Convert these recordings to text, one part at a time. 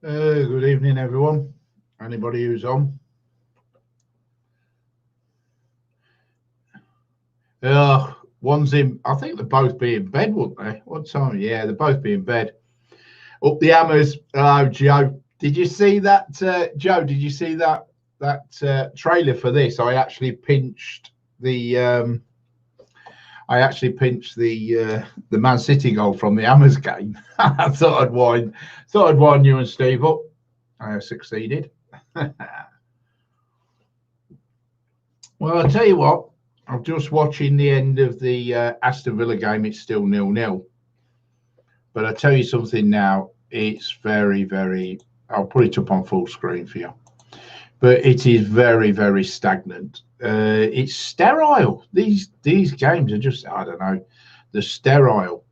Good evening, everyone. Anybody who's on? One's in. I think they'll both be in bed, wouldn't they? What time? Yeah, they'll both be in bed. Up the hammers. Oh, Joe, did you see that? Joe, did you see that trailer for this? I actually pinched the. the Man City goal from the Hammers game. I thought I'd wind you and Steve up. I succeeded. Well, I'll tell you what. I'm just watching the end of the Aston Villa game. It's still 0-0. But I'll tell you something now. It's very, very. I'll put it up on full screen for you. But it is very, very stagnant. It's sterile. These games are just, I don't know, they're sterile.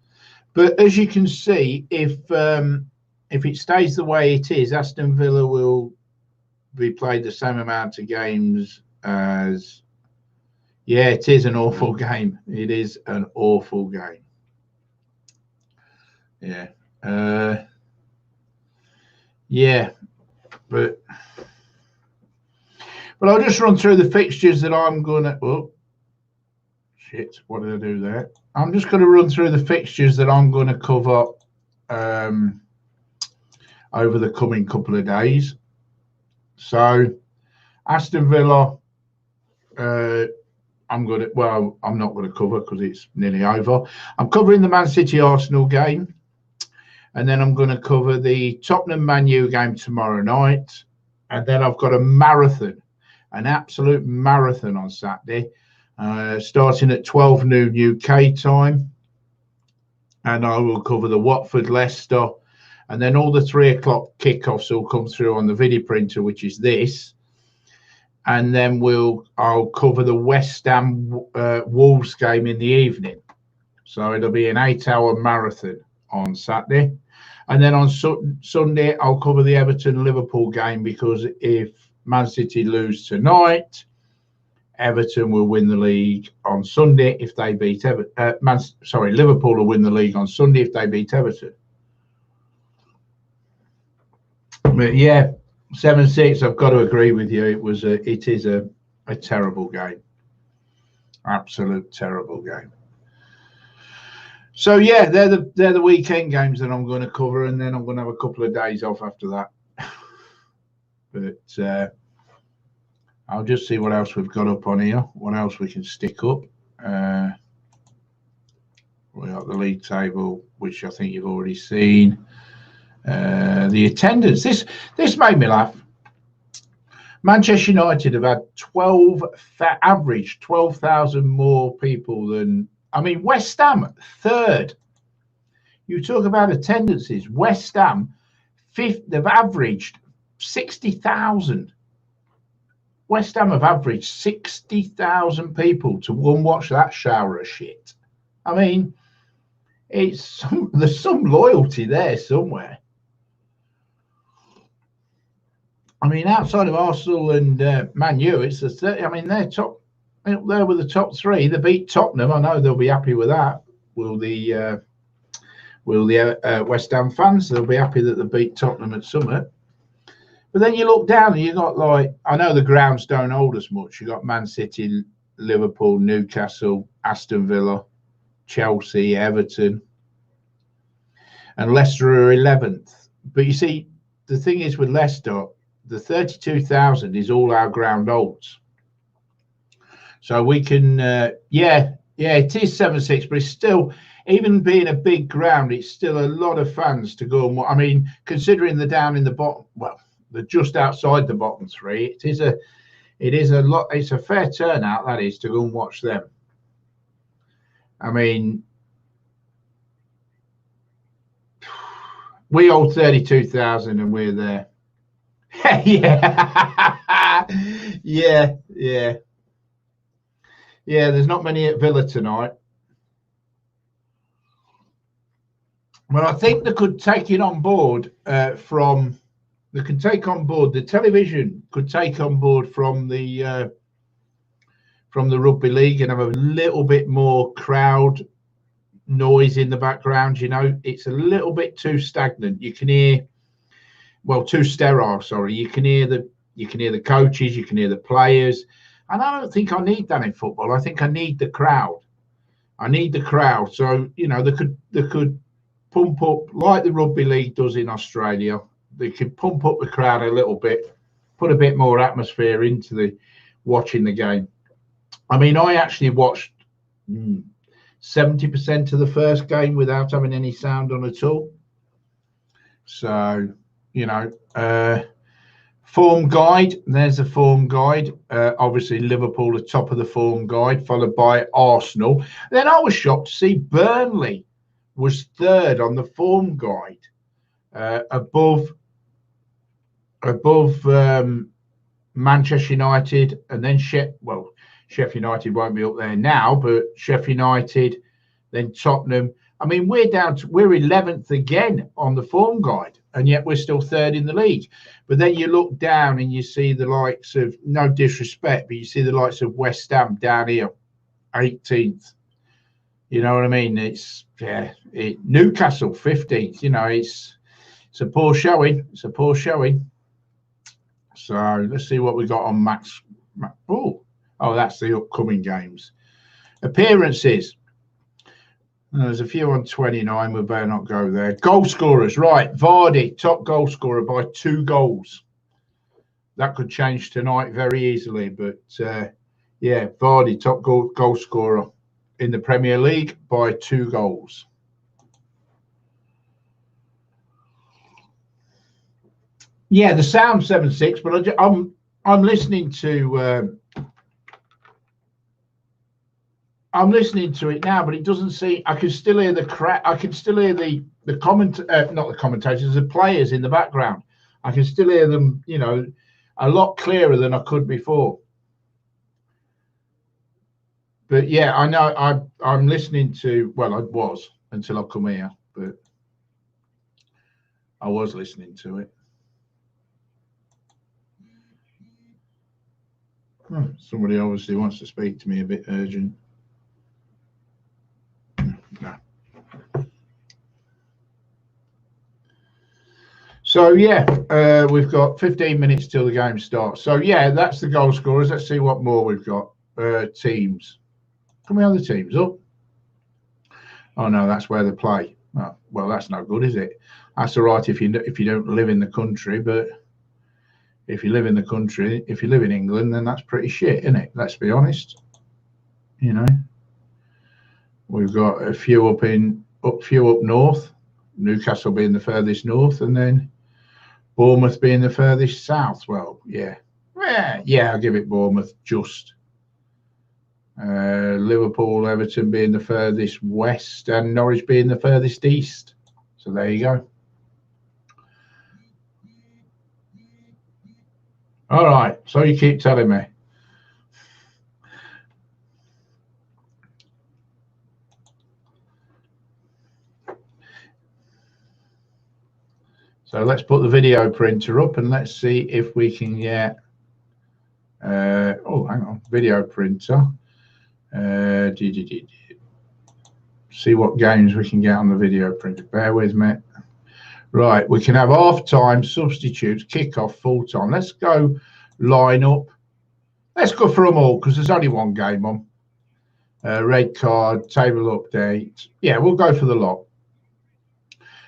But as you can see, if it stays the way it is, Aston Villa will be played the same amount of games as. Yeah, it is an awful game. It is an awful game. Yeah. Yeah, but I'll just run through the fixtures that I'm going to... Oh, shit, what did I do there? I'm just going to run through the fixtures that I'm going to cover over the coming couple of days. So, Aston Villa, I'm not going to cover because it's nearly over. I'm covering the Man City Arsenal game. And then I'm going to cover the Tottenham Man U game tomorrow night. And then I've got a marathon, an absolute marathon on Saturday, starting at 12 noon UK time. And I will cover the Watford Leicester. And then all the 3 o'clock kickoffs will come through on the video printer, which is this. And then I'll cover the West Ham Wolves game in the evening. So it'll be an 8-hour marathon on Saturday. And then on Sunday, I'll cover the Everton-Liverpool game because if Man City lose tonight, Everton will win the league on Sunday if they beat Liverpool will win the league on Sunday if they beat Everton. But yeah, 7-6, I've got to agree with you. It is a terrible game. Absolute terrible game. So yeah, they're the weekend games that I'm going to cover, and then I'm going to have a couple of days off after that. But I'll just see what else we've got up on here. What else we can stick up? We got the league table, which I think you've already seen. The attendance. This made me laugh. Manchester United have had average 12,000 more people than. I mean, West Ham, 3rd. You talk about attendances. West Ham, 5th. They've averaged 60,000. West Ham have averaged 60,000 people to go and watch that shower of shit. I mean, there's some loyalty there somewhere. I mean, outside of Arsenal and Man U, it's they're top. There were the top 3. They beat Tottenham. I know they'll be happy with that. Will the West Ham fans? They'll be happy that they beat Tottenham at Summit. But then you look down and you got I know the grounds don't hold as much. You got Man City, Liverpool, Newcastle, Aston Villa, Chelsea, Everton, and Leicester are 11th. But you see, the thing is with Leicester, the 32,000 is all our ground holds. So we can, it is 7-6, but it's still, even being a big ground, it's still a lot of fans to go and watch. I mean, considering they're down in the bottom, well, they're just outside the bottom 3. It is a lot. It's a fair turnout, that is, to go and watch them. I mean, we hold 32,000 and we're there. Yeah. Yeah. There's not many at Villa tonight. Well, I think they could take it on board they can take on board the television, could take on board from the rugby league and have a little bit more crowd noise in the background. You know, it's a little bit too stagnant. You can hear, well, too sterile. Sorry, you can hear the coaches, you can hear the players, and I don't think I need that in football. I think I need the crowd. I need the crowd. So you know, they could pump up like the rugby league does in Australia. They could pump up the crowd a little bit, put a bit more atmosphere into the watching the game. I mean, I actually watched 70% of the first game without having any sound on at all. So, you know, form guide, there's a form guide. Obviously, Liverpool at top of the form guide, followed by Arsenal. Then I was shocked to see Burnley was third on the form guide, above Manchester United, and then Sheffield United won't be up there now, but Sheffield United, then Tottenham. I mean, we're 11th again on the form guide, and yet we're still third in the league. But then you look down and you see the likes of, no disrespect, but you see the likes of West Ham down here, 18th. You know what I mean? It's Newcastle 15th. You know, it's a poor showing. It's a poor showing. So let's see what we got on Max. Oh, that's the upcoming games. Appearances. There's a few on 29. We better not go there. Goal scorers, right? Vardy, top goal scorer by 2 goals. That could change tonight very easily. But yeah, Vardy, top goal scorer in the Premier League by 2 goals. Yeah, the sound 7-6, but I'm listening to it now, but it doesn't see. I can still hear the crowd. I can still hear the not the commentators, the players in the background. I can still hear them, you know, a lot clearer than I could before. But yeah, I know I'm listening to. Well, I was until I come here, but I was listening to it. Somebody obviously wants to speak to me, a bit urgent. No. So yeah, we've got 15 minutes till the game starts. So yeah, that's the goal scorers. Let's see what more we've got. Teams. Can we have the teams up? Oh no, that's where they play. Oh, well, that's no good, is it? That's all right if you don't live in the country, but if you live in the country, if you live in England, then that's pretty shit, isn't it? Let's be honest. You know, we've got a few up north. Newcastle being the furthest north, and then Bournemouth being the furthest south. Well, yeah, I'll give it Bournemouth just. Liverpool, Everton being the furthest west, and Norwich being the furthest east. So there you go. All right, so you keep telling me. So let's put the video printer up and let's see if we can get. Oh, hang on, video printer. See what games we can get on the video printer. Bear with me. Right, we can have half time, substitutes, kick-off, full time. Let's go line up. Let's go for them all because there's only one game on. Red card, table update. Yeah, we'll go for the lot.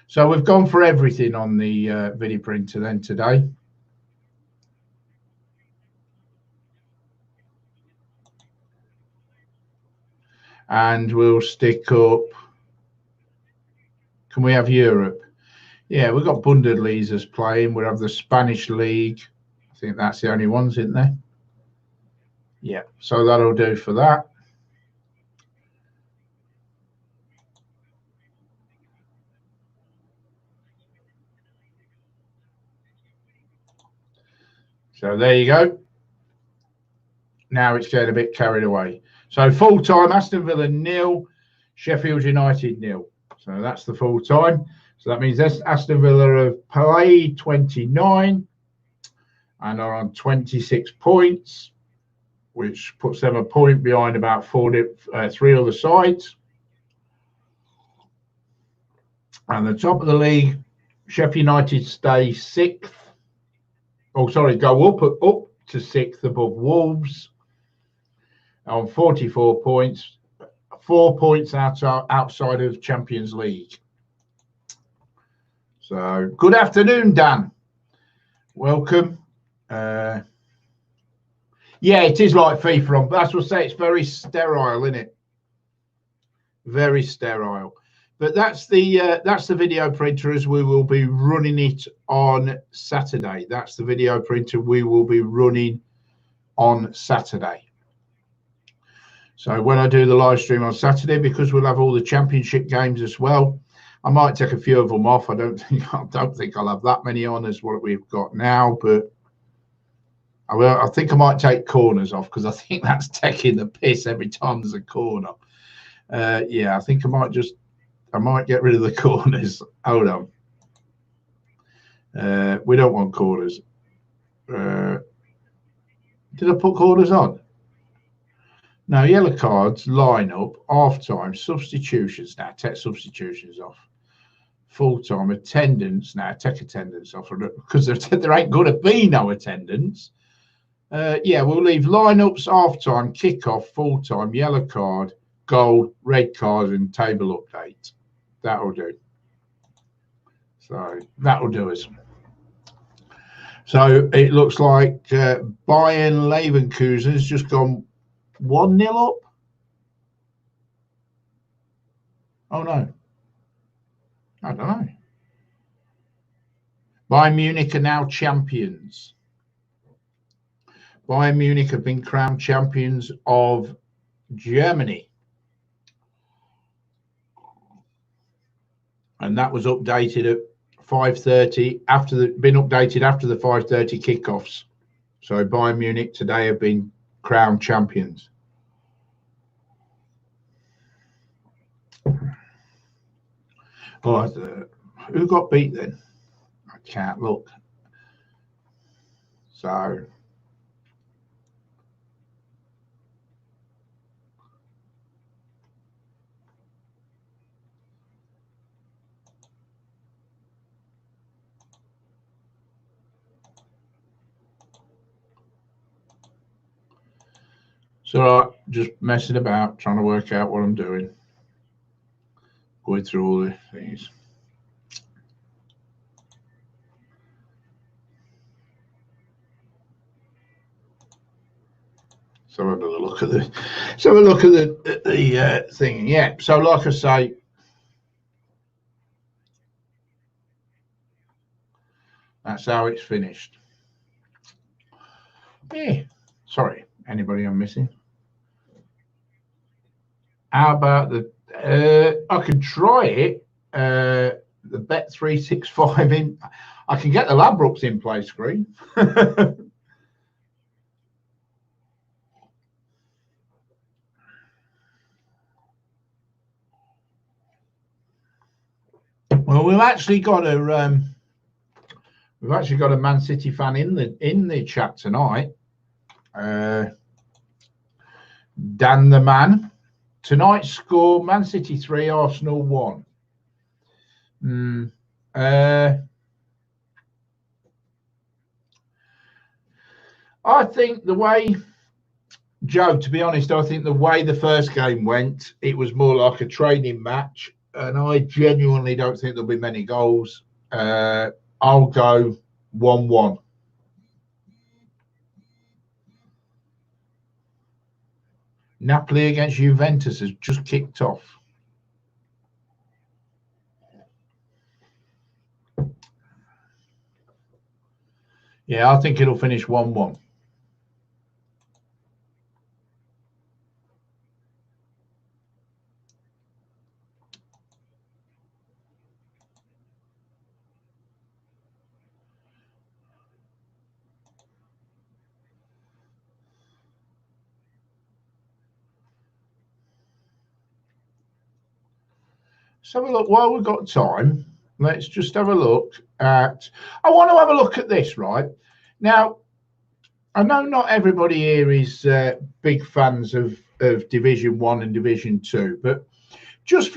So we've gone for everything on the video printer then today. And we'll stick up. Can we have Europe? Yeah, we've got Bundesliga's playing. We'll have the Spanish league. I think that's the only ones, isn't there? Yeah, so that'll do for that. So there you go. Now it's getting a bit carried away. So full time, Aston Villa 0, Sheffield United 0. So that's the full time. So that means Aston Villa have played 29 and are on 26 points, which puts them a point behind about three other sides. And the top of the league, Sheffield United stay 6th. Oh, sorry, go up to 6th above Wolves on 44 points, 4 points outside of Champions League. So, good afternoon, Dan. Welcome. Yeah, it is like FIFA. That's what I say. It's very sterile, isn't it? Very sterile. But that's the video printer as we will be running it on Saturday. That's the video printer we will be running on Saturday. So when I do the live stream on Saturday, because we'll have all the championship games as well, I might take a few of them off. I don't think I'll have that many on as what we've got now, but I think I might take corners off because I think that's taking the piss every time there's a corner. Yeah, I think I might get rid of the corners. Hold on. We don't want corners. Did I put corners on? No, yellow cards, line up, half time, substitutions. Now take substitutions off. Full time attendance. Now take attendance off because there ain't going to be no attendance. Yeah, we'll leave lineups, half time, kick off, full time, yellow card, goal, red card, and table update. That'll do. So that'll do us. So it looks like Bayern Leverkusen has just gone 1-0 up. Oh no. I don't know. Bayern Munich are now champions. Bayern Munich have been crowned champions of Germany. And that was updated at 5:30 been updated after the 5:30 kickoffs. So Bayern Munich today have been crowned champions. Oh, who got beat then? I can't look. So I'm just messing about, trying to work out what I'm doing. Going through all the things. So have a look at the thing. Yeah. So like I say, that's how it's finished. Yeah. Sorry, anybody I'm missing? How about I can try it. The Bet365 in. I can get the Ladbrokes in play screen. Well, we've actually got a Man City fan in the chat tonight. Dan the Man. Tonight's score: Man City 3, Arsenal 1. I think the way, Joe, to be honest, I think the way the first game went, it was more like a training match, and I genuinely don't think there'll be many goals. I'll go 1-1. Napoli against Juventus has just kicked off. Yeah, I think it'll finish 1-1. let's have a look while we've got time. Let's just have a look at. I want to have a look at this right now. I know not everybody here is big fans of Division 1 and Division 2, but just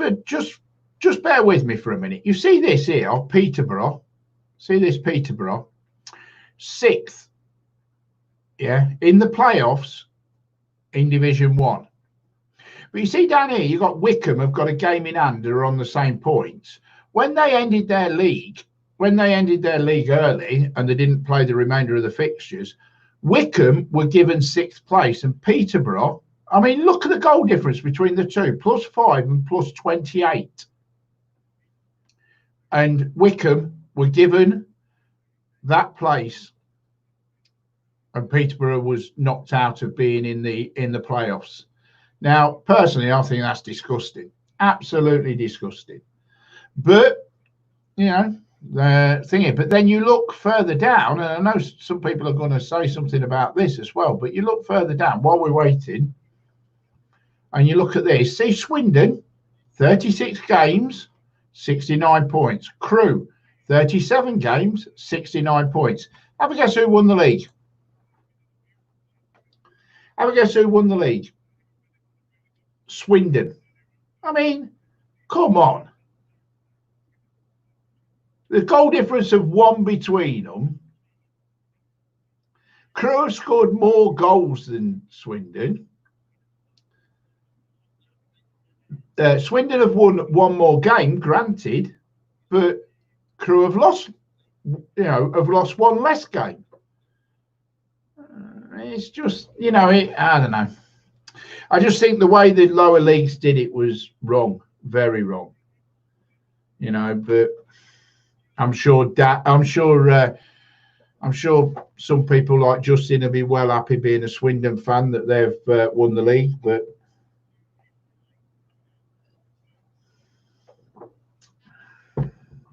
bear with me for a minute. You see this here, Peterborough. See this Peterborough, 6th, yeah, in the playoffs in Division 1. But you see down here, you've got Wycombe have got a game in hand, are on the same points. When they ended their league early and they didn't play the remainder of the fixtures, Wycombe were given 6th place, and Peterborough, I mean, look at the goal difference between the two, +5 and +28. And Wycombe were given that place, and Peterborough was knocked out of being in the playoffs. Now, personally, I think that's disgusting, absolutely disgusting. But you know, the thing is, but then you look further down, and I know some people are going to say something about this as well. But you look further down while we're waiting, and you look at this. See, Swindon, 36 games, 69 points. Crewe, 37 games, 69 points. Have a guess who won the league? Have a guess who won the league? Swindon. I mean, come on. The goal difference of 1 between them. Crewe have scored more goals than Swindon. Swindon have won one more game, granted, but Crewe have lost, have lost one less game. It's just, I don't know. I just think the way the lower leagues did it was wrong, very wrong. But I'm sure some people like Justin will be well happy being a Swindon fan that they've won the league. But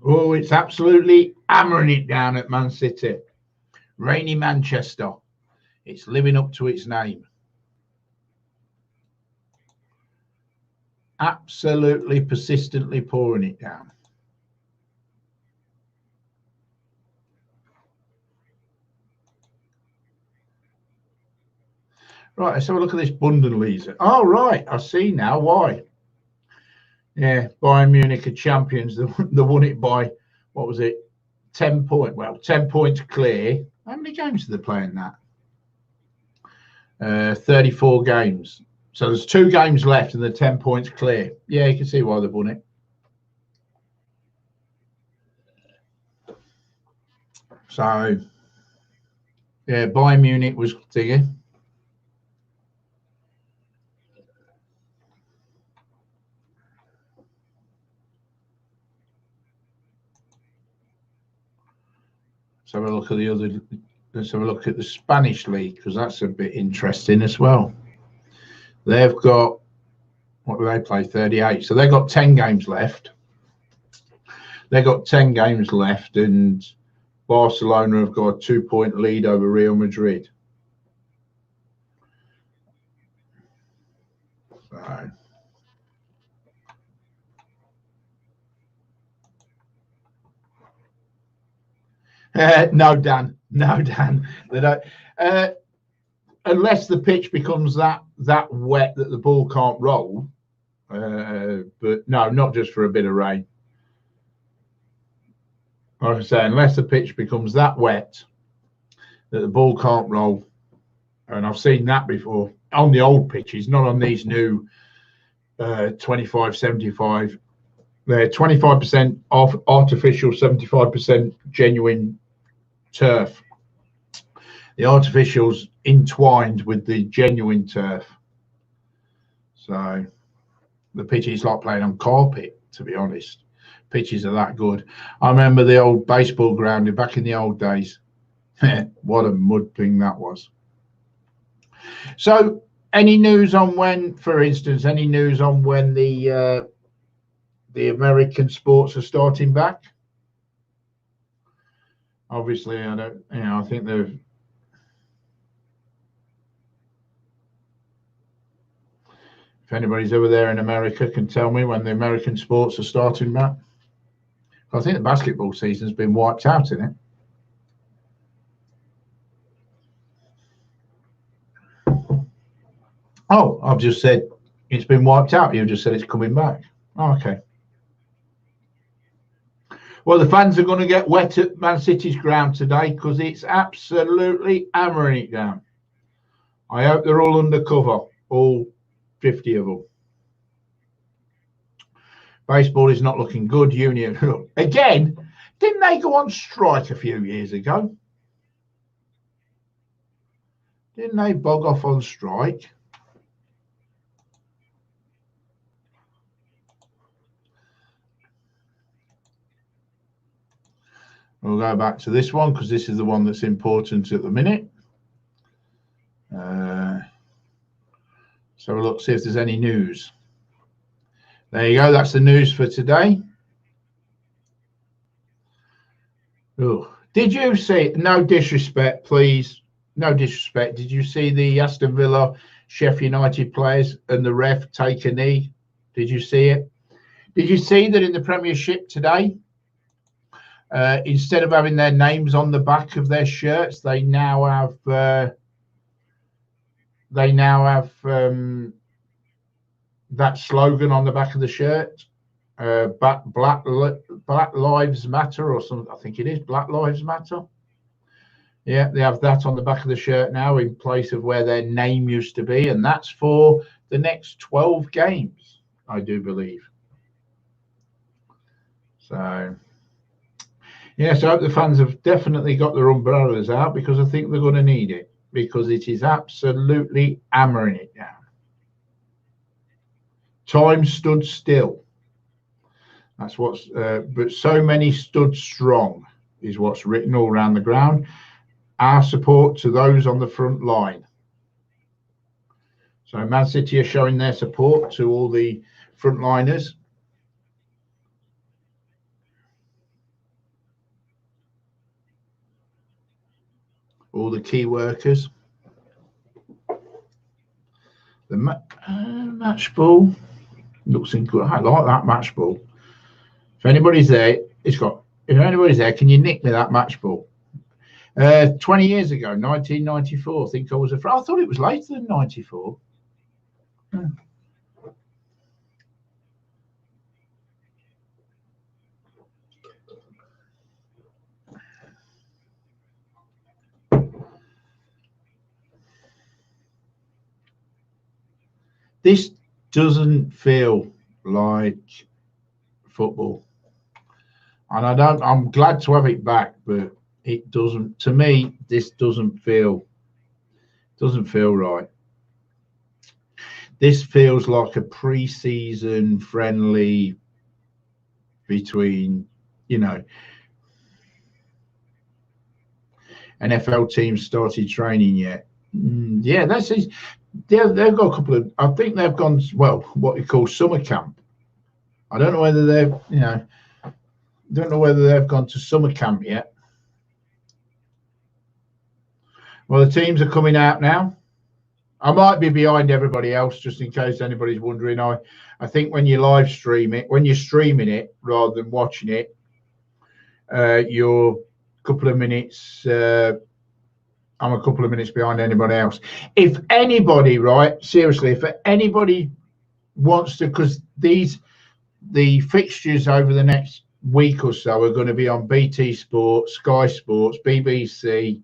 oh, it's absolutely hammering it down at Man City. Rainy Manchester. It's living up to its name. Absolutely persistently pouring it down. Right, let's have a look at this Bundesliga. Oh, right, I see now why. Yeah, Bayern Munich are champions. They won it by, what was it, 10 points. Well, 10 points clear. How many games are they playing that? 34 games. So there's 2 games left and they're 10 points clear. Yeah, you can see why they've won it. So, yeah, Bayern Munich was thinking. Let's have a look at the other. Let's have a look at the Spanish league, because that's a bit interesting as well. They've got, what do they play? 38. So they've got 10 games left. They've got 10 games left, and Barcelona have got a 2-point lead over Real Madrid. So. No, Dan. They don't. Unless the pitch becomes that wet that the ball can't roll. But no, not just for a bit of rain. Like I say, unless the pitch becomes that wet that the ball can't roll. And I've seen that before on the old pitches, not on these new 25-75. They're 25% off artificial, 75% genuine turf. The artificial's entwined with the genuine turf. So the pitch is like playing on carpet, to be honest. Pitches are that good. I remember the old baseball ground back in the old days. What a mud thing that was. So any news on when, for instance, any news on when the American sports are starting back? Obviously, I don't. I think they've. If If anybody's over there in America can tell me when the American sports are starting back. I think the basketball season's been wiped out, isn't it? Oh, I've just said it's been wiped out. You just said it's coming back. Oh, okay. Well, the fans are going to get wet at Man City's ground today because it's absolutely hammering it down. I hope they're all undercover, all 50 of them. Baseball is not looking good. Union, again, didn't they go on strike a few years ago? Didn't they bog off on strike? We'll go back to this one because this is the one that's important at the minute. So look, see if there's any news. There you go. That's the news for today. Oh, did you see? No disrespect, please. No disrespect. Did you see the Aston Villa, Sheffield United players and the ref take a knee? Did you see it? Did you see that in the Premiership today? Instead of having their names on the back of their shirts, they now have that slogan on the back of the shirt, Black Lives Matter or something. I think it is Black Lives Matter. Yeah, they have that on the back of the shirt now in place of where their name used to be, and that's for the next 12 games, I do believe. So, yes, I hope the fans have definitely got their umbrellas out because I think they're going to need it because it is absolutely hammering it down. Time stood still. That's what's, but so many stood strong is what's written all around the ground. Our support to those on the front line. So Man City are showing their support to all the frontliners. All the key workers. The match ball looks in good. I like that match ball. If anybody's there, if anybody's there, can you nick me that match ball? 20 years ago, 1994. I think I was I thought it was later than 94. Yeah. This doesn't feel like football, and I'm glad to have it back, but it doesn't. To me, this doesn't feel right. This feels like a pre-season friendly between, NFL teams started training yet. Yeah, that's it. They've got a couple of. I think they've gone what you call summer camp. I don't know whether they've, don't know whether they've gone to summer camp yet. Well, the teams are coming out now. I might be behind everybody else, just in case anybody's wondering. I think when you live stream it, when you're streaming it rather than watching it, you're a couple of minutes. I'm a couple of minutes behind anybody else. If anybody, right, seriously, if anybody wants to, because the fixtures over the next week or so are going to be on BT Sports, Sky Sports, BBC,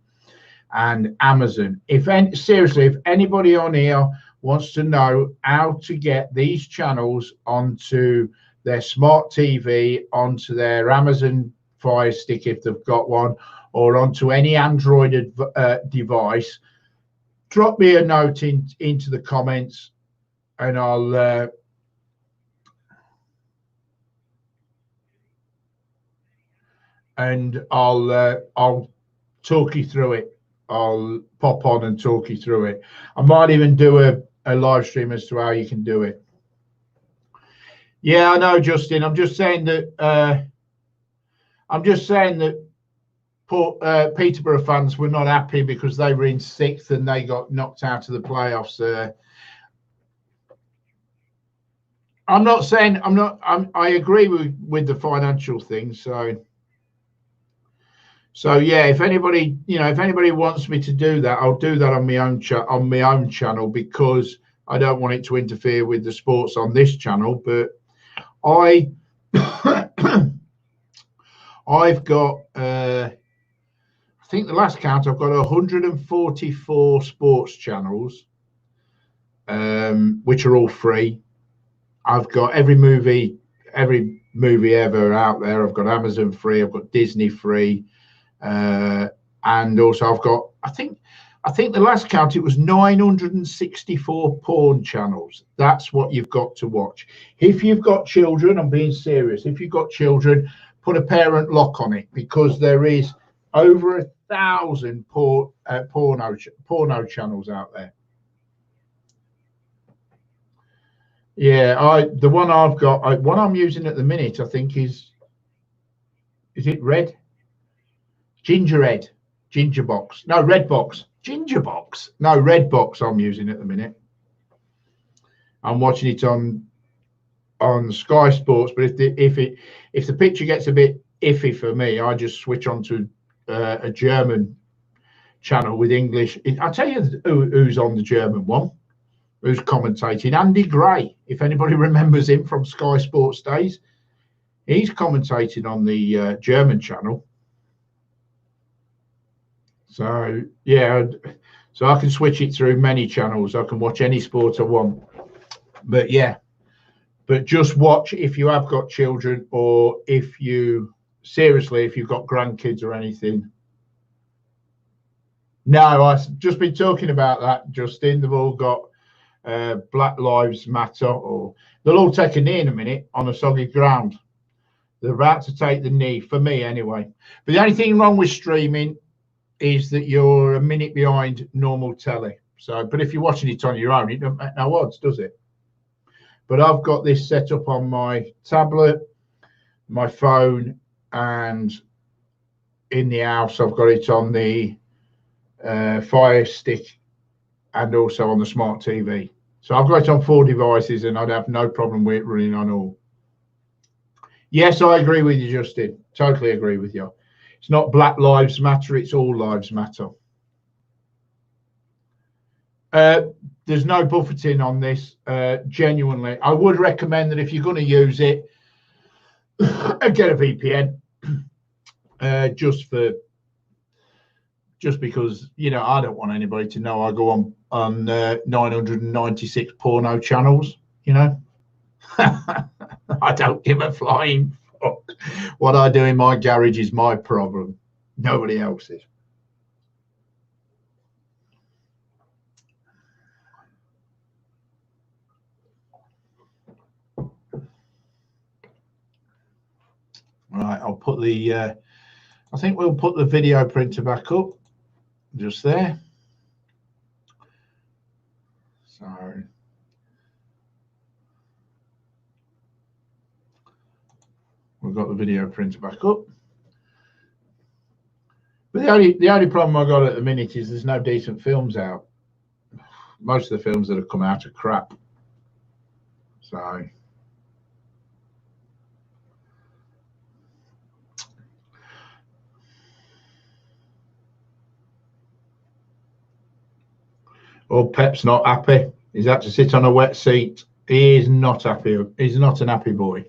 and Amazon. Seriously, if anybody on here wants to know how to get these channels onto their smart TV, onto their Amazon Fire Stick if they've got one, or onto any Android device, drop me a note into the comments, and I'll talk you through it. I'll pop on and talk you through it. I might even do a live stream as to how you can do it. Yeah, I know, Justin. I'm just saying that. Peterborough fans were not happy because they were in 6th and they got knocked out of the playoffs. I'm not saying I agree with the financial thing. So yeah, if anybody wants me to do that, I'll do that on my own channel, because I don't want it to interfere with the sports on this channel. But I I've got I think the last count, I've got 144 sports channels, which are all free. I've got every movie ever out there. I've got Amazon free. I've got Disney free, and also I've got, I think the last count, it was 964 porn channels. That's what you've got to watch. If you've got children, I'm being serious. If you've got children, put a parent lock on it, because there is over 1,000 porno channels out there. Yeah, the one I've got, one I'm using at the minute, I think is it Red? Ginger box. No, Red box. Ginger box. No, Red box I'm using at the minute. I'm watching it on Sky Sports, but if the picture gets a bit iffy for me, I just switch on to a German channel with English. I'll tell you who's on the German one. Who's commentating? Andy Gray. If anybody remembers him from Sky Sports days, he's commentating on the German channel. So yeah, so I can switch it through many channels. I can watch any sport I want. But yeah, but just watch if you have got children, or if you've got grandkids or anything. No, I've just been talking about that, Justin. They've all got Black Lives Matter, or they'll all take a knee in a minute on a soggy ground. They're about to take the knee, for me anyway. But the only thing wrong with streaming is that you're a minute behind normal telly. So, but if you're watching it on your own, it doesn't make no odds, does it? But I've got this set up on my tablet, my phone, and in the house I've got it on the Fire Stick and also on the smart TV. So I've got it on 4 devices, and I'd have no problem with it running on all. Yes, I agree with you, Justin. Totally agree with you. It's not Black Lives Matter, it's all lives matter. There's no buffeting on this. Genuinely, I would recommend that if you're going to use it, get a VPN. Just because, you know, I don't want anybody to know I go on 996 porno channels, you know. I don't give a flying fuck. What I do in my garage is my problem, nobody else's. Right, I'll put the I think we'll put the video printer back up, just there. So we've got the video printer back up. But the only problem I got at the minute is there's no decent films out. Most of the films that have come out are crap. So Pep's not happy. He's had to sit on a wet seat. He is not happy. He's not an happy boy.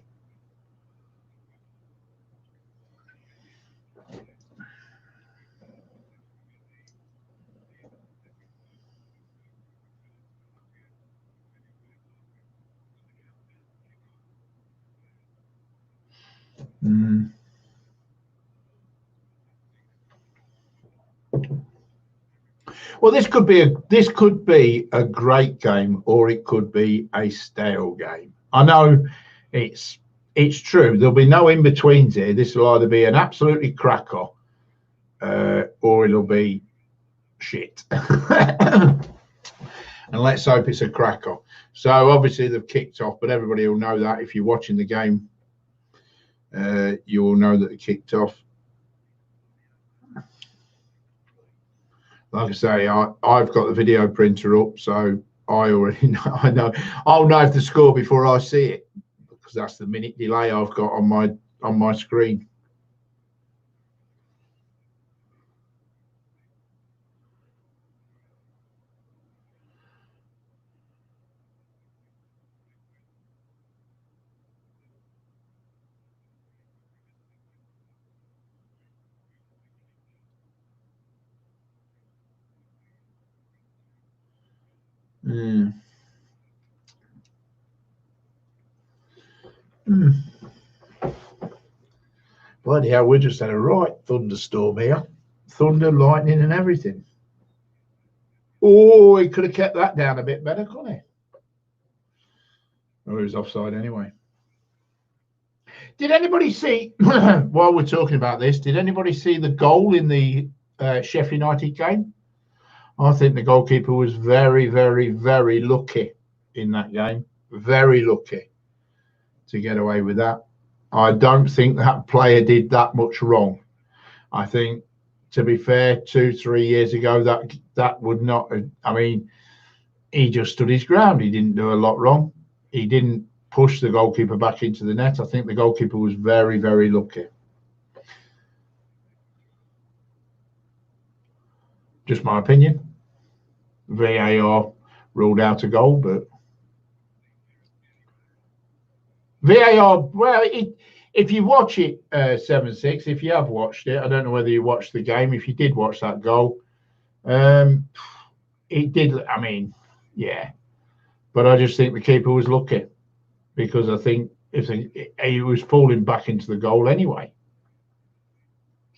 Well, this could be a great game, or it could be a stale game. I know it's true. There'll be no in betweens here. This will either be an absolutely cracker, or it'll be shit. And let's hope it's a cracker. So obviously they've kicked off, but everybody will know that if you're watching the game, you will know that it kicked off. Like I say, I've got the video printer up, so I already know. I know. I'll know if the score before I see it, because that's the minute delay I've got on my screen. Mm. Mm. Bloody hell, we just had a right thunderstorm here. Thunder, lightning, and everything. Oh, he could have kept that down a bit better, couldn't he? Oh, he was offside anyway. Did anybody see, while we're talking about this, did anybody see the goal in the Sheffield United game? I think the goalkeeper was very, very, very lucky in that game. Very lucky to get away with that. I don't think that player did that much wrong. I think, to be fair, 2-3 years ago, that would not have, I mean, he just stood his ground. He didn't do a lot wrong. He didn't push the goalkeeper back into the net. I think the goalkeeper was very, very lucky. Just my opinion. VAR ruled out a goal, but VAR, well, if you watch it 7-6, if you have watched it, I don't know whether you watched the game. If you did watch that goal, it did, I mean, yeah. But I just think the keeper was lucky, because I think if he was falling back into the goal anyway.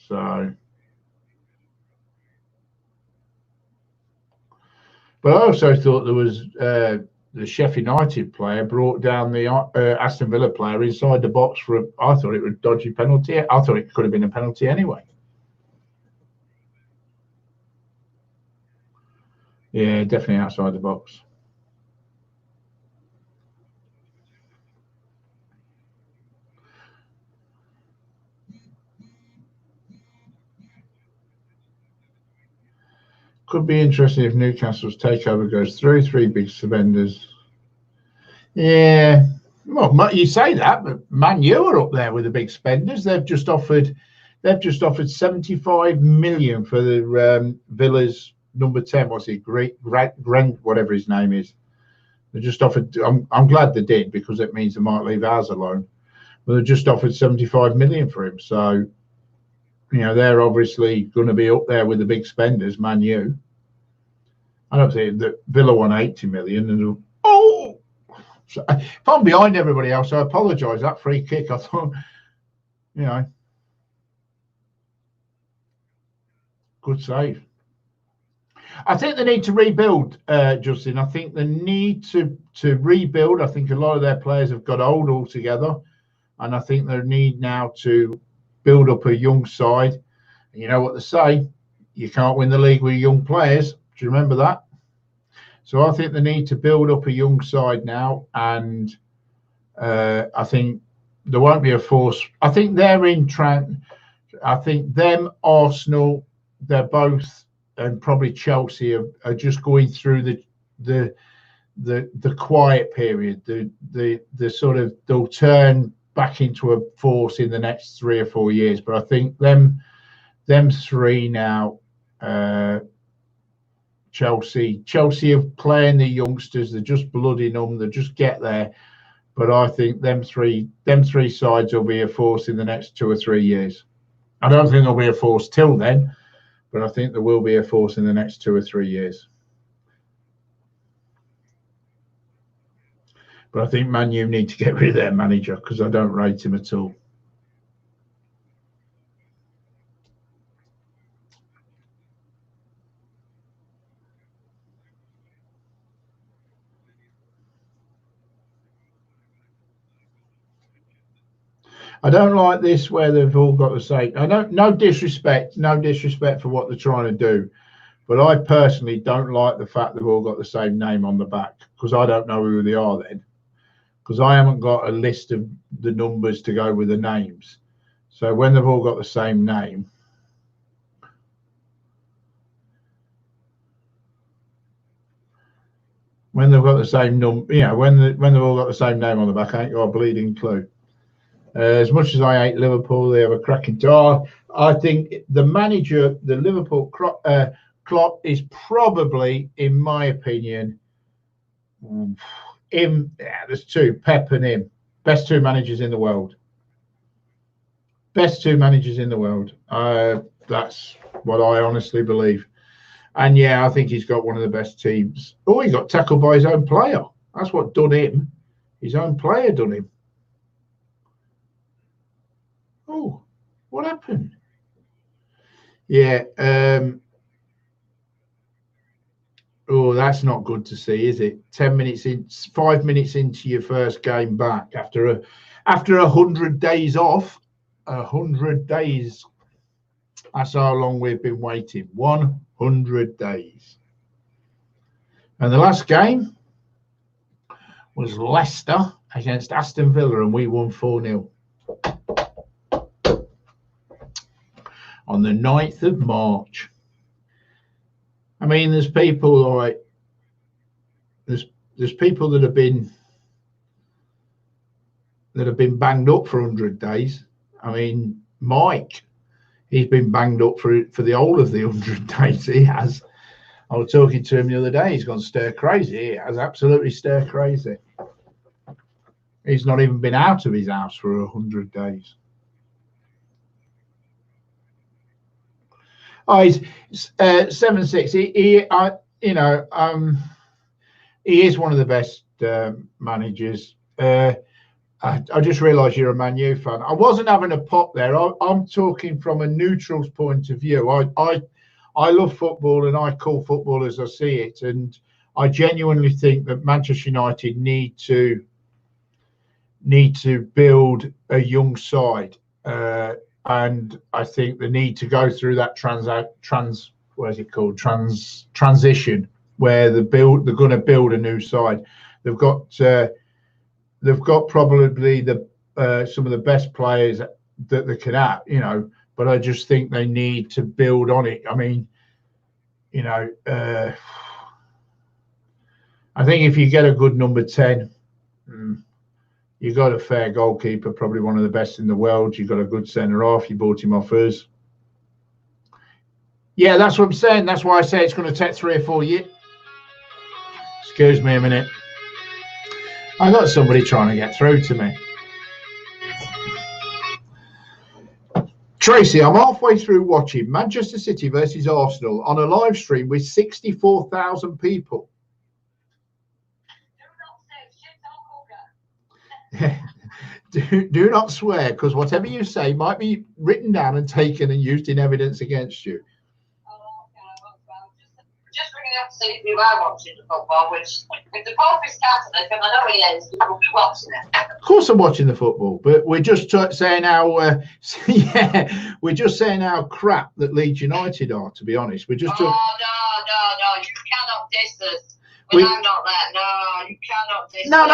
So, but I also thought there was the Sheffield United player brought down the Aston Villa player inside the box for I thought it was a dodgy penalty. I thought it could have been a penalty anyway. Yeah, definitely outside the box. Could be interesting if Newcastle's takeover goes through. 3 big spenders. Yeah, well, you say that, but Man U are up there with the big spenders. They've just offered 75 million for the Villa's number 10. What's it? Grant, whatever his name is. They just offered. I'm glad they did, because it means they might leave ours alone. But they just offered 75 million for him. So, you know, they're obviously going to be up there with the big spenders, Man U. I don't think that Villa won 80 million. And so, if I'm behind everybody else, I apologise. That free kick, I thought, you know, good save. I think they need to rebuild, Justin. I think they need to rebuild. I think a lot of their players have got old altogether, and I think they need now to build up a young side. And you know what they say: you can't win the league with young players. Do you remember that? So I think they need to build up a young side now, and I think there won't be a force. I think they're in I think them, Arsenal, they're both, and probably Chelsea are just going through the quiet period. The sort of, they'll turn back into a force in the next 3 or 4 years. But I think them three now. Chelsea are playing the youngsters. They're just blooding them. They just get there. But I think them three sides will be a force in the next 2 or 3 years. I don't think there'll be a force till then, but I think there will be a force in the next 2 or 3 years. But I think Man U need to get rid of their manager, because I don't rate him at all. I don't like this where they've all got the same. I don't. No disrespect for what they're trying to do, but I personally don't like the fact they've all got the same name on the back, because I don't know who they are then, because I haven't got a list of the numbers to go with the names. So when they've all got the same name, When they've got the same number, when they've all got the same name on the back, I ain't got a bleeding clue. As much as I hate Liverpool, they have a cracking team. I think the manager, the Liverpool Klopp, is probably, in my opinion, there's two, Pep and him, best two managers in the world. Best two managers in the world. That's what I honestly believe. And yeah, I think he's got one of the best teams. Oh, he got tackled by his own player. That's what done him. His own player done him. Oh, what happened? Yeah. Oh, that's not good to see, is it? 10 minutes in, 5 minutes into your first game back after 100 days off. 100 days. That's how long we've been waiting. 100 days. And the last game was Leicester against Aston Villa, and we won 4-0 on the 9th of March. I mean, there's people like there's people that have been banged up for 100 days. I mean, Mike, he's been banged up for the whole of the 100 days. He has. I was talking to him the other day. He's gone stir crazy. He has absolutely stir crazy. He's not even been out of his house for 100 days. Oh, he's 7'6". He is one of the best managers. I just realised you're a Man U fan. I wasn't having a pop there. I'm talking from a neutral's point of view. I love football and I call football as I see it. And I genuinely think that Manchester United need to build a young side. And I think they need to go through that transition where they're going to build a new side. They've got probably some of the best players that they can have, but I just think they need to build on it. I mean, I think if you get a good number 10, you got a fair goalkeeper, probably one of the best in the world. You got a good centre half. You bought him off us. Yeah, that's what I'm saying. That's why I say it's going to take 3 or 4 years. Excuse me a minute. I got somebody trying to get through to me. Tracy, I'm halfway through watching Manchester City versus Arsenal on a live stream with 64,000 people. Do not swear, because whatever you say might be written down and taken and used in evidence against you. Just ringing up to see if you are watching the football, which if the Pope is Catholic, and I know he is, you will be watching it. Of course I'm watching the football, but we're just saying how we're just saying how crap that Leeds United are, to be honest. We're just no, you cannot diss us. I'm not that. No, you cannot diss us. No.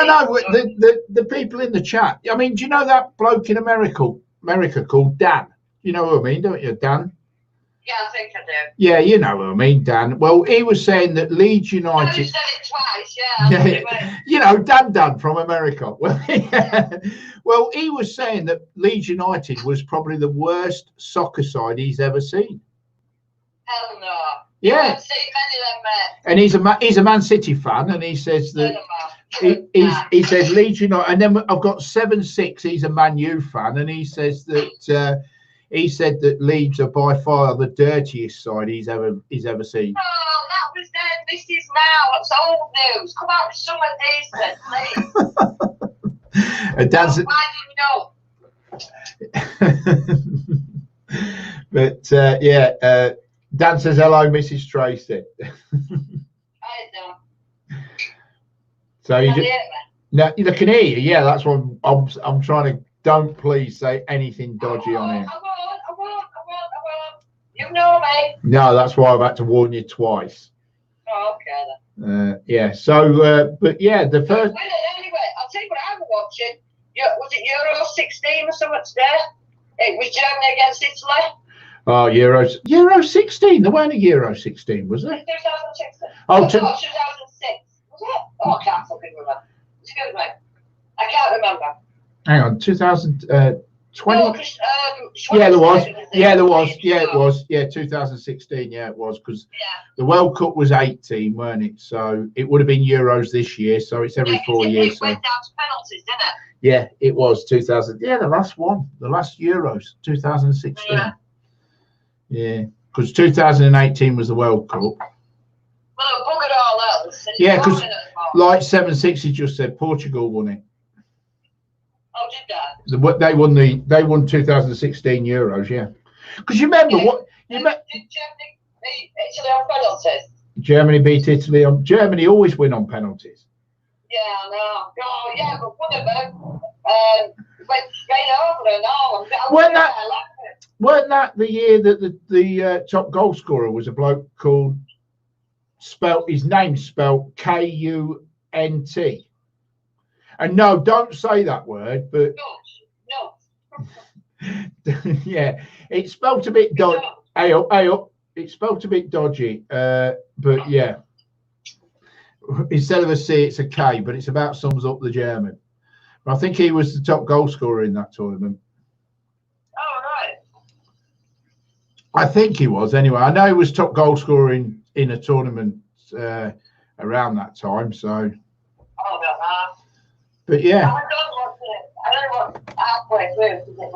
The people in the chat. I mean, do you know that bloke in America called Dan? You know what I mean, don't you, Dan? Yeah, I think I do. Yeah, you know what I mean, Dan. Well, he was saying that Leeds United. You said it twice, yeah. Dan from America. Well, well, he was saying that Leeds United was probably the worst soccer side he's ever seen. Hell no. Yeah. You haven't seen many of them, mate. And he's a Man City fan, and he says that he says Leeds United, and then I've got 7'6". He's a Man U fan, and he says that. He said that Leeds are by far the dirtiest side he's ever seen. Oh, that was then. This is now. It's old news. Come out with something decent, please. Dan's. But Dan says hello, Mrs. Tracy. I know. So you can hear you. Yeah, that's what I'm trying to. Don't please say anything dodgy on here. I won't. You know me. No, that's why I've had to warn you twice. Oh, okay then. Yeah. So, but yeah, the first. Anyway, I'll tell you what I was watching. Was it Euro 16 or something today? It was Germany against Italy. Oh, Euro 16. There weren't a Euro 16, was there? 2016. Oh, 2006. Was it? Oh, I can't fucking remember. Excuse me. I can't remember. Hang on, 2020. No, Yeah, there was. Yeah, there was. Yeah, it was. Yeah, 2016. Yeah, it was because the World Cup was 18, weren't it? So it would have been Euros this year. So it's every 4 years. It went down to penalties, didn't it? Yeah, it was 2000. Yeah, the last one, the last Euros, 2016. Yeah, because 2018 was the World Cup. Well, buggered all else. Yeah, because like 760 just said, Portugal won it. Oh, did that? They won 2016 Euros. Yeah, because you remember what you met. Did Germany beat Italy on penalties? Germany beat Italy on. Germany always win on penalties. Yeah, I know. Oh, yeah, but one of them went straight over and all. Weren't that the year that the top goal scorer was a bloke called his name spelled Kunt? And no, don't say that word, but no. Yeah, it's spelled a bit dodgy. Hey up. It's spelled a bit dodgy, but yeah. Instead of a C, it's a K, but it's about sums up the German. But I think he was the top goal scorer in that tournament. Oh, right. I think he was anyway. I know he was top goal scorer in a tournament around that time. So. Oh, no. But yeah. I don't know what halfway through because it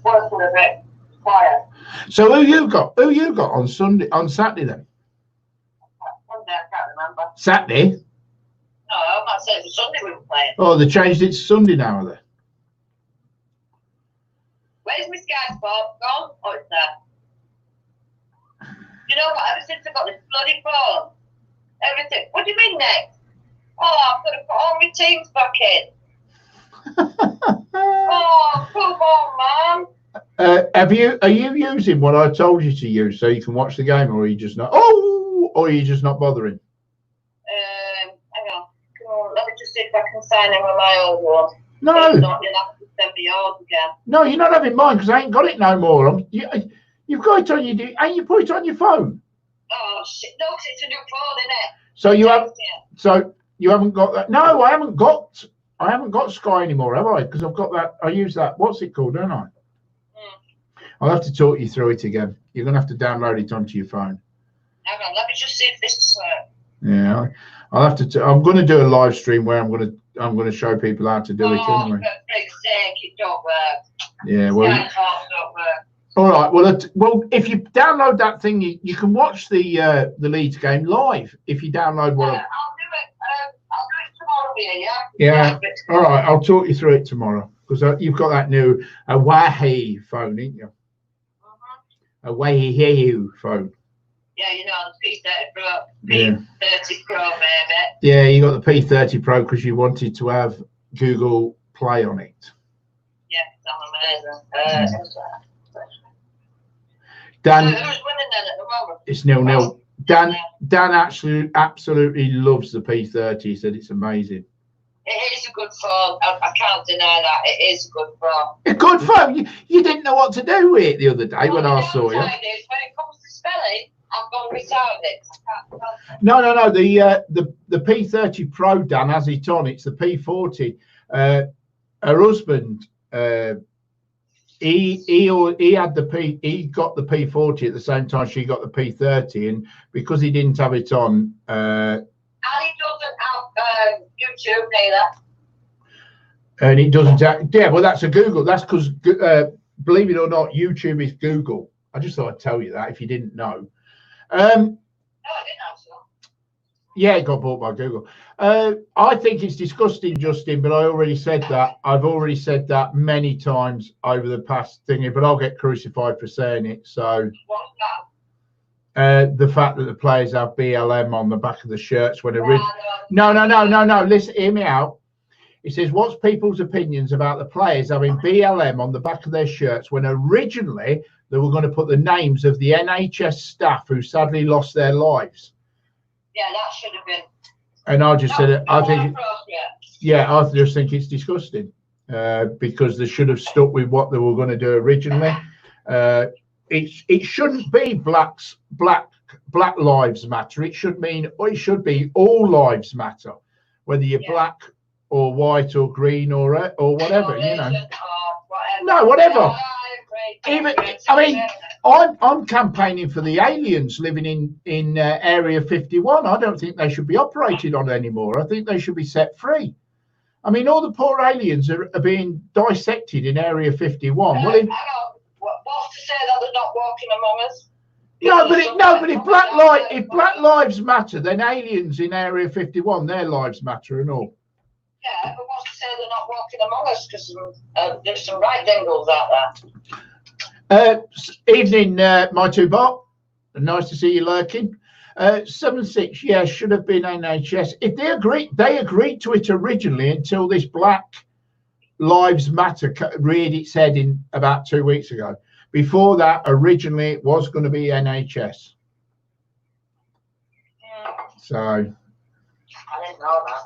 was a bit quiet. So who you got on Saturday then? Sunday, I can't remember. Saturday? No, I'm not saying it was Sunday we were playing. Oh, they changed it to Sunday now, are they? Where's my Sky Sport gone? Oh, it's there. You know what? Ever since I got this bloody phone, everything. What do you mean next? Oh, I've got to put all my teams back in. Oh, come on, man. Are you using what I told you to use so you can watch the game, or are you just not? Or are you just not bothering? Hang on. Come on. Let me just see if I can sign in with my old one. No. If not, you'll have to send me yours again. No, you're not having mine because I ain't got it no more. You've got it on your. Ain't you put it on your phone? Oh shit! No, 'cause it's a new phone, isn't it? So you have. So you haven't got that. No, I haven't got Sky anymore, have I? Because I've got that. I use that. What's it called? Don't I? I'll have to talk you through it again. You're gonna have to download it onto your phone. Hang on, let me just see if this. Yeah, I'll have to. I'm going to do a live stream where I'm going to show people how to do it anyway. For freak's sake, it don't work. Yeah, well. Don't work. All right. Well, if you download that thing, you can watch the Leeds game live. If you download one. I'll do it. I'll do it tomorrow here. Yeah. All right. I'll talk you through it tomorrow because you've got that new Away phone, ain't you? Away phone. Yeah, you know, the P30 Pro, P30 Pro, baby. Yeah, you got the P30 Pro because you wanted to have Google Play on it. Yeah, that's amazing. Dan, who's winning then at the moment? It's 0-0. Dan absolutely loves the P30. He said it's amazing. It is a good phone. I can't deny that. It is a good phone. A good phone? You didn't know what to do with it the other day when I saw you. When it comes to spelling, I'm going to retard it. No. The P30 Pro, Dan, has it on. It's the P40. Her husband, he got the P40 at the same time she got the P30, and because he didn't have it on, and he doesn't have YouTube neither. And it doesn't. Yeah, well, that's a Google. That's because, believe it or not, YouTube is Google. I just thought I'd tell you that if you didn't know. No, I didn't know so. Yeah, it got bought by Google. I think it's disgusting, Justin, but I already said that. I've already said that many times over the past thingy, but I'll get crucified for saying it. So, what's that? The fact that the players have BLM on the back of the shirts when No. Listen, hear me out. It says, what's people's opinions about the players having BLM on the back of their shirts when originally they were going to put the names of the NHS staff who sadly lost their lives? Yeah, that should have been. And I just said it. I just think it's disgusting because they should have stuck with what they were going to do originally. It shouldn't be black Black Lives Matter. It should mean, or it should be all lives matter, whether you're black or white or green or whatever, you know. No, whatever. Even, I mean, I'm campaigning for the aliens living in Area 51. I don't think they should be operated on anymore. I think they should be set free. I mean, all the poor aliens are being dissected in Area 51. Well, what's to say that they're not walking among us? But if Black Lives Matter, then aliens in Area 51, their lives matter and all. Yeah, but what's to say they're not walking among us? Because there's some right dingles out there. Evening, my two bot. Nice to see you lurking. 7-6, yeah, should have been NHS. If they agreed to it originally until this Black Lives Matter reared its head in about 2 weeks ago. Before that, originally it was going to be NHS. So. I didn't know that.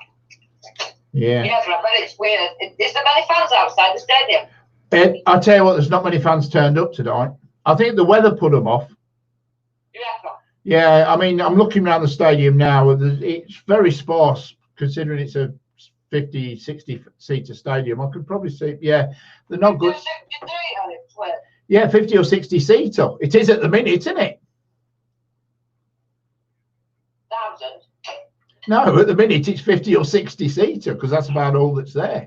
Yeah. Yeah, but I bet it's weird. Is there many fans outside the stadium? I'll tell you what, there's not many fans turned up tonight. I think the weather put them off. Yeah, I mean, I'm looking around the stadium now. It's very sparse considering it's a 50, 60 seater stadium. I could probably see, yeah, they're not good. Yeah, 50 or 60 seater. It is at the minute, isn't it? 1,000. No, at the minute it's 50 or 60 seater because that's about all that's there.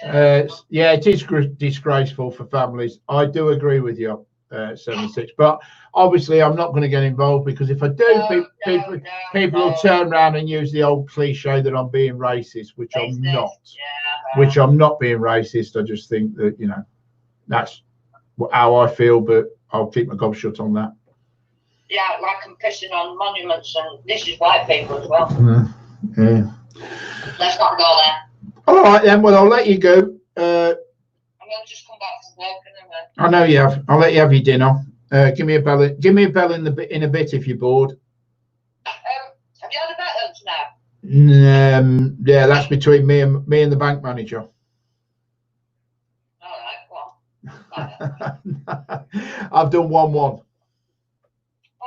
Yeah, it is disgraceful for families. I do agree with you, 7-6. But obviously, I'm not going to get involved because if I do, people will turn around and use the old cliche that I'm being racist, which I'm not. Which I'm not being racist. I just think that, you know, that's how I feel, but I'll keep my gob shut on that. Yeah, like I'm pissing on monuments, and this is white people as well. Yeah. Let's not go there. All right then. Well, I'll let you go. I'm going to just come back from work anyway. I know you have. I'll let you have your dinner. Give me a bell. Give me a bell in a bit if you're bored. Have you had a bet tonight? Yeah, that's between me and the bank manager. I've done 1-1. Oh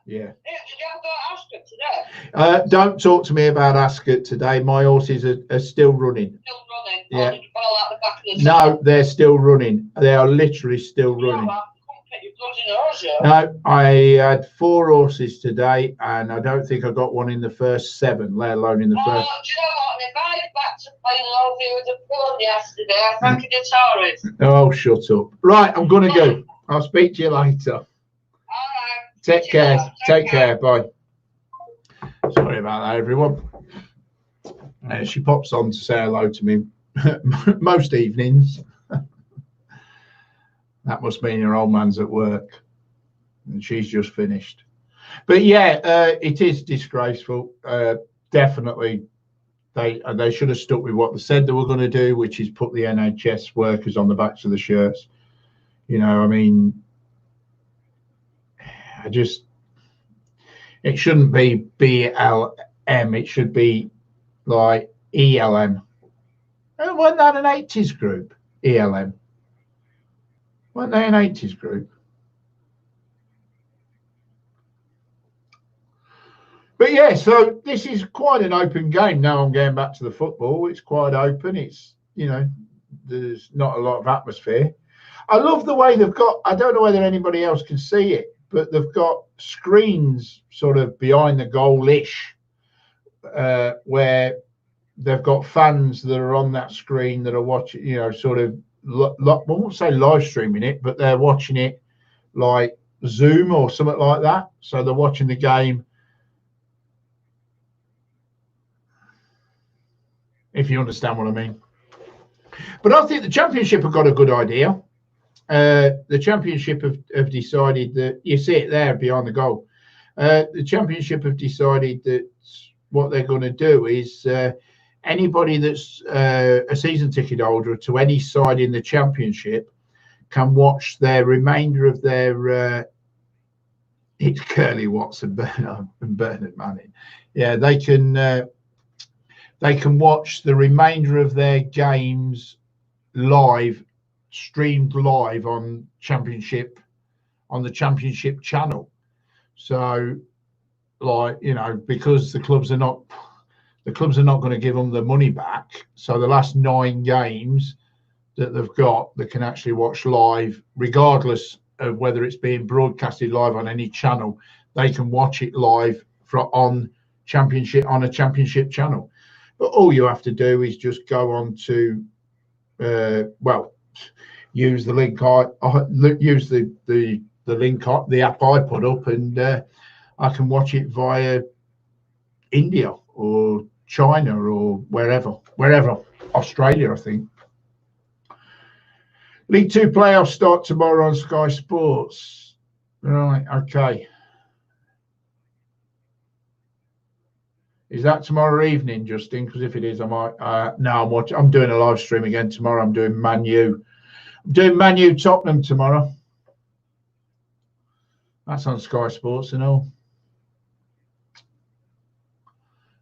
yeah. Yeah. Did you have about Aston today? Don't talk to me about Ascot today. My horses are still running. Still running. Yeah. Or did you fall out the back of the No, they're still running. They are literally still running. No, I had 4 horses today, and I don't think I got one in the first 7, let alone in the first. Do you know what? If I had back to playing Lovey with a phone yesterday, I think it's horrid. Oh, shut up. Right, I'm going to go. I'll speak to you later. All right. Take care. Take care. Bye. Sorry about that, everyone. She pops on to say hello to me most evenings. That must mean her old man's at work and she's just finished. But yeah, it is disgraceful. Definitely, they should have stuck with what they said they were going to do, which is put the NHS workers on the backs of the shirts. You know, I mean, it shouldn't be BLM. It should be like ELM. Wasn't that an 80s group? ELM. Weren't they an 80s group? But yeah, so this is quite an open game. Now I'm going back to the football. It's quite open. It's, you know, there's not a lot of atmosphere. I love the way they've got, I don't know whether anybody else can see it, but they've got screens sort of behind the goal-ish where they've got fans that are on that screen that are watching, you know, sort of, I won't say live streaming it, but they're watching it like Zoom or something like that. So they're watching the game, if you understand what I mean. But I think the Championship have got a good idea. The Championship have decided that, you see it there behind the goal. The Championship have decided that what they're going to do is anybody that's a season ticket holder to any side in the Championship can watch their remainder of their it's Curly Watson and Bernard Manning. Yeah, they can watch the remainder of their games live, streamed live on the Championship channel. So, like, you know, because the clubs are not going to give them the money back. So the last 9 games that they've got, they can actually watch live, regardless of whether it's being broadcasted live on any channel. They can watch it live on a championship channel. But all you have to do is just go on to, use the link use the link, the app I put up, and I can watch it via India or China or wherever, Australia, I think. League 2 playoffs start tomorrow on Sky Sports. Right, okay. Is that tomorrow evening, Justin? Because if it is, I might. No, I'm doing a live stream again tomorrow. I'm doing Man U. I'm doing Man U Tottenham tomorrow. That's on Sky Sports and all.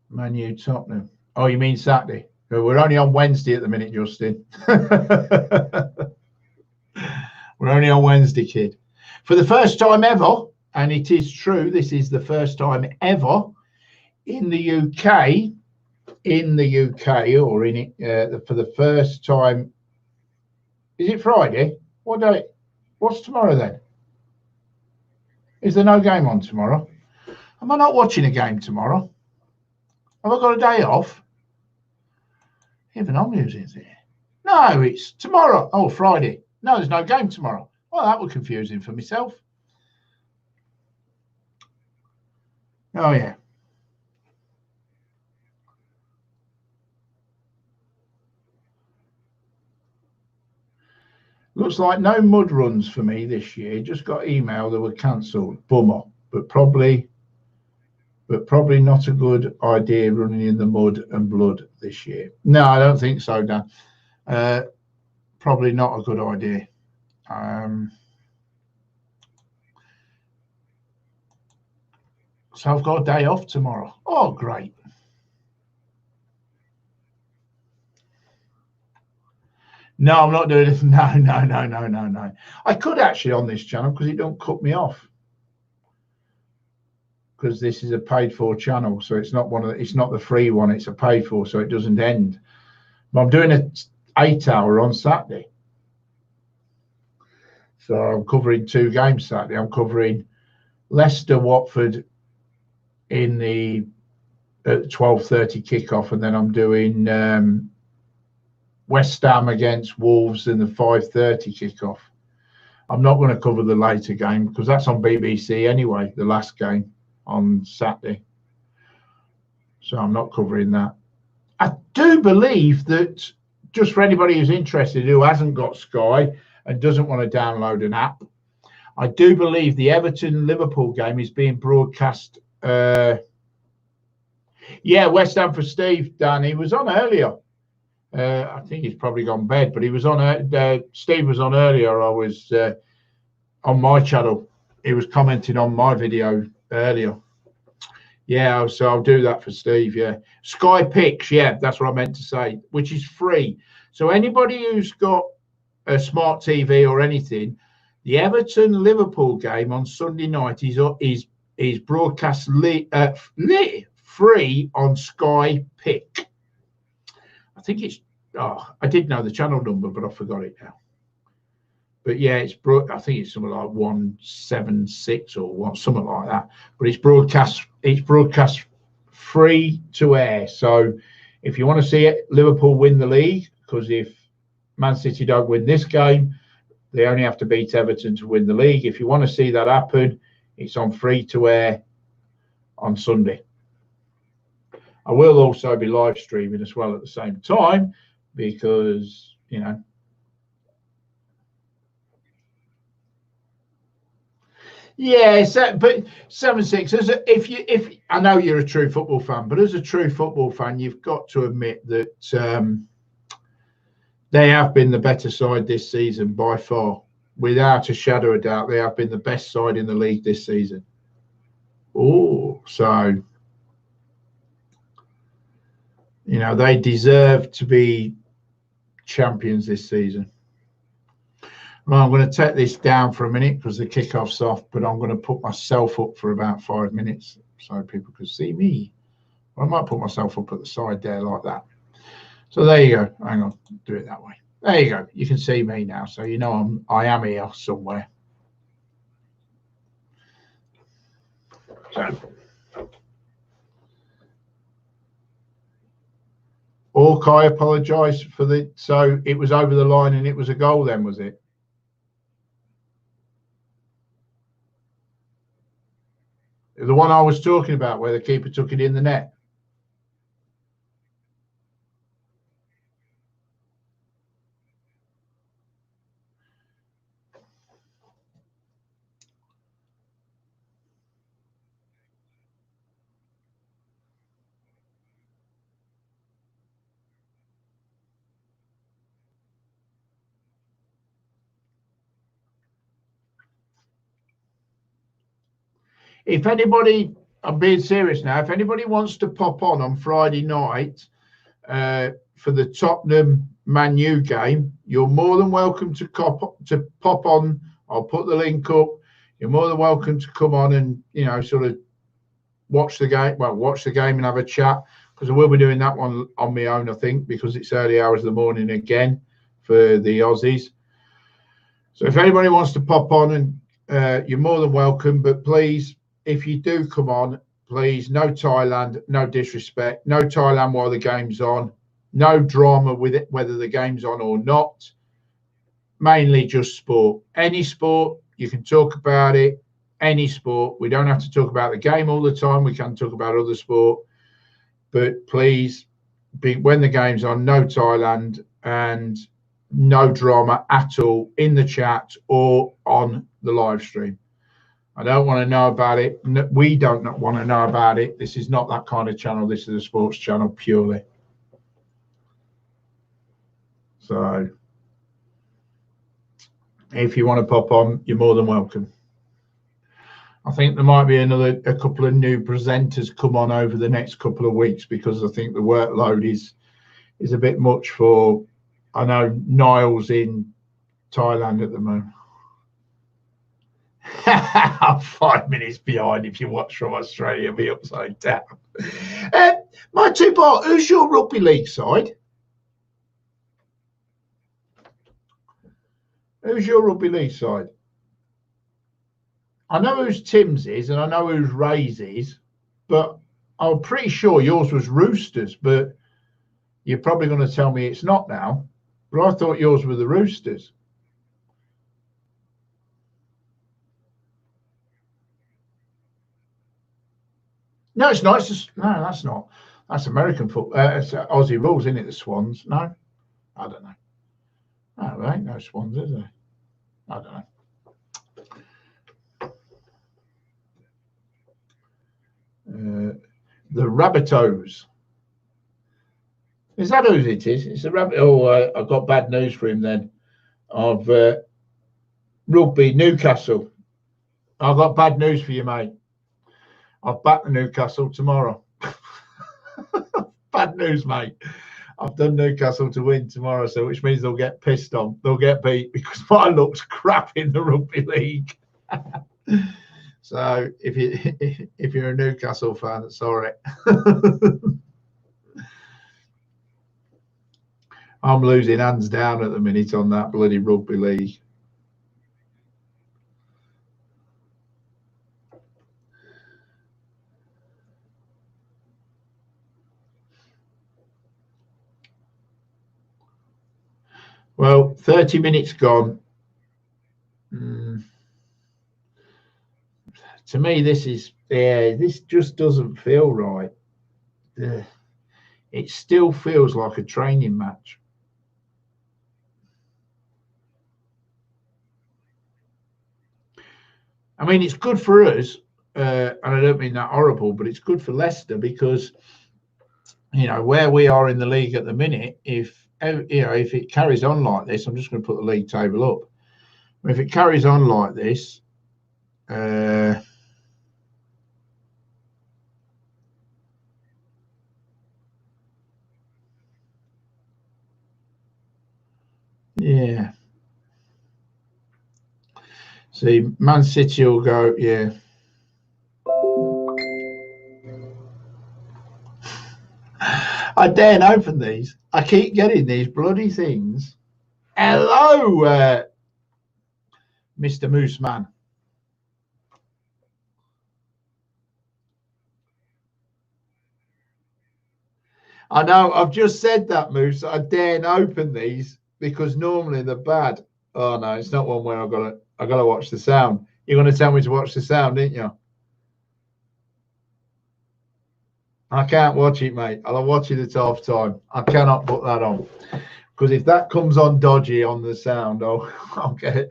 Man U Tottenham. Oh, you mean Saturday? We're only on Wednesday at the minute, Justin. We're only on Wednesday, kid. For the first time ever, and it is true, this is the first time ever in the UK, or in it, for the first time. Is it Friday? What day? What's tomorrow then? Is there no game on tomorrow? Am I not watching a game tomorrow? Have I got a day off? Even I'm using it. No, it's tomorrow. Oh, Friday. No, there's no game tomorrow. Well, that was confusing for myself. Oh, yeah. Looks like no mud runs for me this year. Just got email that were cancelled. Bummer. But probably not a good idea running in the mud and blood this year. No, I don't think so, Dan. Probably not a good idea. So I've got a day off tomorrow. Oh, great. No, I'm not doing it. No. I could actually on this channel because it don't cut me off. Because this is a paid-for channel, so it's not it's not the free one. It's a paid-for, so it doesn't end. But I'm doing an 8-hour on Saturday, so I'm covering 2 games Saturday. I'm covering Leicester, Watford in the 12:30 kickoff, and then I'm doing West Ham against Wolves in the 5:30 kickoff. I'm not going to cover the later game because that's on BBC anyway. The last game on Saturday, so I'm not covering that. I do believe that, just for anybody who's interested who hasn't got Sky and doesn't want to download an app, I do believe the Everton-Liverpool game is being broadcast. Yeah, West Ham for Steve, Dan. He was on earlier. I think he's probably gone bed, but he was on. Steve was on earlier. I was on my channel. He was commenting on my video earlier. Yeah, so I'll do that for Steve. Yeah, Sky Picks. Yeah, that's what I meant to say, which is free. So anybody who's got a smart TV or anything, the Everton Liverpool game on Sunday night is broadcast free on Sky Pick. I think it's. Oh, I did know the channel number, but I forgot it now. But yeah, I think it's something like 176 or something like that. But it's broadcast free to air. So if you want to see it, Liverpool win the league, because if Man City don't win this game, they only have to beat Everton to win the league. If you want to see that happen, it's on free to air on Sunday. I will also be live streaming as well at the same time, because, you know, yeah, but 7-6. If I know you're a true football fan, but as a true football fan, you've got to admit that they have been the better side this season by far, without a shadow of doubt. They have been the best side in the league this season. Oh, so you know, they deserve to be champions this season. Well, I'm going to take this down for a minute because the kickoff's off, but I'm going to put myself up for about 5 minutes so people can see me. I might put myself up at the side there like that. So there you go. Hang on, do it that way. There you go. You can see me now, so you know I am here somewhere. So, Orc, I apologise for the. So it was over the line and it was a goal. Then was it? The one I was talking about, where the keeper took it in the net. If anybody, I'm being serious now, if anybody wants to pop on Friday night for the Tottenham Man U game, you're more than welcome to pop on. I'll put the link up. You're more than welcome to come on and, you know, sort of watch the game. Well, watch the game and have a chat, because I will be doing that one on my own, I think, because it's early hours of the morning again for the Aussies. So if anybody wants to pop on, and you're more than welcome, but please, if you do come on, please, no Thailand, no disrespect, no Thailand while the game's on, no drama with it, whether the game's on or not. Mainly just sport. Any sport, you can talk about it. Any sport. We don't have to talk about the game all the time. We can talk about other sport. But please, when the game's on, no Thailand and no drama at all in the chat or on the live stream. I don't want to know about it. We don't want to know about it. This is not that kind of channel. This is a sports channel purely. So if you want to pop on, you're more than welcome. I think there might be a couple of new presenters come on over the next couple of weeks, because I think the workload is a bit much for, I know Niall's in Thailand at the moment. I'm 5 minutes behind. If you watch from Australia, be upside down. My two-part, who's your rugby league side? Who's your rugby league side? I know who's Tim's is, and I know who's Ray's is, but I'm pretty sure yours was Roosters, but you're probably going to tell me it's not now. But I thought yours were the Roosters. No, it's not. It's just, no, that's not. That's American football. It's Aussie rules, isn't it? The Swans. No, I don't know. No, there ain't no Swans, is there? I don't know. The Rabbitohs. Is that who it is? It's a rabbit. Oh, I've got bad news for him then. Of rugby, Newcastle. I've got bad news for you, mate. I've backed the Newcastle tomorrow. Bad news, mate. I've done Newcastle to win tomorrow, so which means they'll get pissed on. They'll get beat because my luck's crap in the rugby league. So if you're a Newcastle fan, sorry. I'm losing hands down at the minute on that bloody rugby league. Well, 30 minutes gone. To me, this just doesn't feel right. It still feels like a training match. I mean, it's good for us, and I don't mean that horrible, but it's good for Leicester because, you know, where we are in the league at the minute, if it carries on like this, I'm just going to put the league table up. If it carries on like this, yeah. See, Man City will go, yeah. I daren't open these. I keep getting these bloody things. Hello, Mr. Mooseman. I know, I've just said that, Moose. I daren't open these because normally they're bad. Oh no, it's not one where I gotta watch the sound. You're gonna tell me to watch the sound, ain't you? I can't watch it, mate. I'll watch it at half time. I cannot put that on because if that comes on dodgy on the sound, I'll get it.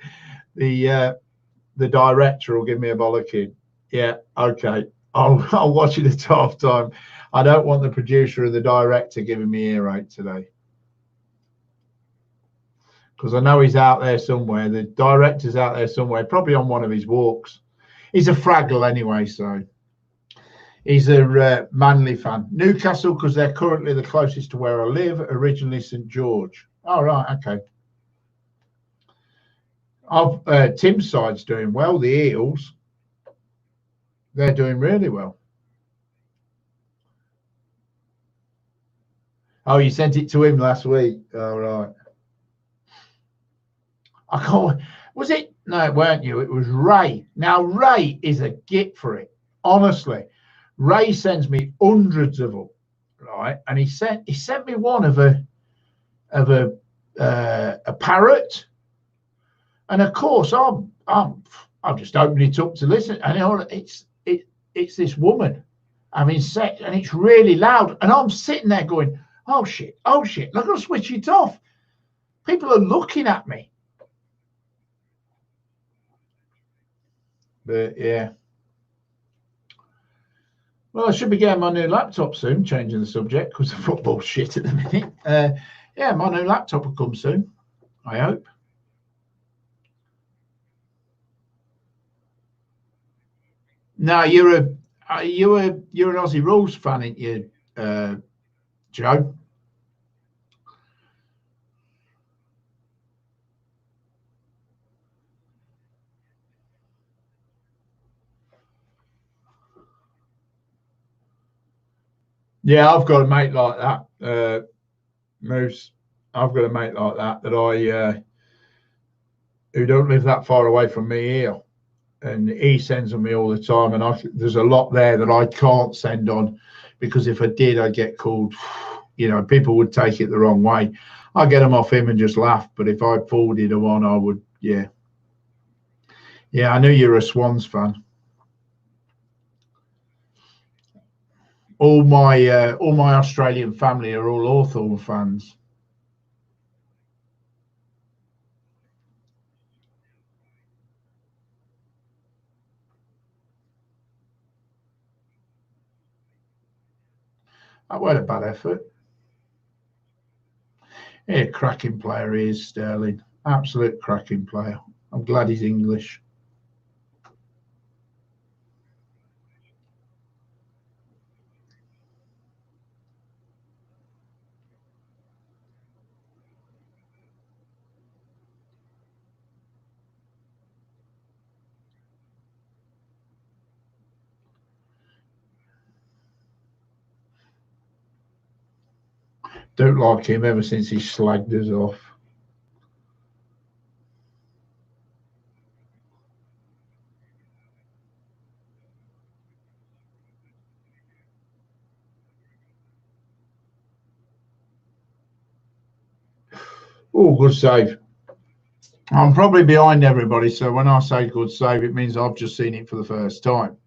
The director will give me a bollocking. Yeah, okay. I'll watch it at half time. I don't want the producer or the director giving me earache today because I know he's out there somewhere. The director's out there somewhere, probably on one of his walks. He's a Fraggle anyway, so. He's a Manly fan. Newcastle, because they're currently the closest to where I live. Originally St George. Oh, right, okay. Tim's side's doing well. The Eels, they're doing really well. Oh, you sent it to him last week. Oh, right. I can't. Was it? No, it weren't you. It was Ray. Now, Ray is a git for it. Honestly, Ray sends me hundreds of them, right? And he sent me one of a parrot, and of course I'm just opening it up to listen, and it's this woman having sex, and it's really loud, and I'm sitting there going, oh shit, I'm gonna switch it off. People are looking at me, but yeah. Well, I should be getting my new laptop soon, changing the subject because the football shit at the minute. Yeah, my new laptop will come soon, I hope. No, you're an Aussie Rules fan, ain't you, Joe? Yeah, I've got a mate like that, Moose. I've got a mate like that I who don't live that far away from me here, and he sends on me all the time. And there's a lot there that I can't send on because if I did, I'd get called. You know, people would take it the wrong way. I get them off him and just laugh. But if I forwarded a one, I would. Yeah, yeah. I knew you're a Swans fan. All my Australian family are all Hawthorn fans. That wasn't a bad effort. Yeah, cracking player he is, Sterling. Absolute cracking player. I'm glad he's English. Don't like him ever since he slagged us off. Oh, good save. I'm probably behind everybody, so when I say good save, it means I've just seen it for the first time.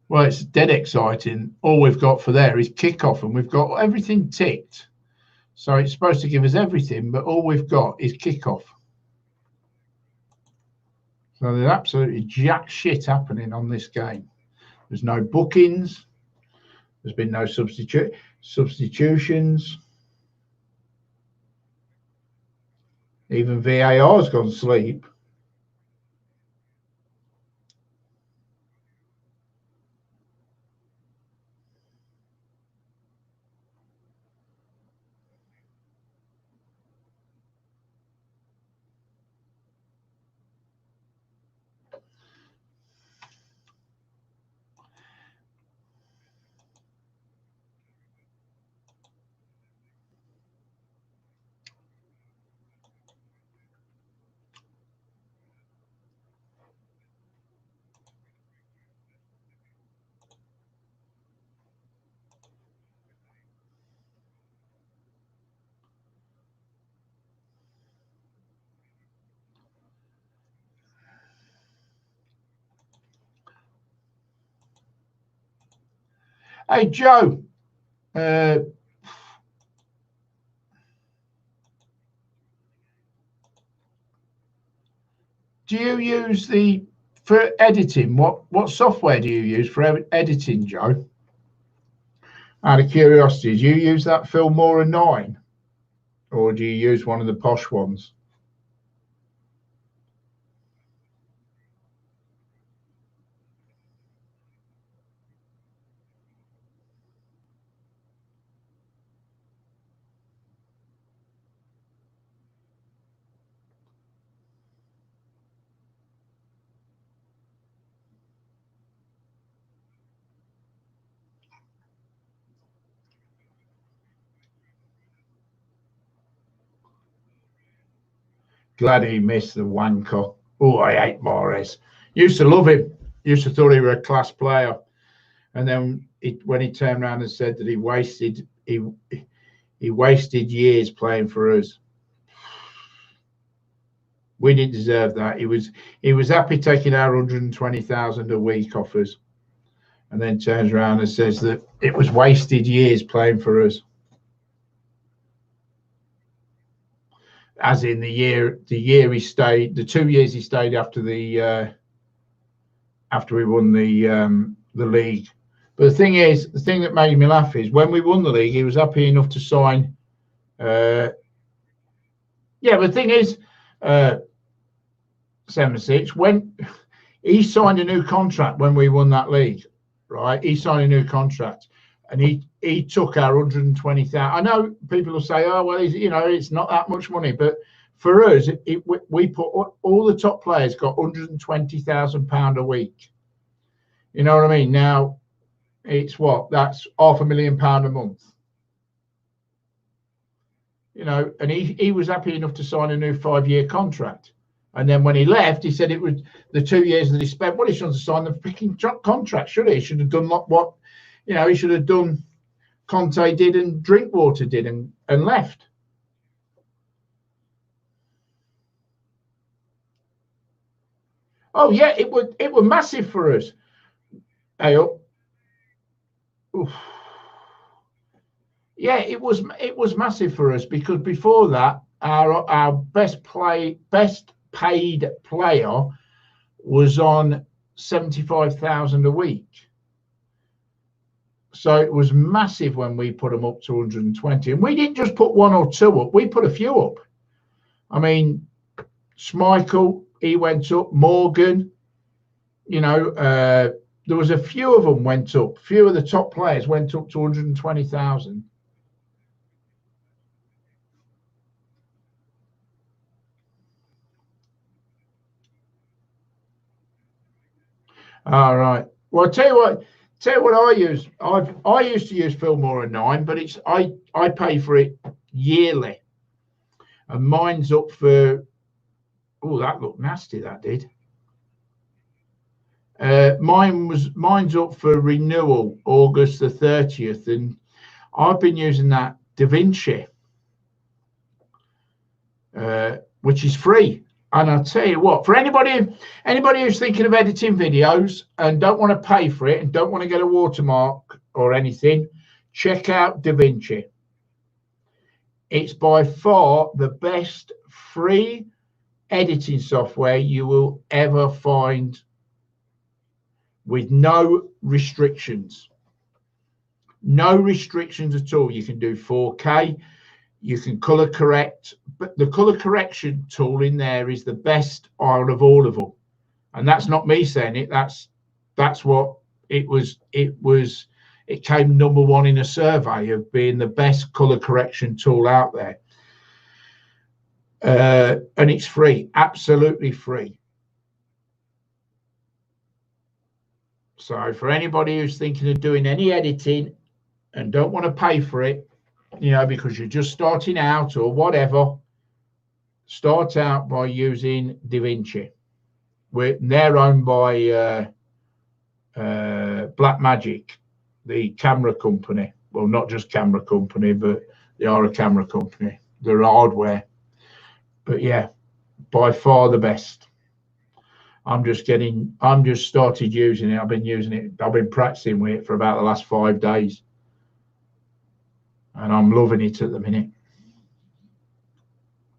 Well, it's dead exciting. All we've got for there is kickoff, and we've got everything ticked. So it's supposed to give us everything, but all we've got is kickoff. So there's absolutely jack shit happening on this game. There's no bookings. There's been no substitutions. Even VAR's gone to sleep. Hey, Joe. Do you use for editing? What software do you use for editing, Joe? Out of curiosity, do you use that Filmora 9, or do you use one of the posh ones? Glad he missed the wanker. Oh, I hate Mahrez. Used to love him. Used to thought he was a class player. And then when he turned around and said that he wasted years playing for us. We didn't deserve that. He was happy taking our 120,000 a week off us, and then turns around and says that it was wasted years playing for us. As in the year he stayed, the 2 years he stayed after we won the league. But the thing that made me laugh is when we won the league, he was happy enough to sign. Yeah, but the thing is, 76, when he signed a new contract when we won that league, right? He signed a new contract, and he took our 120,000. I know people will say, oh, well, it's not that much money, but for us, we put all the top players got £120,000 a week. You know what I mean? Now, it's that's £500,000 a month. You know, and he was happy enough to sign a new 5-year contract. And then when he left, he said it was the 2 years that he spent. Well, he shouldn't have signed the freaking contract, should he? He should have done what he should have done. Conte did and Drinkwater did and left. Oh yeah, it was massive for us. Hey, yeah, it was massive for us because before that, our best paid player was on 75,000 a week. So it was massive when we put them up to 120. And we didn't just put one or two up, we put a few up. I mean, Schmeichel, he went up, Morgan, there was a few of them went up. Few of the top players went up to 120,000. All right. Well, I'll tell you what I use. I used to use Filmora 9, but I pay for it yearly, and mine's up for. Oh, that looked nasty. That did. Mine's up for renewal August the 30th, and I've been using that DaVinci, which is free. And I'll tell you what, for anybody who's thinking of editing videos and don't want to pay for it and don't want to get a watermark or anything, check out DaVinci. It's by far the best free editing software you will ever find, with no restrictions. No restrictions at all. You can do 4K. You can color correct, but the color correction tool in there is the best out of all of them. And that's not me saying it. That's what it was. It came number one in a survey of being the best color correction tool out there. And it's free, absolutely free. So for anybody who's thinking of doing any editing and don't want to pay for it, because you're just starting out or whatever, start out by using DaVinci. They're owned by Blackmagic, the camera company. Well, not just camera company, but they are a camera company. They're hardware. But yeah, by far the best. I'm just started using it. I've been using it. I've been practicing with it for about the last 5 days. And I'm loving it at the minute.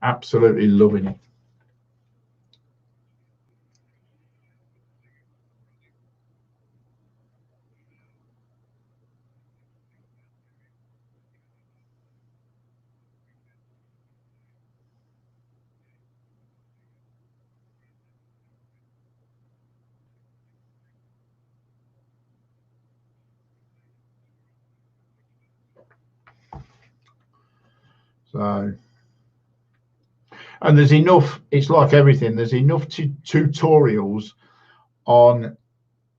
Absolutely loving it. So, and there's enough, it's like everything, there's enough tutorials on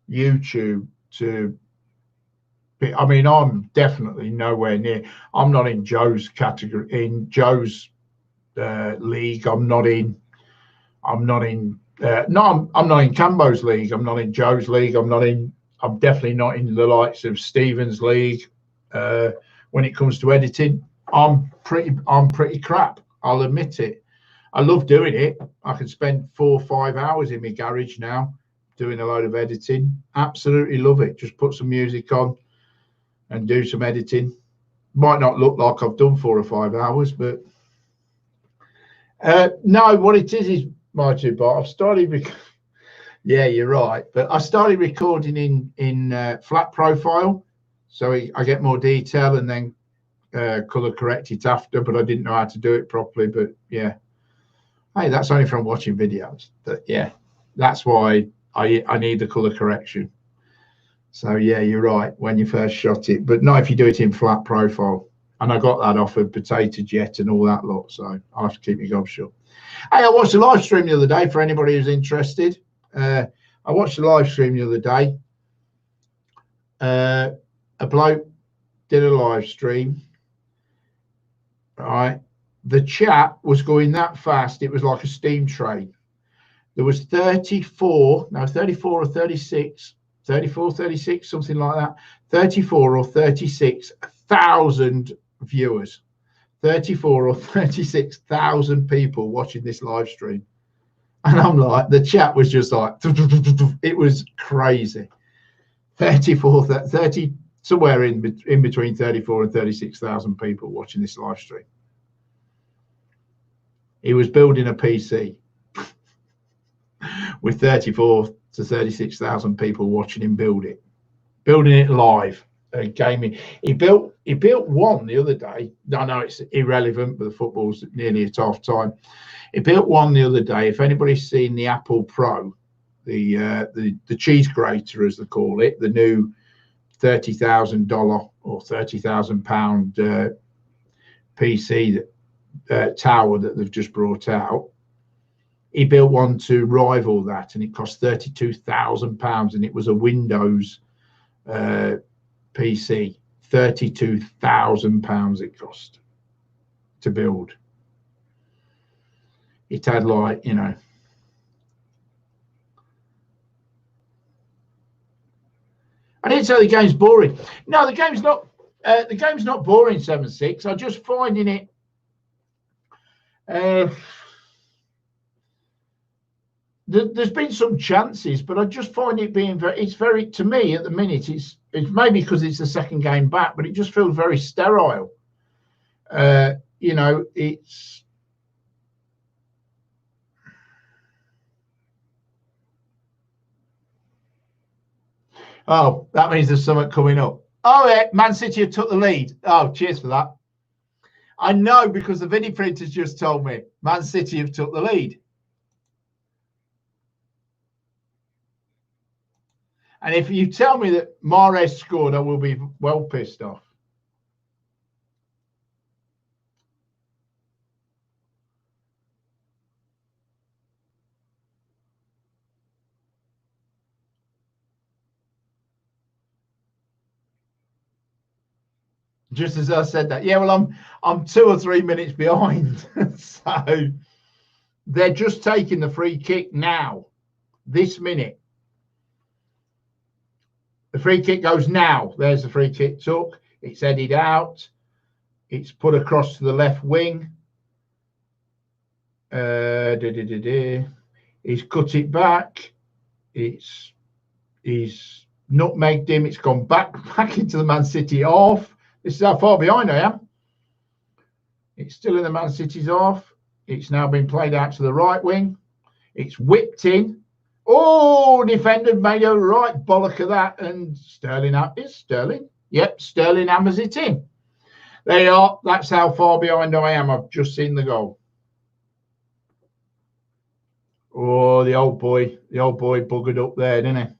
YouTube to be, I mean, I'm definitely nowhere near, I'm not in Joe's category, in Joe's league. I'm not in I'm not in Cambo's league. I'm not in Joe's league. I'm definitely not in the likes of Stephen's league. When it comes to editing, I'm pretty crap. I'll admit it. I love doing it. I can spend 4 or 5 hours in my garage now doing a load of editing. Absolutely love it. Just put some music on and do some editing. Might not look like I've done 4 or 5 hours, but no, what it is my two part. I've started. Yeah, you're right. But I started recording in flat profile, so I get more detail and then color correct it after. But I didn't know how to do it properly. But yeah, hey, that's only from watching videos. But yeah, that's why I need the color correction. So yeah, you're right when you first shot it, but not if you do it in flat profile. And I got that off of Potato Jet and all that lot, so I'll have to keep my gob shut. Hey, I watched a live stream the other day for anybody who's interested. I watched a live stream the other day. A bloke did a live stream. Right, the chat was going that fast, it was like a steam train. There was 34 or 36, 34, 36, something like that. 34 or 36,000 viewers. 34 or 36,000 people watching this live stream. And I'm like, the chat was just like, it was crazy. 30, somewhere in between 34 and 36,000 people watching this live stream. He was building a PC with 34 to 36,000 people watching him building it live. Gaming. He built one the other day. I know it's irrelevant, but the football's nearly at half time. He built one the other day. If anybody's seen the Apple Pro, the cheese grater as they call it, the new $30,000 or £30,000 PC tower that they've just brought out. He built one to rival that, and it cost £32,000, and it was a Windows PC. £32,000 it cost to build. It had, like, you know, I didn't say the game's boring. No, the game's not. The game's not boring. 7-6. I'm just finding it. There's been some chances, but I just find it being very. It's very, to me at the minute. It's maybe because it's the second game back, but it just feels very sterile. You know, it's. Oh, that means there's something coming up. Oh, yeah, Man City have took the lead. Oh, cheers for that. I know, because the video printers just told me Man City have took the lead. And if you tell me that Mahrez scored, I will be well pissed off. Just as I said that, yeah, well, I'm 2 or 3 minutes behind. So they're just taking the free kick now, this minute. The free kick goes now. There's the free kick took. It's headed out. It's put across to the left wing. He's cut it back. He's nutmegged him. It's gone back into the Man City half. This is how far behind I am. It's still in the Man City's half. It's now been played out to the right wing. It's whipped in. Oh, defender made a right bollock of that. And Sterling out is Sterling. Yep, Sterling hammers it in. There you are. That's how far behind I am. I've just seen the goal. Oh, the old boy buggered up there, didn't he?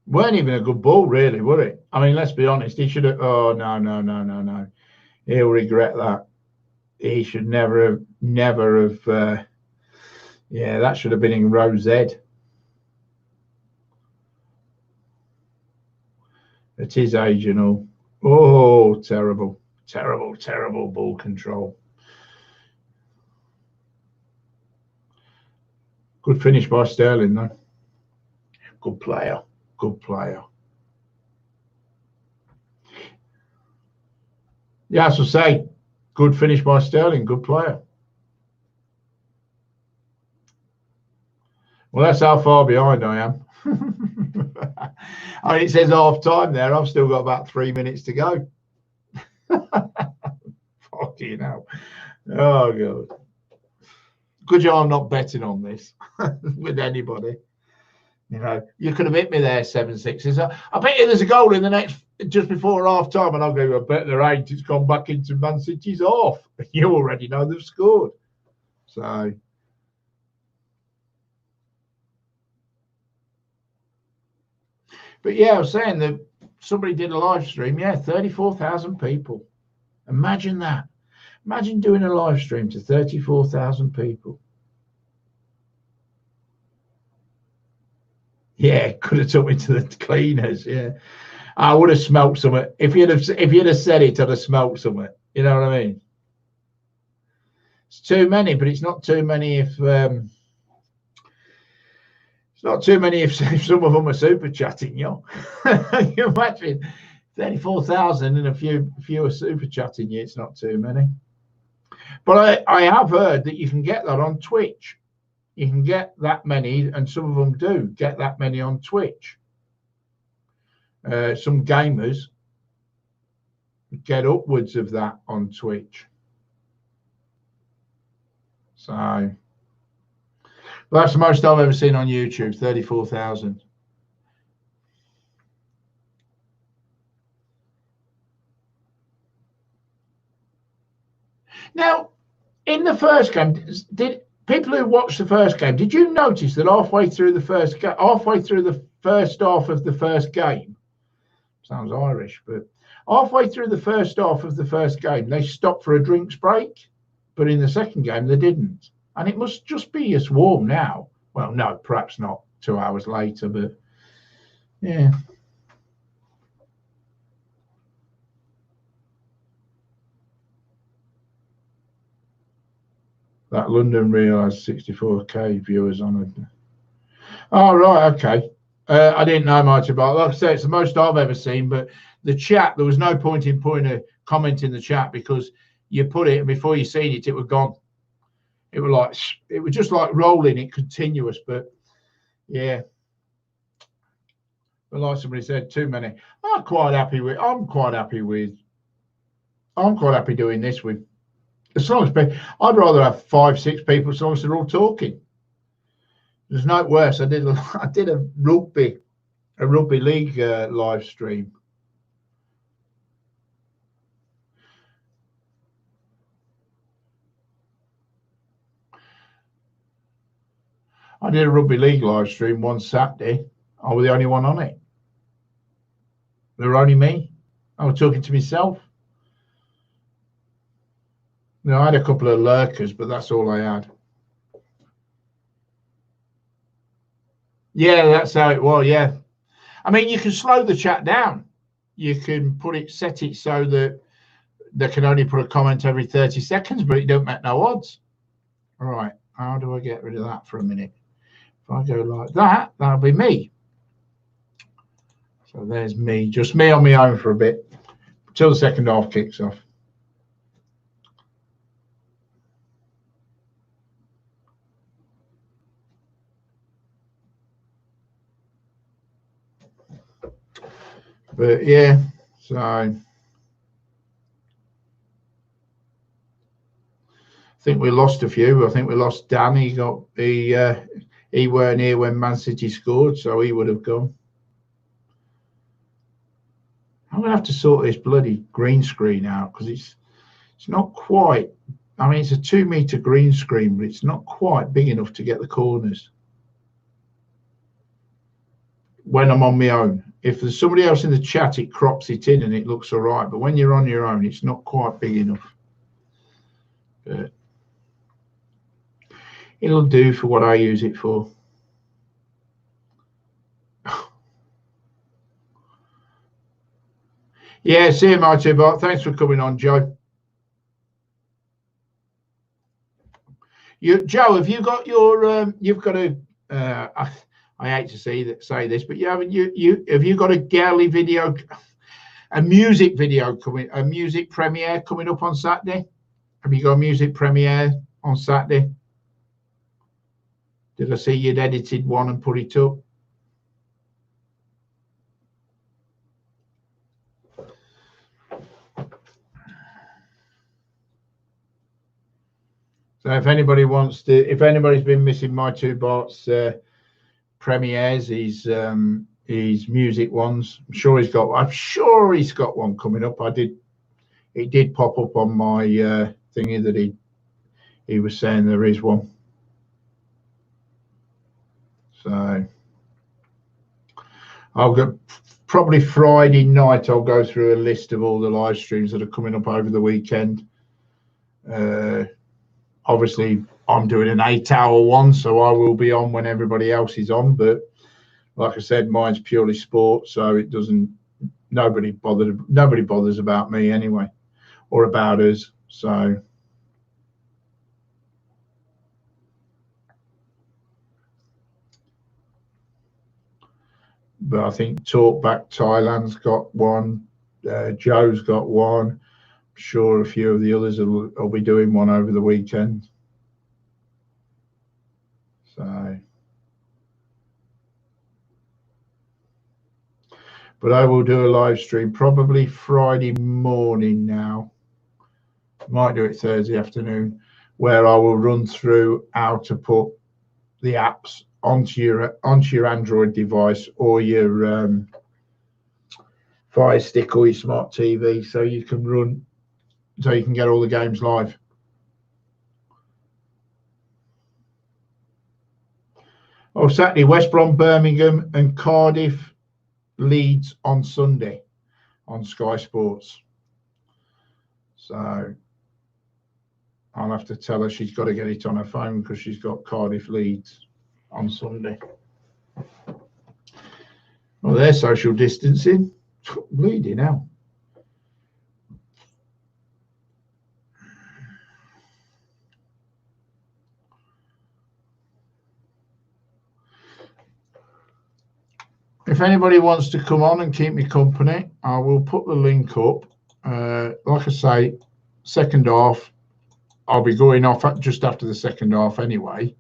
Weren't even a good ball, really, would it? I mean, let's be honest. He should have. Oh, no. He'll regret that. He should never have. Yeah, that should have been in row Z. At his age and all. Oh, terrible ball control. Good finish by Sterling, though. Good player. Yeah, as I say, good finish by Sterling. Good player. Well, that's how far behind I am. I mean, it says half time there. I've still got about 3 minutes to go. Fucking hell. Oh, God. Good job I'm not betting on this with anybody. You know, you could have hit me there 7-6. I bet you there's a goal in the next, just before half time, and I'll go, I bet there ain't. It's gone back into Man City's half. You already know they've scored. So. But yeah, I was saying that somebody did a live stream. Yeah, 34,000 people. Imagine that. Imagine doing a live stream to 34,000 people. Yeah, could have took me to the cleaners. Yeah, I would have smelt something. If you'd have said it, I'd have smelt something. You know what I mean? It's too many, but it's not too many if it's not too many if some of them are super chatting. You you imagine 34,000 and a few are super chatting you. It's not too many. But I have heard that you can get that on Twitch. You can get that many, and some of them do get that many on Twitch. Some gamers get upwards of that on Twitch. So that's the most I've ever seen on YouTube, 34,000. Now, in the first game, did people who watched the first game, did you notice that halfway through the first half of the first game, sounds Irish, but halfway through the first half of the first game, they stopped for a drinks break, but in the second game they didn't. And it must just be as warm now. Well, no, perhaps not 2 hours later, but yeah. That London realised 64k viewers on it. Oh, right, okay. I didn't know much about it. Like I said, it's the most I've ever seen, but the chat, there was no point of comment in the chat because you put it and before you seen it, it was gone. It was just like rolling it continuous, but yeah. But like somebody said, too many. I'm quite happy doing this with as long as I'd rather have 5-6 people as long as they're all talking. There's no worse. I did a rugby league live stream. I did a rugby league live stream one Saturday. I was the only one on it. There were only me. I was talking to myself. You know, I had a couple of lurkers, but that's all I had. Yeah, that's how it was. Yeah, I mean, you can slow the chat down. You can set it so that they can only put a comment every 30 seconds, but it don't make no odds. All right, how do I get rid of that for a minute? If I go like that, that'll be me. So there's me, just me on my own for a bit, till the second half kicks off. But yeah, so I think we lost a few. I think we lost Dan. He weren't here when Man City scored, so he would have gone. I'm gonna have to sort this bloody green screen out because it's not quite. I mean, it's a 2 meter green screen, but it's not quite big enough to get the corners when I'm on my own. If there's somebody else in the chat, it crops it in and it looks all right. But when you're on your own, it's not quite big enough. But it'll do for what I use it for. Yeah, see you, Marty Bart. Thanks for coming on, Joe. Joe, have you got your? You've got a. I hate to say this, but have you got a girly video, a music video coming, a music premiere coming up on Saturday? Have you got a music premiere on Saturday? Did I see you'd edited one and put it up? So if anybody wants to, if anybody's been missing my two Bart's premieres, his music ones, I'm sure he's got one coming up. It did pop up on my thingy that he was saying there is one. So I'll go probably Friday night. I'll go through a list of all the live streams that are coming up over the weekend. Obviously, I'm doing an 8-hour one, so I will be on when everybody else is on. But like I said, mine's purely sport, so it doesn't. Nobody bothers about me anyway, or about us. So. But I think Talkback Thailand's got one. Joe's got one. I'm sure a few of the others will be doing one over the weekend. So, but I will do a live stream probably Friday morning now. Might do it Thursday afternoon, where I will run through how to put the apps onto your Android device or your Fire Stick or your smart TV, so you can get all the games live. Oh, Saturday, West Brom, Birmingham, and Cardiff, Leeds on Sunday on Sky Sports. So I'll have to tell her she's got to get it on her phone because she's got Cardiff, Leeds on Sunday. Well, they're social distancing. Bleeding hell. If anybody wants to come on and keep me company, I will put the link up. Like I say, second half, I'll be going off just after the second half anyway.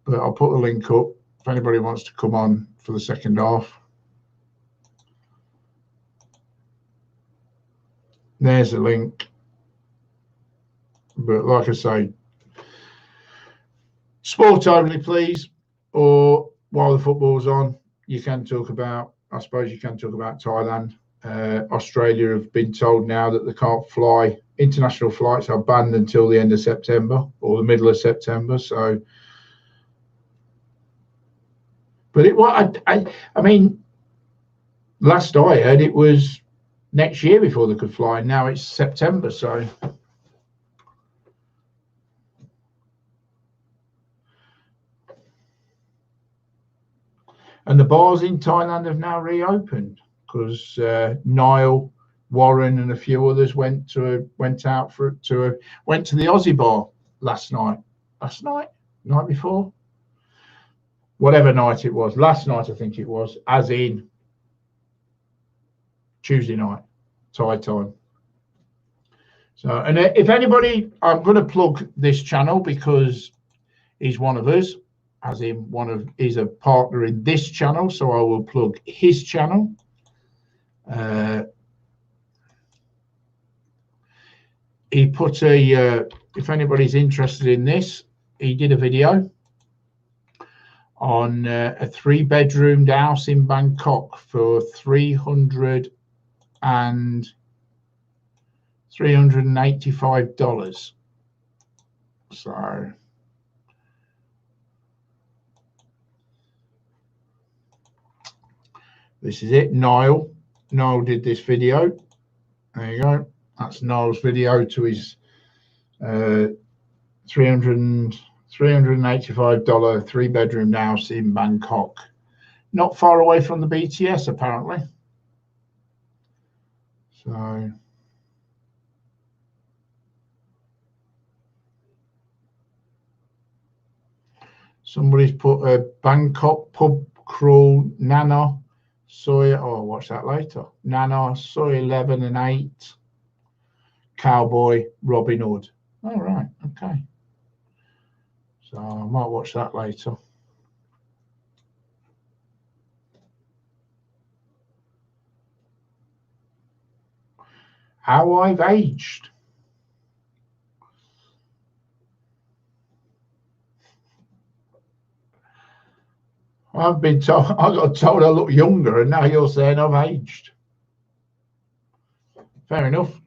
But I'll put the link up if anybody wants to come on for the second half. There's the link. But like I say, sport only, please. Or while the football's on, you can talk about, I suppose you can talk about Thailand. Australia have been told now that they can't fly. International flights are banned until the end of September or the middle of September. So, but I mean, last I heard it was next year before they could fly. Now it's September, so. And the bars in Thailand have now reopened because Niall, Warren, and a few others went to the Aussie bar last night. Night before, whatever night it was. Last night I think it was, as in Tuesday night, Thai time. So, and if anybody, I'm going to plug this channel because he's one of us. As in he's a partner in this channel, so I will plug his channel. He put a, if anybody's interested in this, he did a video on a 3-bedroomed house in Bangkok for $385. So this is it. Niall did this video. There you go. That's Niall's video to his $385 3-bedroom house in Bangkok. Not far away from the BTS, apparently. So somebody's put a Bangkok pub crawl Nana soy. Oh, watch that later. Nana soy 11 and 8. Cowboy Robin Hood. All right, okay. So I might watch that later. How I've aged. I've been told, I got told I look younger, and now you're saying I've aged. Fair enough.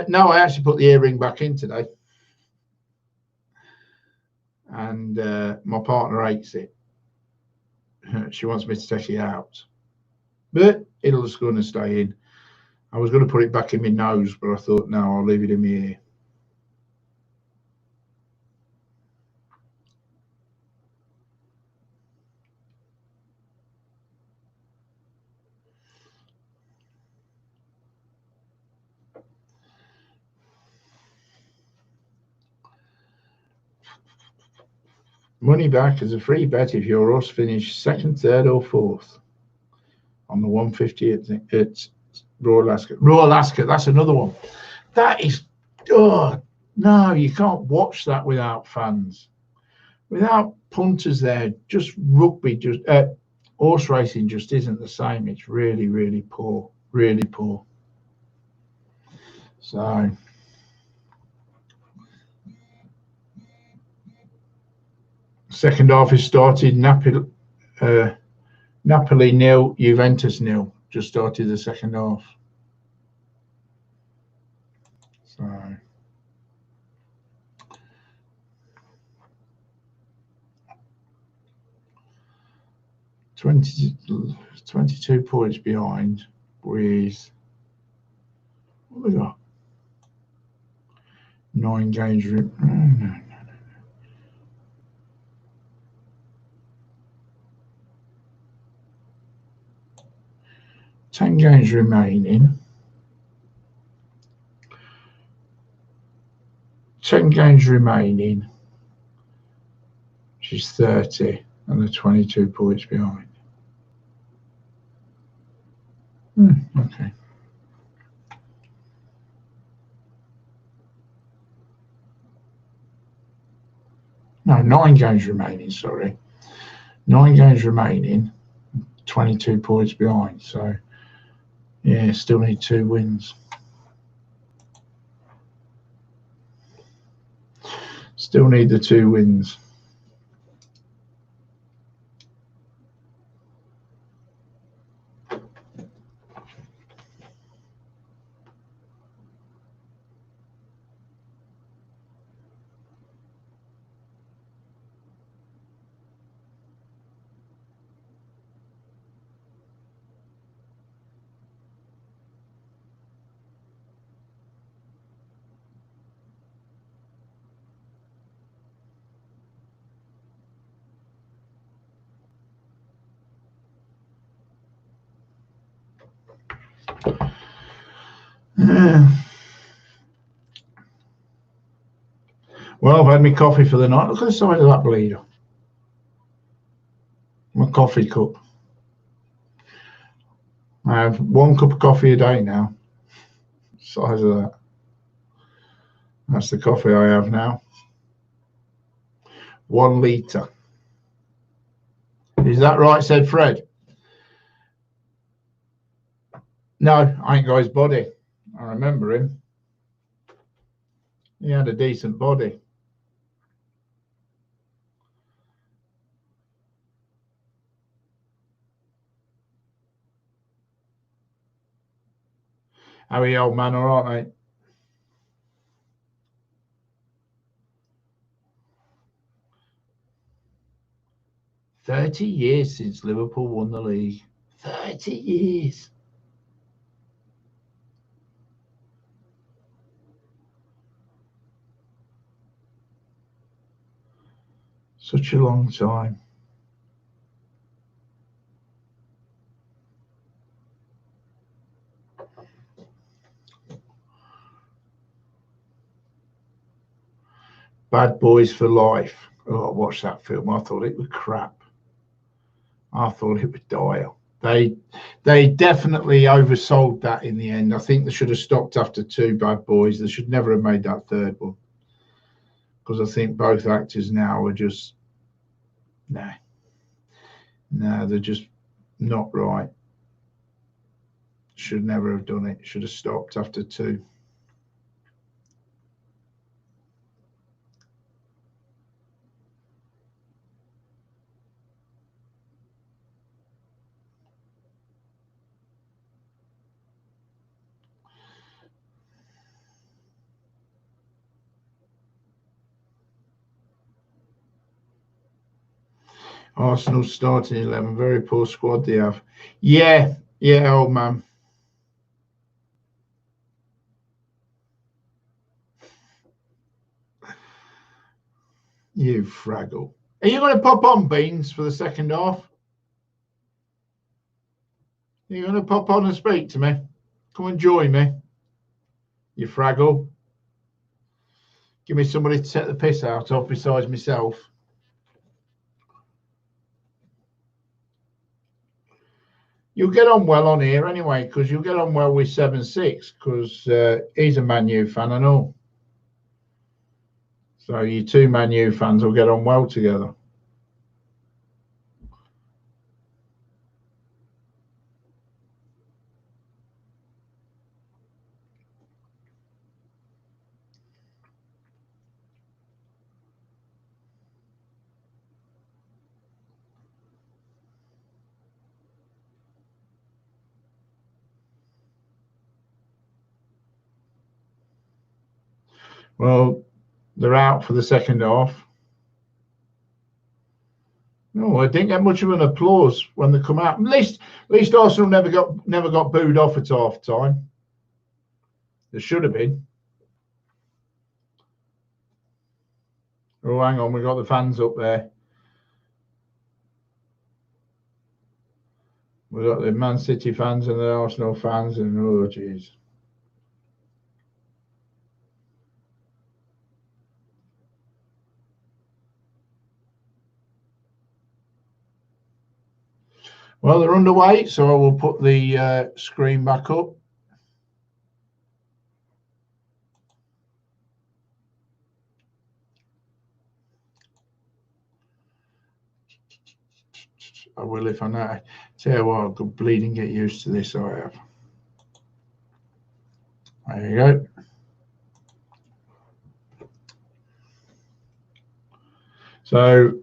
No, I actually put the earring back in today, and my partner hates it. She wants me to take it out, but it'll just going to stay in. I was going to put it back in my nose, but I thought, no, I'll leave it in my ear. Money back as a free bet if your horse finished 2nd, 3rd, or 4th on the 150 at Raw Alaska. Raw Alaska, that's another one. That is, oh no, you can't watch that without fans, without punters there. Just rugby, just horse racing just isn't the same. It's really, really poor, really poor. So. Second half is started. Napoli 0, Juventus 0. Just started the second half. So 22 points behind with, what have we got? 9 games. No. 10 games remaining. 10 games remaining, which is 30, and they're 22 points behind. Okay. No, 9 games remaining, sorry. 9 games remaining, 22 points behind. So, yeah, still need 2 wins. Still need the 2 wins. Well, I've had my coffee for the night. Look at the size of that bleeder. My coffee cup. I have 1 cup of coffee a day now. Size of that. That's the coffee I have now. 1 litre. Is that right, said Fred? No, I ain't got his body. I remember him. He had a decent body. How are you, old man? All right, mate? 30 years since Liverpool won the league. 30 years. Such a long time. Bad Boys for Life. Oh, I watched that film. I thought it was crap. I thought it was dire. They definitely oversold that in the end. I think they should have stopped after 2 Bad Boys. They should never have made that 3rd one. Because I think both actors now are just, nah, they're just not right. Should never have done it. Should have stopped after 2. Arsenal starting 11. Very poor squad they have. Yeah, old man. You fraggle. Are you going to pop on, Beans, for the second half? Are you going to pop on and speak to me? Come and join me. You fraggle. Give me somebody to take the piss out of besides myself. You'll get on well on here anyway, because you'll get on well with 7-6, because he's a Man U fan and all. So you 2 Man U fans will get on well together. Well, they're out for the second half. No, I didn't get much of an applause when they come out. At least Arsenal never got booed off at half time. There should have been. Oh, hang on, we got the fans up there. We got the Man City fans and the Arsenal fans, and oh, jeez. Well, they're underway, so I will put the screen back up. I will if I know. Tell you what, I could bleeding get used to this. I have. There you go. So,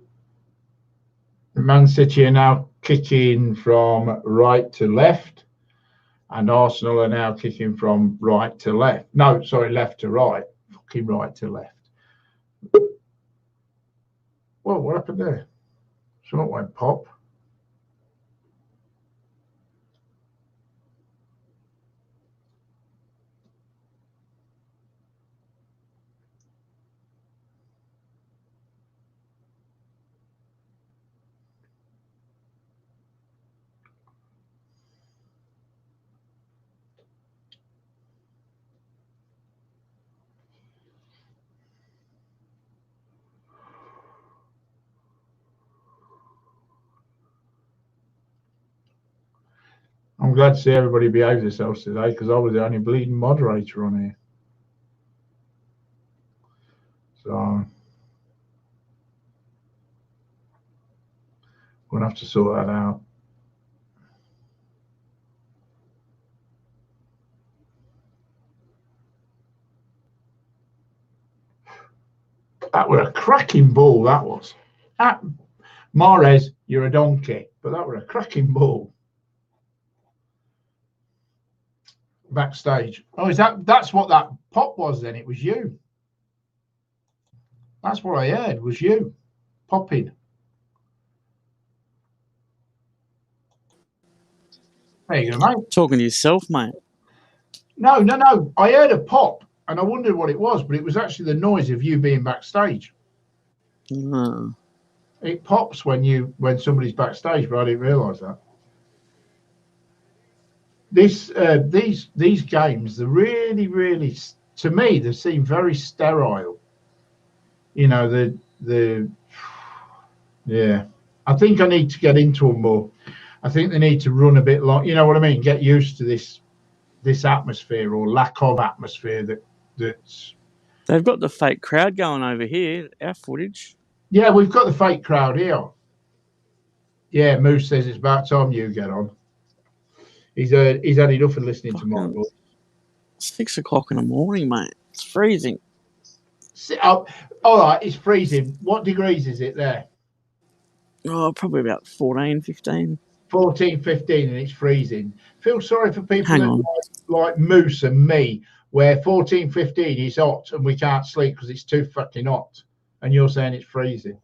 Man City are now kicking from right to left, and Arsenal are now kicking from right to left. No, sorry, left to right. Fucking right to left. Well, what happened there? Something went pop. I'm glad to see everybody behave themselves today because I was the only bleeding moderator on here. So I'm going to have to sort that out. That were a cracking ball, that was. Mahrez, you're a donkey, but that were a cracking ball. Backstage. Oh, that's what that pop was then? It was you. That's what I heard, was you popping. There you go, mate. Talking to yourself, mate. No. I heard a pop and I wondered what it was, but it was actually the noise of you being backstage. It pops when somebody's backstage, but I didn't realise that. These games, they're really, to me, they seem very sterile. You know, yeah. I think I need to get into them more. I think they need to run a bit long. You know what I mean? Get used to this atmosphere or lack of atmosphere that's. They've got the fake crowd going over here. Our footage. Yeah, we've got the fake crowd here. Yeah, Moose says it's about time you get on. He's had enough of listening to my voice. 6 o'clock in the morning, mate. It's freezing. All right, it's freezing. What degrees is it there? Oh, probably about 14, 15. 14, 15, and it's freezing. Feel sorry for people like Moose and me, where 14, 15 is hot and we can't sleep because it's too fucking hot. And you're saying it's freezing.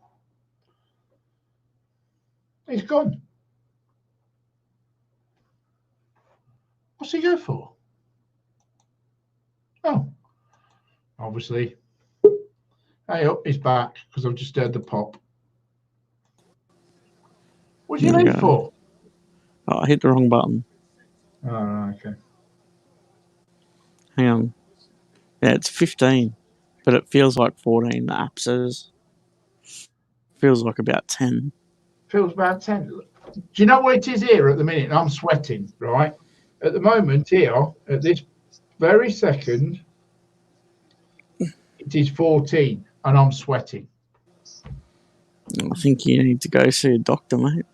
He's gone. What's he go for? Oh, obviously. Hey up, he's back because I've just heard the pop. What did you leave for? Oh, I hit the wrong button. Oh, okay. Hang on. Yeah, it's 15, but it feels like 14. The app says feels like about 10. Feels about 10. Do you know what it is here at the minute? I'm sweating, right? At the moment here, at this very second, it is 14 and I'm sweating. I think you need to go see a doctor, mate.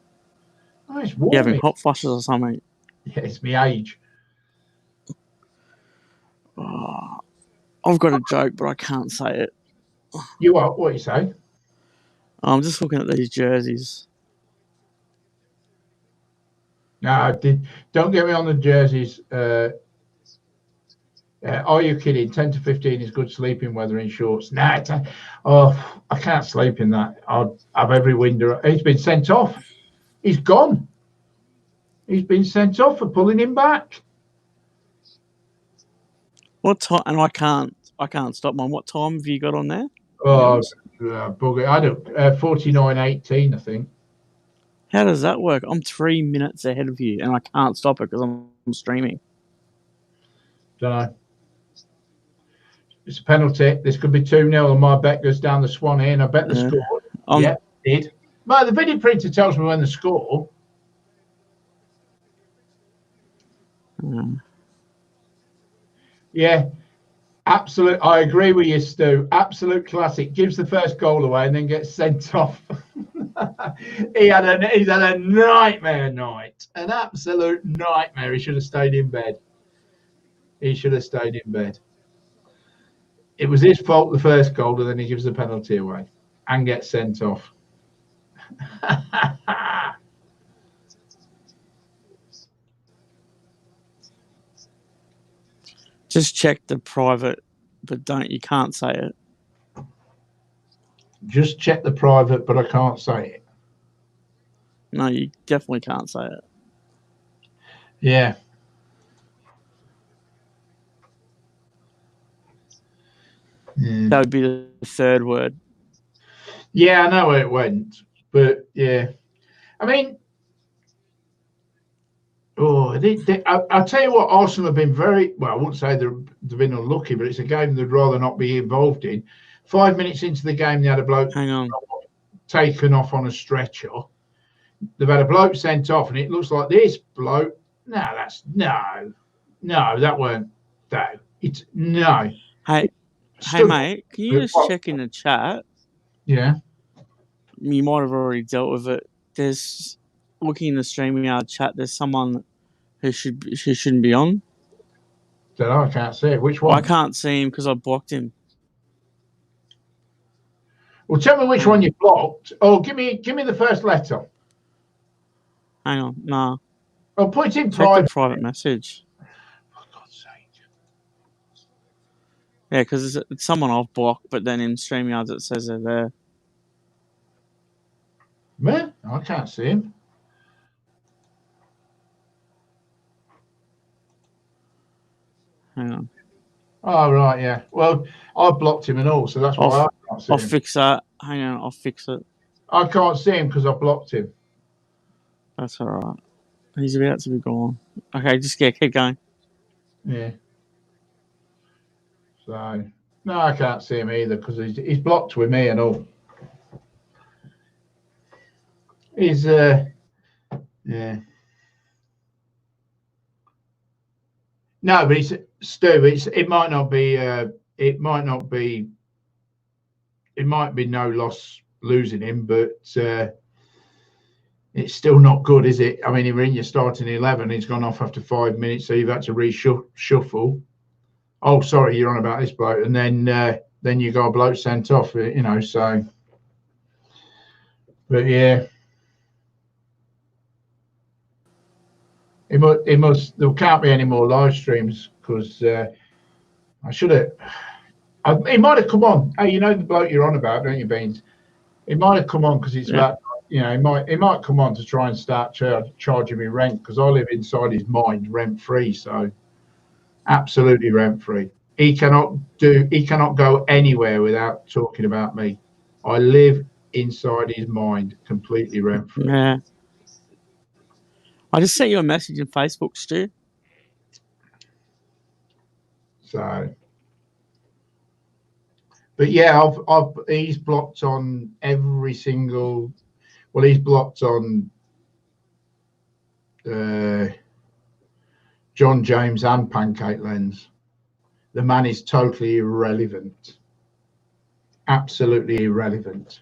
Oh, it's warm. You're having hot flushes or something. Yeah, it's my age. Oh, I've got a joke, but I can't say it. You are? What you say? I'm just looking at these jerseys. No, don't get me on the jerseys. Are you kidding? 10 to 15 is good sleeping weather in shorts. Nah, I can't sleep in that. I'll have every window. He's been sent off. He's gone. He's been sent off for pulling him back. What time? And I can't stop mine. What time have you got on there? Oh, bugger. I don't. 49.18, I think. How does that work? I'm 3 minutes ahead of you, and I can't stop it because I'm streaming. Don't know. It's a penalty. This could be 2-0, and my bet goes down the Swan here, and I bet the score. Yeah, it did. Well, the video printer tells me when the score. Yeah, absolute. I agree with you, Stu. Absolute classic. Gives the first goal away and then gets sent off. He's had a nightmare night. An absolute nightmare. He should have stayed in bed. He should have stayed in bed. It was his fault, the first goal, and then he gives the penalty away and gets sent off. Just check the private, but you can't say it. Just check the private, but I can't say it. No, you definitely can't say it. Yeah. That would be the third word. Yeah, I know where it went, but yeah. I mean, I'll tell you what, Arsenal have been very, well, I wouldn't say they've been unlucky, but it's a game they'd rather not be involved in. 5 minutes into the game, they had a bloke taken off on a stretcher. They've had a bloke sent off, and it looks like this bloke. No, that weren't. It's no. Hey, mate, can you just check in the chat? Yeah. You might have already dealt with it. There's, looking in the StreamYard chat, there's someone who shouldn't be on. Don't know, I can't see it. Which one? I can't see him because I blocked him. Well, tell me which one you blocked. Oh, give me the first letter. Hang on, no. I'll put it in Check private. the private message. For God's sake. Yeah, because it's someone I've blocked, but then in StreamYards it says they're there. Man, I can't see him. Hang on. Oh, right, yeah. Well, I blocked him and all, so that's why I can't see I'll him. fix that. Hang on, I'll fix it. I can't see him because I blocked him. That's all right. He's about to be gone. Okay, just keep going. Yeah. So, no, I can't see him either because he's blocked with me and all. He's, yeah. No, but it's Stu. It might not be. It might be no loss losing him, but it's still not good, is it? I mean, you're in your starting 11. He's gone off after 5 minutes, so you've had to reshuffle. Oh, sorry, you're on about this bloke, and then you got a bloke sent off. You know, so. But yeah. It must. There can't be any more live streams because I should have. He might have come on. Hey, you know the bloke you're on about, don't you, Beans? He might have come on because it's about. You know, he might come on to try and start charging me rent because I live inside his mind rent free. So absolutely rent free. He cannot go anywhere without talking about me. I live inside his mind completely rent free. Yeah. I just sent you a message in Facebook, Stu. So, but yeah, he's blocked on every single. Well, he's blocked on John James and Pancake Lens. The man is totally irrelevant, absolutely irrelevant.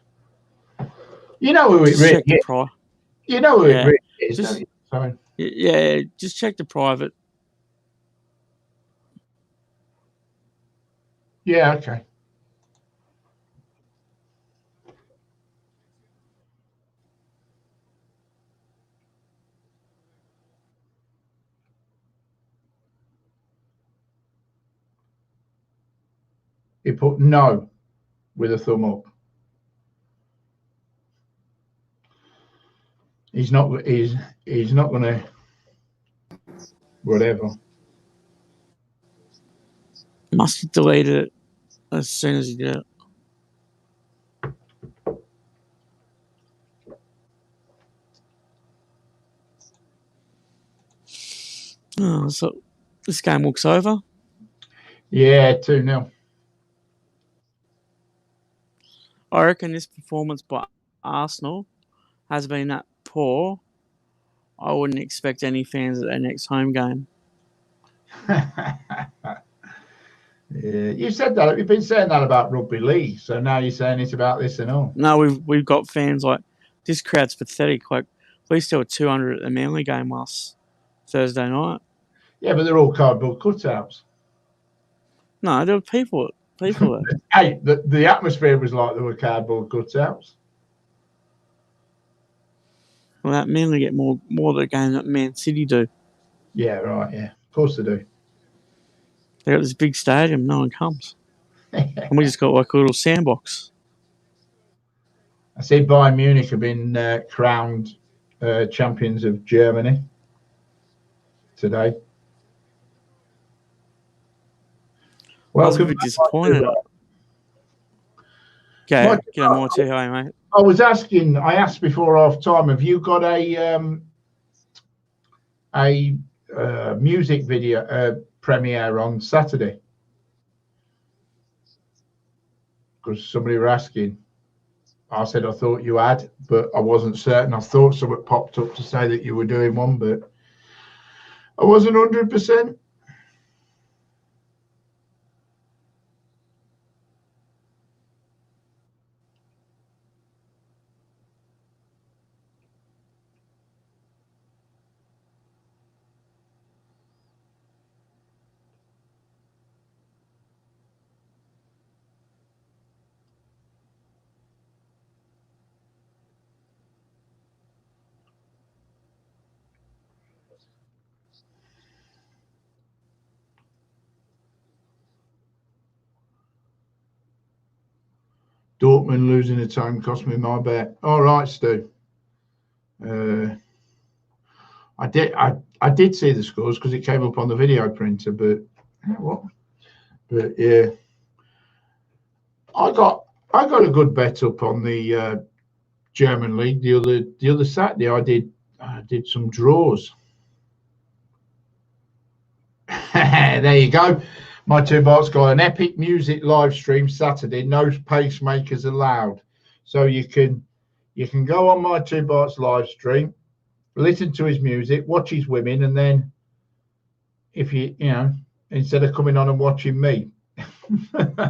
You know who it really is. You know who it really is, don't you? So, yeah, just check the private. Yeah, okay. He put no with a thumb up. He's not going to whatever. Must have deleted it as soon as he did it. Oh, so this game looks over. Yeah, 2-0. I reckon this performance by Arsenal has been that poor. I wouldn't expect any fans at their next home game. Yeah, you said that. You've been saying that about rugby league, so now you're saying it's about this and all. No, we've got fans like this crowd's pathetic. Like at least there were 200 at the Manly game last Thursday night. Yeah, but they're all cardboard cutouts. No, there were people there. Hey, the atmosphere was like there were cardboard cutouts. Well, that Manly get more of the game that Man City do. Yeah, right. Yeah, of course they do. They got this big stadium, no one comes, and we just got like a little sandbox. I see Bayern Munich have been crowned champions of Germany today. Well, I was a bit disappointed. Okay, get more too high, mate. I asked before half time, have you got a music video premiere on Saturday? Because somebody were asking. I said I thought you had, but I wasn't certain. I thought someone popped up to say that you were doing one, but I wasn't 100%. Dortmund losing at home cost me my bet. All right, Stu. I did see the scores because it came up on the video printer, but what? But yeah, I got a good bet up on the German league the other Saturday. I did some draws. There you go. My two bots got an epic music live stream Saturday. No pacemakers allowed. So you can go on my two bots live stream, listen to his music, watch his women, and then if you instead of coming on and watching me,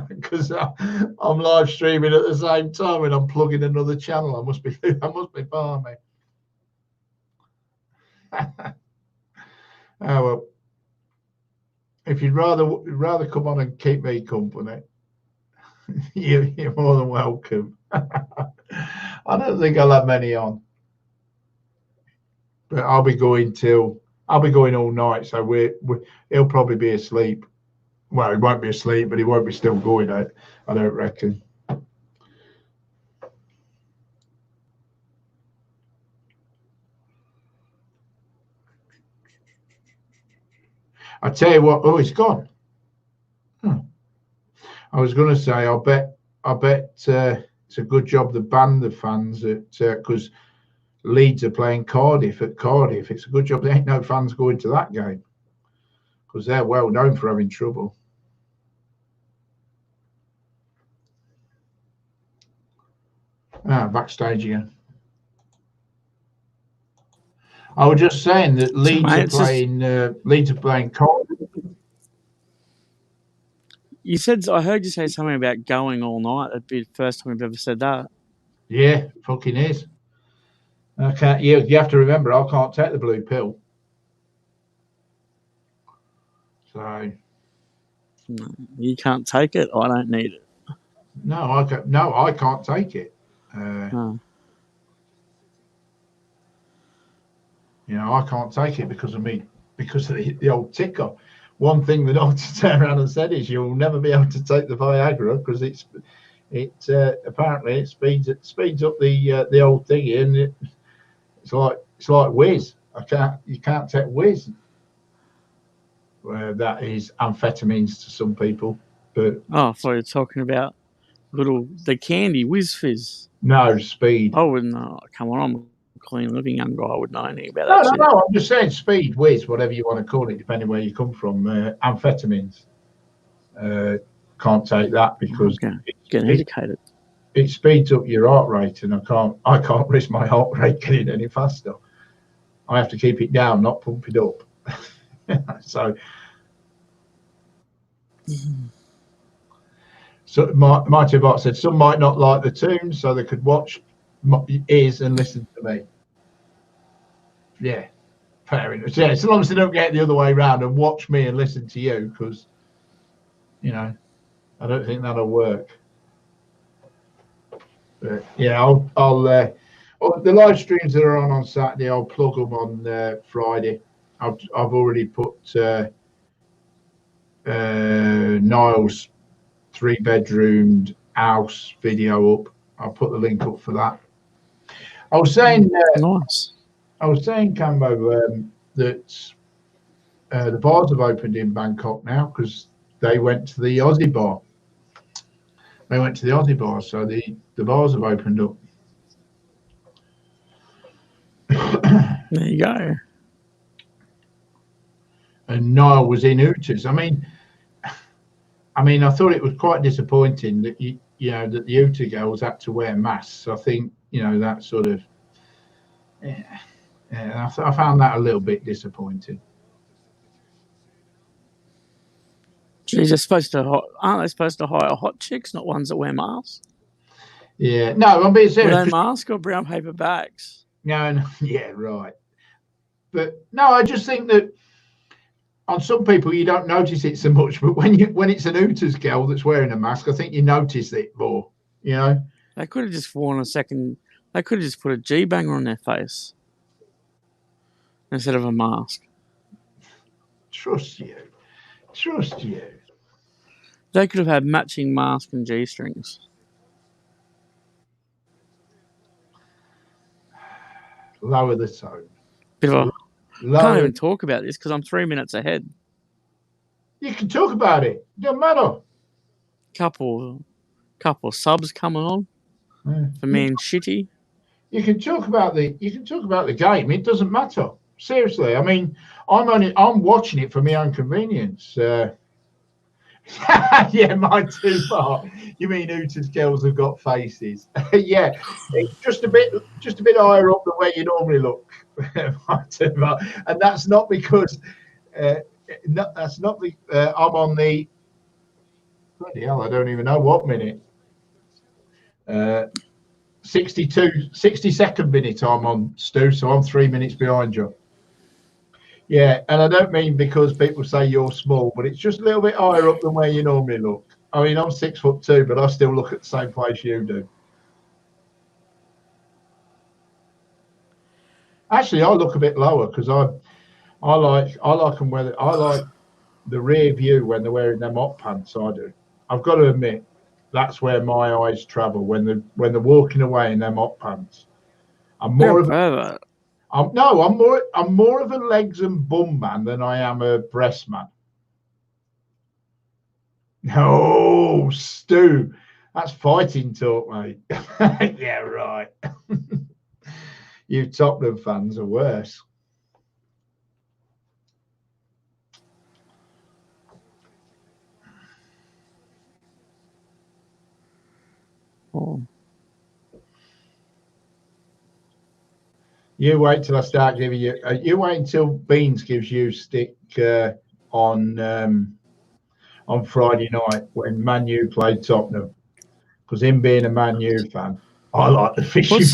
because I'm live streaming at the same time and I'm plugging another channel. I must be balmy. Oh well. If you'd rather come on and keep me company, you're more than welcome. I don't think I'll have many on, but I'll be going all night. So he'll probably be asleep. Well, he won't be asleep, but he won't be still going out, I don't reckon. I tell you what. Oh, it's gone. I was going to say, I bet it's a good job they banned the fans because Leeds are playing Cardiff at Cardiff. It's a good job there ain't no fans going to that game because they're well known for having trouble. Backstage again. I was just saying that Leeds are playing Cardiff. I heard you say something about going all night. That'd be the first time we've ever said that. Yeah, fucking is. Okay, you have to remember, I can't take the blue pill. So no, you can't take it. I don't need it. No, I can't take it. No. I can't take it because of the old ticker. One thing the doctor turned around and said is you'll never be able to take the Viagra because apparently it speeds up the old thingy, and it's like whiz. You can't take whiz. That is amphetamines to some people, but I thought you were talking about the candy whiz fizz. No, speed. I wouldn't know. Come on, I'm a clean living young guy. I wouldn't know anything about that. No. I'm just saying speed, whiz, whatever you want to call it, depending where you come from. Amphetamines. Can't take that because get educated. It speeds up your heart rate, and I can't risk my heart rate getting any faster. I have to keep it down, not pump it up. So my two bots said some might not like the tunes, so they could watch ears and listen to me. Yeah, fair enough. Yeah, so long as they don't get the other way around and watch me and listen to you, because I don't think that'll work. But yeah, I'll the live streams that are on Saturday, I'll plug them on Friday. I've already put Niall's 3-bedroomed house video up. I'll put the link up for that. I was saying, nice. I was saying, Cambo, that the bars have opened in Bangkok now because they went to the Aussie bar. They went to the Aussie bar, so the bars have opened up. There you go. And Niall was in Hooters. I mean, I thought it was quite disappointing that that the Hooter girls had to wear masks. I think that sort of I found that a little bit disappointing. Geez, aren't they supposed to hire hot chicks, not ones that wear masks? Yeah, no, I'm being serious. Were they masks or brown paper bags? No, yeah, right. But no, I just think that on some people you don't notice it so much, but when it's an Hooters girl that's wearing a mask, I think you notice it more. They could have just worn They could have just put a G-banger on their face instead of a mask. Trust you. They could have had matching mask and G-strings. Lower the tone. Bit of a, I Lower. can't even talk about this because I'm 3 minutes ahead. You can talk about it. Doesn't matter. Couple subs coming on for Man Shitty. You can talk about the game. It doesn't matter. Seriously. I mean, I'm watching it for my own convenience. Yeah, mine too far. You mean Hooter's girls have got faces? Yeah, it's just a bit higher up than where you normally look. Mine too far. And that's not because that's not the I'm on the bloody hell, I don't even know what minute. 62nd minute I'm on, Stu, so I'm 3 minutes behind you. Yeah, and I don't mean because people say you're small, but it's just a little bit higher up than where you normally look. I mean, I'm 6'2", but I still look at the same place you do. Actually, I look a bit lower because I like them whether I like the rear view when they're wearing them hot pants. I do. I've got to admit, that's where my eyes travel when they're walking away in them hot pants. I'm more of a I'm more of a legs and bum man than I am a breast man. No, Stu, that's fighting talk, mate. Yeah, right. You Tottenham fans are worse. Oh. You wait till I start giving you. You wait until Beans gives you stick on Friday night when Man U played Tottenham. Because him being a Man U fan, I like the fishy. What's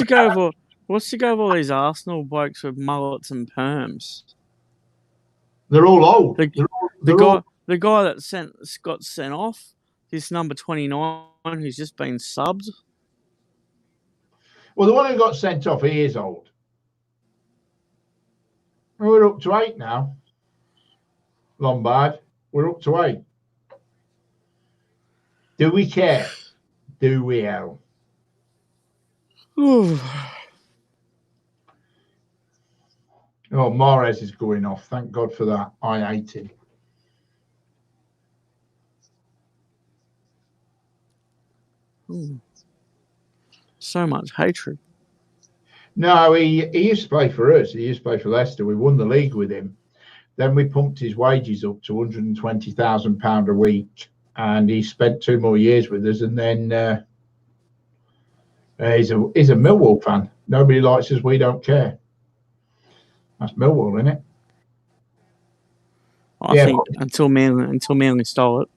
to go with all these Arsenal blokes with mullets and perms? They're all old. The guy that got sent off, this number 29, who's just been subbed. Well, the one who got sent off, he is old. We're up to 8 now. Lombard, we're up to 8. Do we care? Do we, Al? Oh, Mahrez is going off. Thank God for that. I hate him. So much hatred. No, he used to play for us. He used to play for Leicester. We won the league with him. Then we pumped his wages up to £120,000 a week, and he spent 2 more years with us. And then he's a Millwall fan. Nobody likes us. We don't care. That's Millwall, isn't it? I think until Manly stole it.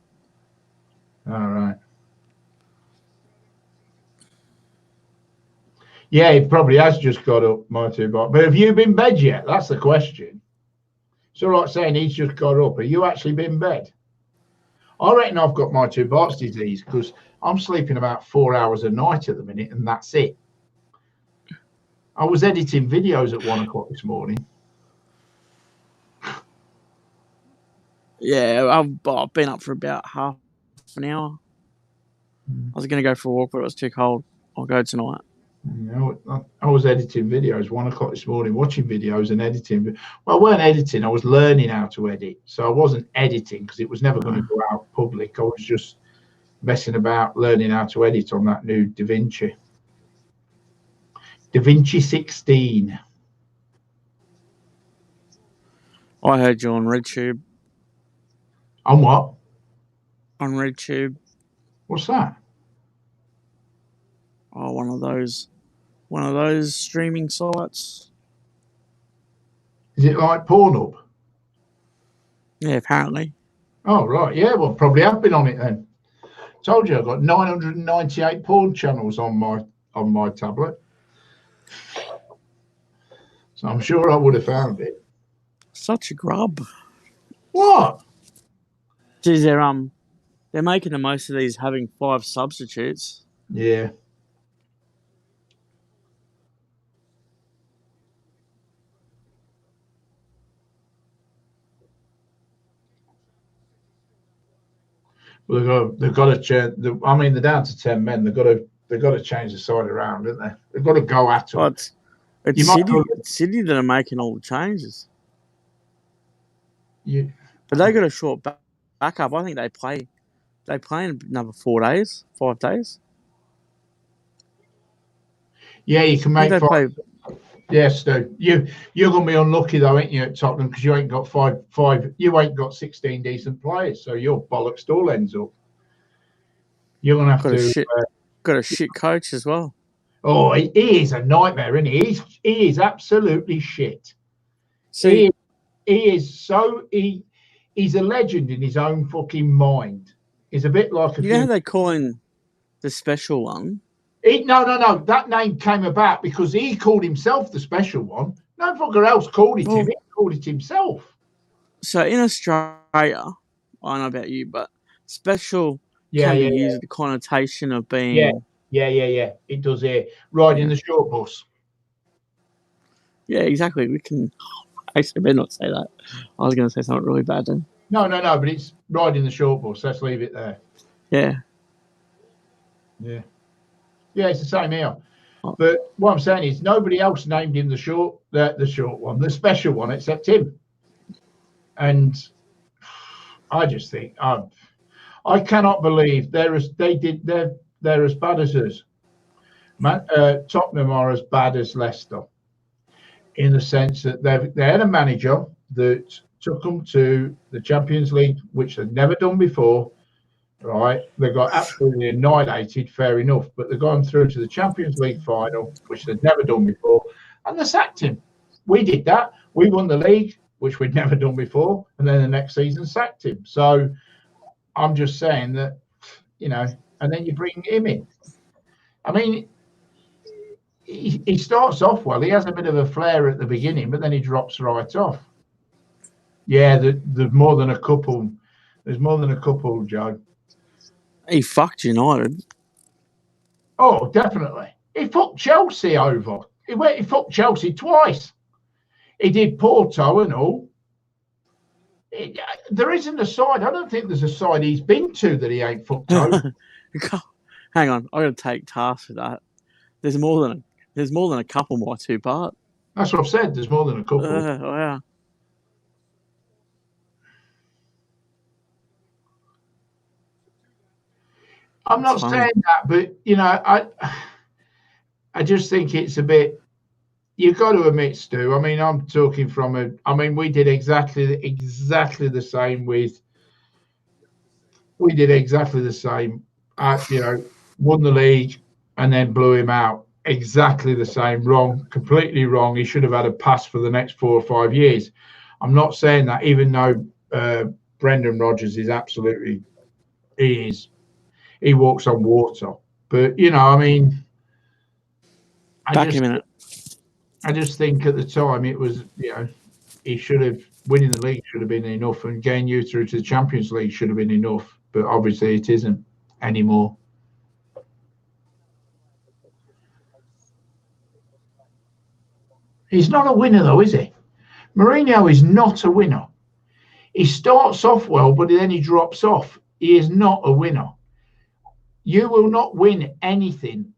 All right. Yeah, he probably has just got up, my two bots. But have you been bed yet? That's the question. It's all right saying he's just got up. Have you actually been bed? I reckon I've got my two bots disease because I'm sleeping about 4 hours a night at the minute, and that's it. I was editing videos at 1 o'clock this morning. Yeah, I've been up for about half an hour. I was going to go for a walk, but it was too cold. I'll go tonight. I was editing videos 1 o'clock this morning, watching videos and editing. Well, I weren't editing. I was learning how to edit. So I wasn't editing because it was never going to go out public. I was just messing about, learning how to edit on that new DaVinci 16. I heard you on RedTube. On what? On RedTube. What's that? Oh, one of those streaming sites. Is it like Pornhub? Yeah, apparently. Oh, right. Yeah, well, probably have been on it then. Told you I've got 998 porn channels on my tablet. So I'm sure I would have found it. Such a grub. What? Geez, they're making the most of these having 5 substitutes. Yeah. Well, they've got to change. I mean, they're down to 10 men. They've got to change the side around, haven't they? They've got to go at them. It's You might City that are making all the changes. Yeah. But they got a short backup. I think they play in another 5 days. Yeah, you can I think make they play. Yes, Stu. You're gonna be unlucky though, ain't you, at Tottenham, because you ain't got five. You ain't got 16 decent players, so your bollocks all ends up. You're gonna have to. Got a shit coach as well. Oh, he is a nightmare, isn't he? He is absolutely shit. See, he is so he's a legend in his own fucking mind. He's a bit like you know how they call him the special one. No. That name came about because he called himself the special one. No fucker else called it him. He called it himself. So in Australia, I don't know about you, but special can be used with the connotation of being. Yeah. It does here. Riding the short bus. Yeah, exactly. We can. Actually, I better not say that. I was going to say something really bad then. No, but it's riding the short bus. Let's leave it there. Yeah. Yeah, it's the same here. But what I'm saying is nobody else named him the short one, the special one, except him. And I just think I cannot believe they're as bad as us. Tottenham are as bad as Leicester, in the sense that they had a manager that took them to the Champions League, which they'd never done before. Right, they got absolutely annihilated. Fair enough, but they've gone through to the Champions League final, which they'd never done before, and they sacked him. We did that. We won the league, which we'd never done before, and then the next season sacked him. So I'm just saying that, and then you bring him in. I mean, he starts off well. He has a bit of a flair at the beginning, but then he drops right off. Yeah, there's more than a couple. There's more than a couple, Joe. He fucked United. Oh, definitely. He fucked Chelsea over. He fucked Chelsea twice. He did Porto and all. There isn't a side. I don't think there's a side he's been to that he ain't fucked over. Hang on, I got to take task for that. There's more than a couple more 2 part. That's what I've said. There's more than a couple. Yeah. I'm not saying that, but I just think it's a bit. You've got to admit, Stu. I mean, I'm talking from we did exactly the same with. We did exactly the same. Won the league and then blew him out. Exactly the same. Wrong. Completely wrong. He should have had a pass for the next 4 or 5 years. I'm not saying that, even though Brendan Rodgers is absolutely. He walks on water, but I just think at the time it was, he should have winning the league should have been enough, and getting you through to the Champions League should have been enough. But obviously, it isn't anymore. He's not a winner, though, is he? Mourinho is not a winner. He starts off well, but then he drops off. He is not a winner. You will not win anything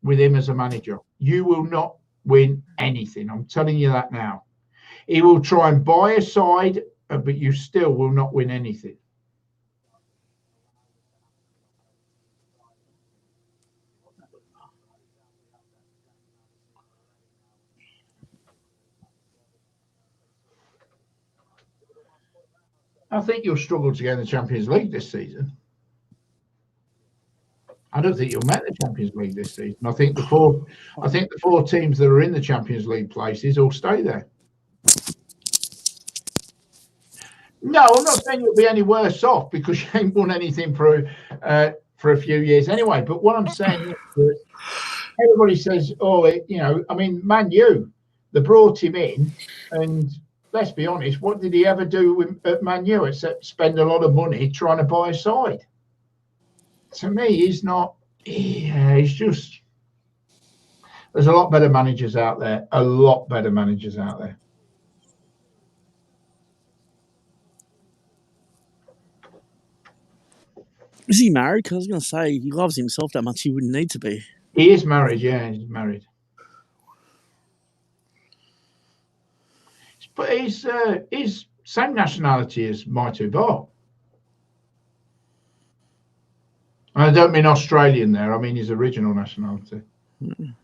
with him as a manager. You will not win anything. I'm telling you that now. He will try and buy a side, but you still will not win anything. I think you'll struggle to get in the Champions League this season. I don't think you'll make the Champions League this season. I think the four teams that are in the Champions League places all stay there. No, I'm not saying you'll be any worse off because you ain't won anything for a few years anyway. But what I'm saying is that everybody says, Man U, they brought him in, and let's be honest, what did he ever do at Man U except spend a lot of money trying to buy a side? To me, he's not. He's just. There's a lot better managers out there. A lot better managers out there. Is he married? Because I was going to say he loves himself that much he wouldn't need to be. He is married. Yeah, he's married. But he's same nationality as Mighty Bar. I don't mean Australian there. I mean his original nationality. Mm.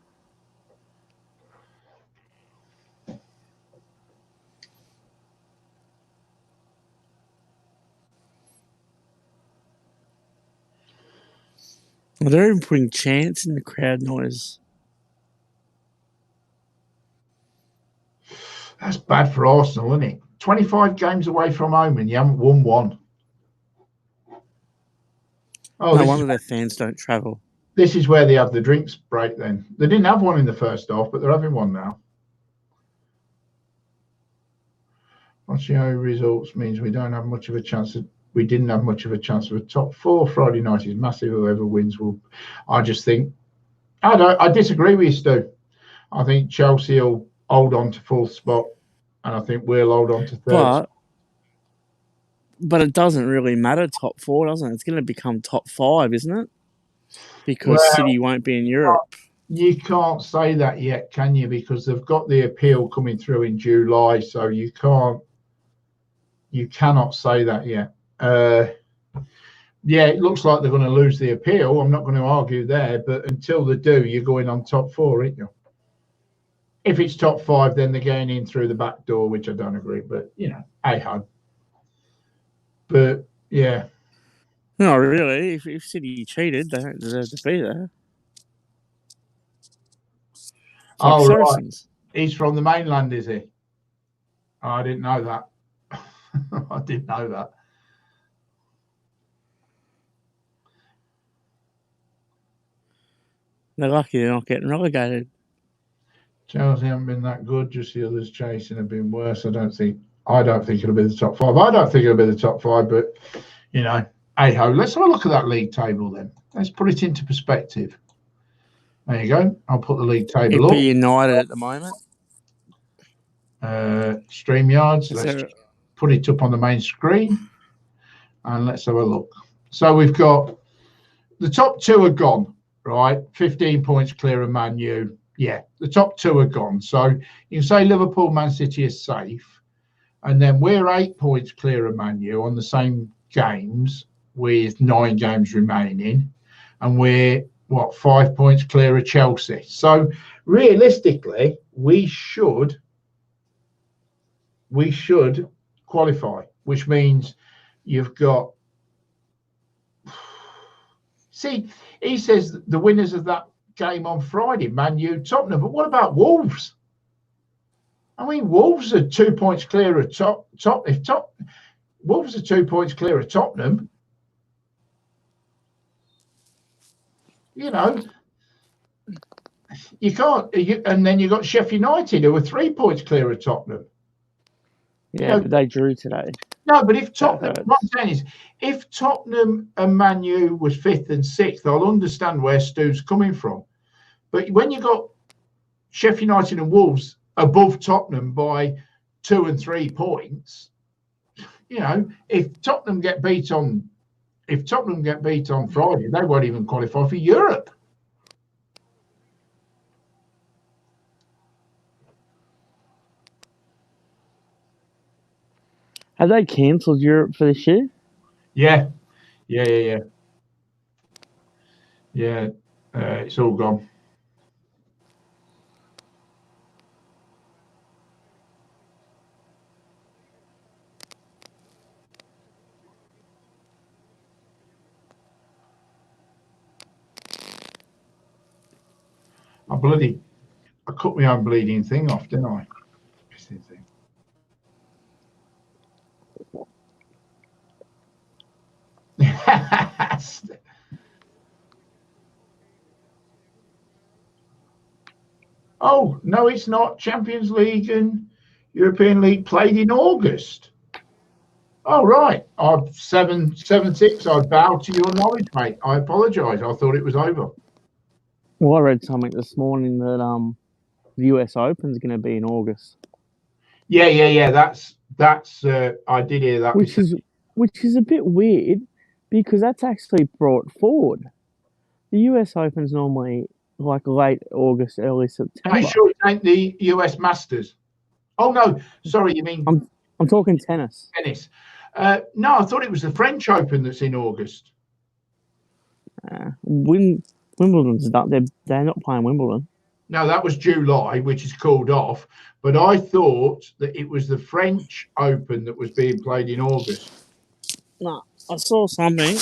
They're even putting chants in the crowd noise. That's bad for Arsenal, isn't it? 25 games away from home and you haven't won one. Oh, No wonder their fans don't travel. This is where they have the drinks break then. They didn't have one in the first half, but they're having one now. Watching our results means we don't have much of a chance. We didn't have much of a chance of a top four. Friday night is massive. Whoever wins will. I just think. I disagree with you, Stu. I think Chelsea will hold on to fourth spot, and I think we'll hold on to third. But it doesn't really matter top four, doesn't it? It's going to become top five, isn't it? Because City won't be in Europe. You can't say that yet, can you? Because they've got the appeal coming through in July, so you cannot say that yet. Yeah, it looks like they're going to lose the appeal. I'm not going to argue there, but until they do, you're going on top four, aren't you? If it's top five, then they're going in through the back door, which I don't agree. But hey-ho. But yeah. No, really. If City cheated, they don't deserve to be there. Like Saracens. Right. He's from the mainland, is he? Oh, I didn't know that. I didn't know that. They're lucky they're not getting relegated. Chelsea haven't been that good. Just the others chasing have been worse. I don't think it'll be the top five. I don't think it'll be the top five, but hey-ho. Let's have a look at that league table then. Let's put it into perspective. There you go. I'll put the league table up. It'd be United at the moment. StreamYards. Let's put it up on the main screen and let's have a look. So we've got the top two are gone, right? 15 points clear of Man U. Yeah, the top two are gone. So you can say Liverpool, Man City is safe. And then we're 8 points clear of Man U on the same games with 9 games remaining. And we're 5 points clear of Chelsea. So realistically, we should qualify, which means you've got. See, he says the winners of that game on Friday, Man U, Tottenham. But what about Wolves? I mean, Wolves are 2 points clear of Wolves are 2 points clear of Tottenham. You can't. And then you've got Sheffield United, who are 3 points clear of Tottenham. Yeah, but they drew today. No, but if Tottenham, what I'm saying is, if Tottenham and Man U was 5th and 6th, I'll understand where Stu's coming from. But when you got Sheffield United and Wolves above Tottenham by 2 and 3 points, if Tottenham get beat on Friday, they won't even qualify for Europe. Have they cancelled Europe for this year? Yeah. It's all gone. I cut my own bleeding thing off, didn't I? Oh, no, it's not. Champions League and European League played in August. Oh, right. 7-6. I bow to your knowledge, mate. I apologise. I thought it was over. Well, I read something this morning that the US Open is going to be in August. Yeah. That's I did hear that. Which is a bit weird because that's actually brought forward. The US Open's normally like late August, early September. Are you sure it ain't the US Masters? Oh no, sorry, you mean I'm talking tennis. tennis? No, I thought it was the French Open that's in August. Wimbledon's not. They're not playing Wimbledon. No, that was July, which is called off. But I thought that it was the French Open that was being played in August. No, I saw something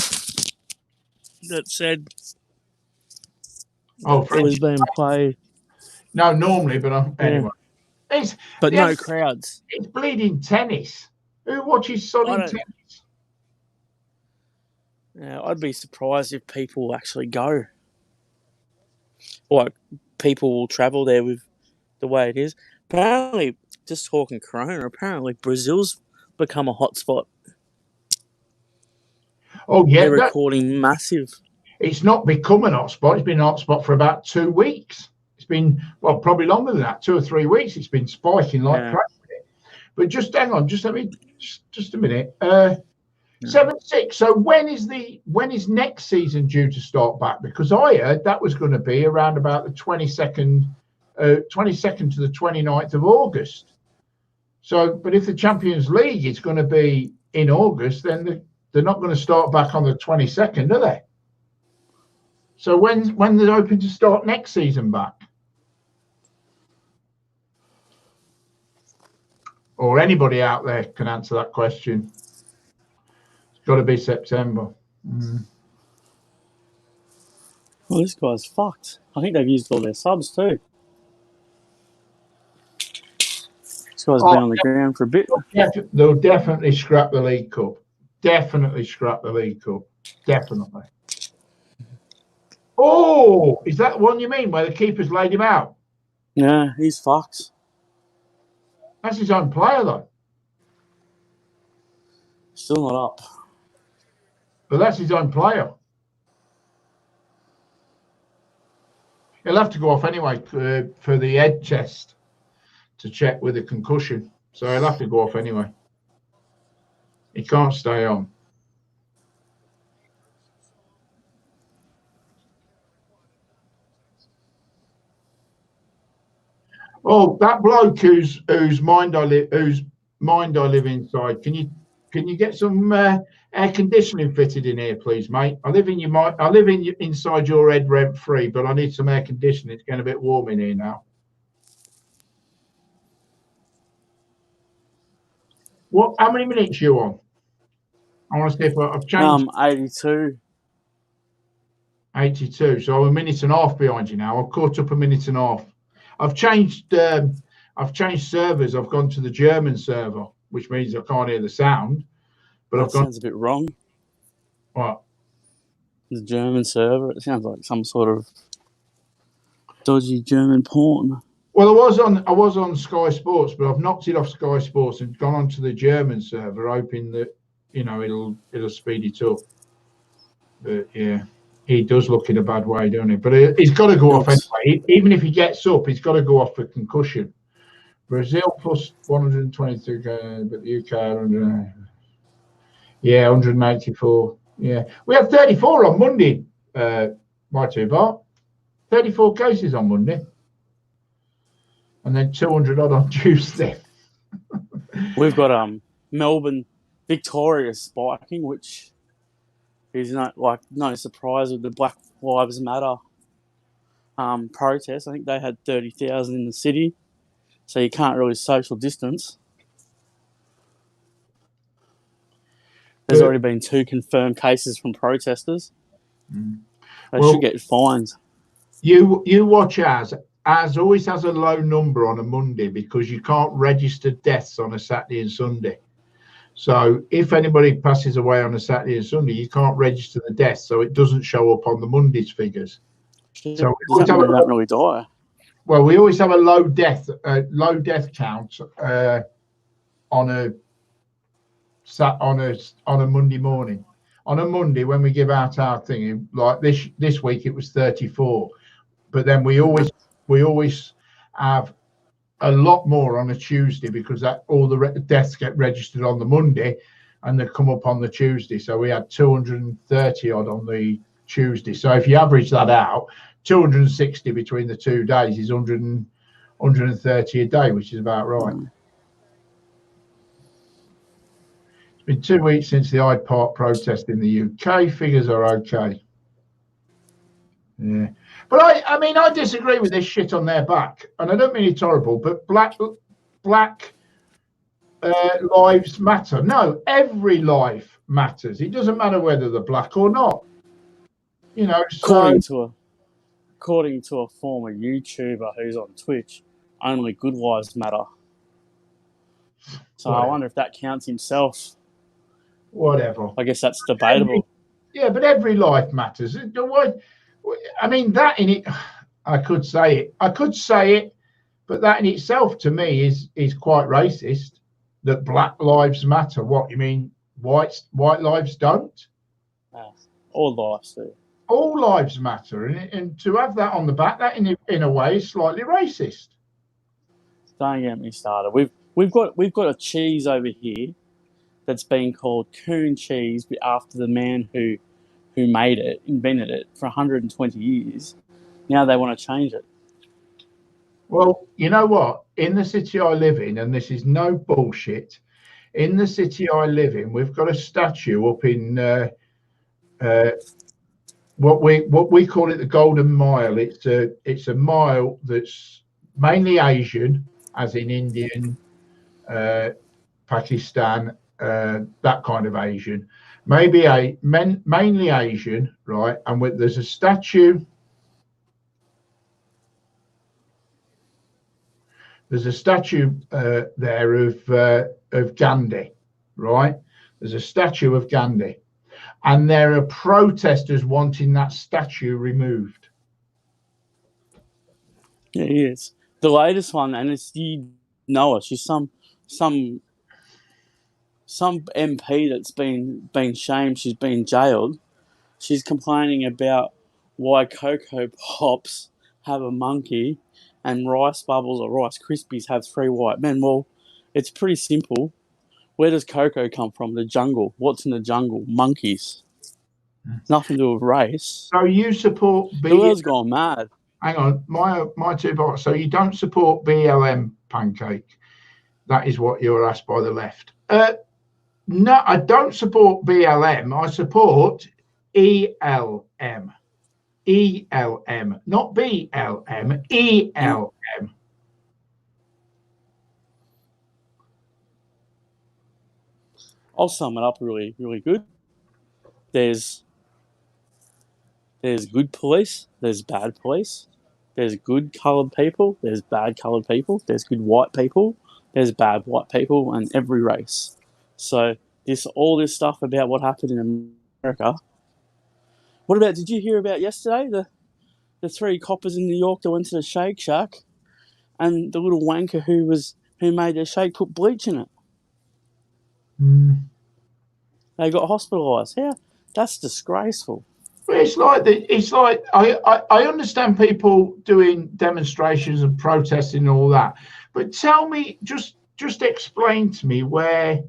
that said Oh, it French. was being played. No, normally, but anyway. It's But no crowds. It's bleeding tennis. Who watches sodding tennis? Yeah, I'd be surprised if people actually go. Like, people will travel there with the way it is. Apparently, just talking Corona, apparently Brazil's become a hotspot. Oh, yeah. They're recording massive. It's not become an hotspot. It's been an hotspot for about 2 weeks. It's been, well, probably longer than that, 2 or 3 weeks. It's been spiking like crazy. But just hang on, just a minute. 7-6. So when is next season due to start back? Because I heard that was going to be around about the 22nd to the 29th of August. So, but if the Champions League is going to be in August, then they're not going to start back on the 22nd, are they? So when they're hoping to start next season back? Or anybody out there can answer that question. It's got to be September. Well, this guy's fucked. I think they've used all their subs too. This guy's been on the ground for a bit. They'll definitely scrap the League Cup. Definitely scrap the League Cup. Definitely. Oh, is that one you mean where the keeper's laid him out? Yeah, he's fucked. That's his own player, though. Still not up. But that's his own player. He'll have to go off anyway for the head test to check with a concussion. So he'll have to go off anyway. He can't stay on. Oh, that bloke whose mind I live inside. Can you get some air conditioning fitted in here, please, mate? I live inside your head rent free, but I need some air conditioning. It's getting a bit warm in here now. What? How many minutes you on? I want to see if I've changed. 82. 82. So I'm a minute and a half behind you now. I've caught up a minute and a half. I've changed servers. I've gone to the German server, which means I can't hear the sound. But that sounds a bit wrong. What? The German server. It sounds like some sort of dodgy German porn. Well, I was on Sky Sports, but I've knocked it off Sky Sports and gone onto the German server, hoping that it'll speed it up. But yeah. He does look in a bad way, doesn't he? But he's got to go off anyway. Even if he gets up, he's got to go off for concussion. Brazil plus 122, but the UK, 184. Yeah, we had 34 on Monday. My two bar, 34 cases on Monday, and then 200 odd on Tuesday. We've got Melbourne Victoria spiking, which. Is no surprise with the Black Lives Matter protest. I think they had 30,000 in the city, so you can't really social distance. There's already been 2 confirmed cases from protesters. They should get fined. You watch as always has a low number on a Monday because you can't register deaths on a Saturday and Sunday. So if anybody passes away on a Saturday and Sunday, you can't register the death, so it doesn't show up on the Monday's figures. So we don't really die. Well, we always have a low death count on a Monday morning. On a Monday when we give out our thing, like this week it was 34, but then we always have a lot more on a Tuesday because all the deaths get registered on the Monday and they come up on the Tuesday. So we had 230 odd on the Tuesday. So if you average that out, 260 between the 2 days is 130 a day, which is about right. It's been 2 weeks since the Hyde Park protest in the UK. Figures are okay. Yeah. But I mean, I disagree with this shit on their back. And I don't mean it's horrible, but black lives matter. No, every life matters. It doesn't matter whether they're black or not. You know, so According to a former YouTuber who's on Twitch, only good lives matter. So whatever. I wonder if that counts himself. Whatever. I guess that's debatable. Yeah, but every life matters. I mean, that in it, I could say it, but that in itself to me is quite racist. That black lives matter. What you mean? White lives don't? All lives do. All lives matter, and to have that on the back, that in a way is slightly racist. Don't get me started. We've got a cheese over here that's been called coon cheese after the man who made it, invented it for 120 years. Now they want to change it. Well, you know what? In the city I live in, and this is no bullshit, in the city I live in, we've got a statue up in what we call it the Golden Mile. It's a mile that's mainly Asian, as in Indian, Pakistan, that kind of Asian. Mainly Asian, right? And there's a statue. There's a statue there of Gandhi, right? There's a statue of Gandhi, and there are protesters wanting that statue removed. Yeah, he is. The latest one, and it's she's some MP that's been shamed. She's been jailed. She's complaining about why Cocoa Pops have a monkey and Rice Bubbles or Rice Krispies have 3 white men. Well, it's pretty simple. Where does cocoa come from? The jungle. What's in the jungle? Monkeys. Nothing to do with race. So you support The world's gone mad. Hang on, my 2 parts. So you don't support BLM pancake? That is what you're asked by the left. No, I don't support BLM. I support ELM. ELM, not BLM, ELM. I'll sum it up really, really good. There's good police, there's bad police, there's good coloured people, there's bad coloured people, there's good white people, there's bad white people, and every race. So all this stuff about what happened in America. What about, did you hear about yesterday, the 3 coppers in New York that went to the Shake Shack, and the little wanker who made their shake put bleach in it? They got hospitalised. Yeah, that's disgraceful. It's like I understand people doing demonstrations and protesting and all that, but tell me, just explain to me where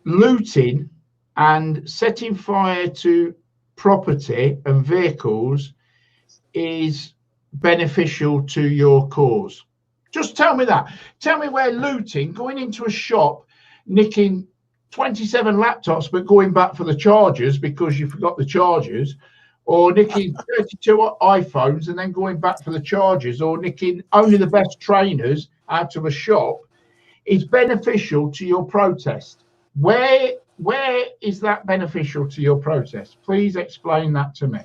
looting and setting fire to property and vehicles is beneficial to your cause. Just tell me that. Tell me where looting, going into a shop, nicking 27 laptops but going back for the chargers because you forgot the chargers, or nicking 32 iPhones and then going back for the chargers, or nicking only the best trainers out of a shop is beneficial to your protest. Where is that beneficial to your protest? Please explain that to me.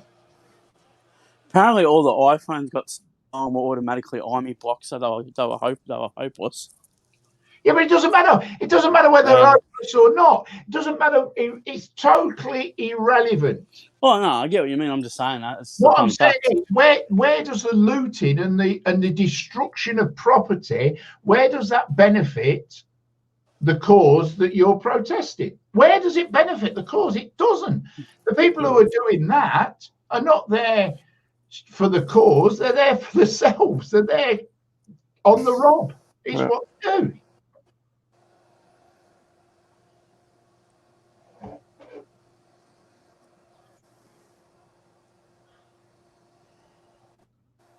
Apparently all the iPhones got stolen were automatically army blocked, so they were hopeless. Yeah, but it doesn't matter. It doesn't matter whether they're hopeless or not. It doesn't matter. It's totally irrelevant. Oh no, I get what you mean. I'm just saying that. What I'm saying is, where does the looting and the destruction of property, where does that benefit the cause that you're protesting? Where does it benefit the cause? It doesn't. The people who are doing that are not there for the cause. They're there for themselves. They're there on the rob. Is what they do.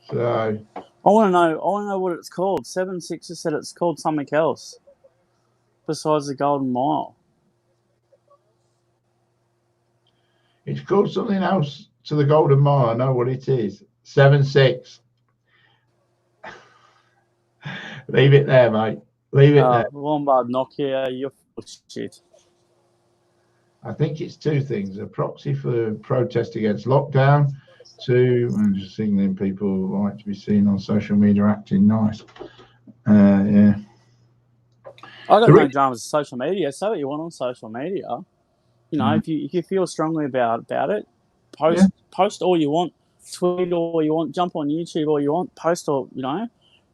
So I want to know what it's called. 7 6 said it's called something else besides the Golden Mile. It's called something else to the Golden Mile. I know what it is. 7-6. Leave it there, mate. Leave it there. Lombard Nokia, you're full of shit. I think it's two things: a proxy for protest against lockdown. Two, I'm just signaling people who like to be seen on social media acting nice. Yeah. I got no dramas with social media. Say what you want on social media. You know, if you feel strongly about it, post all you want, tweet all you want, jump on YouTube all you want, post all, you know.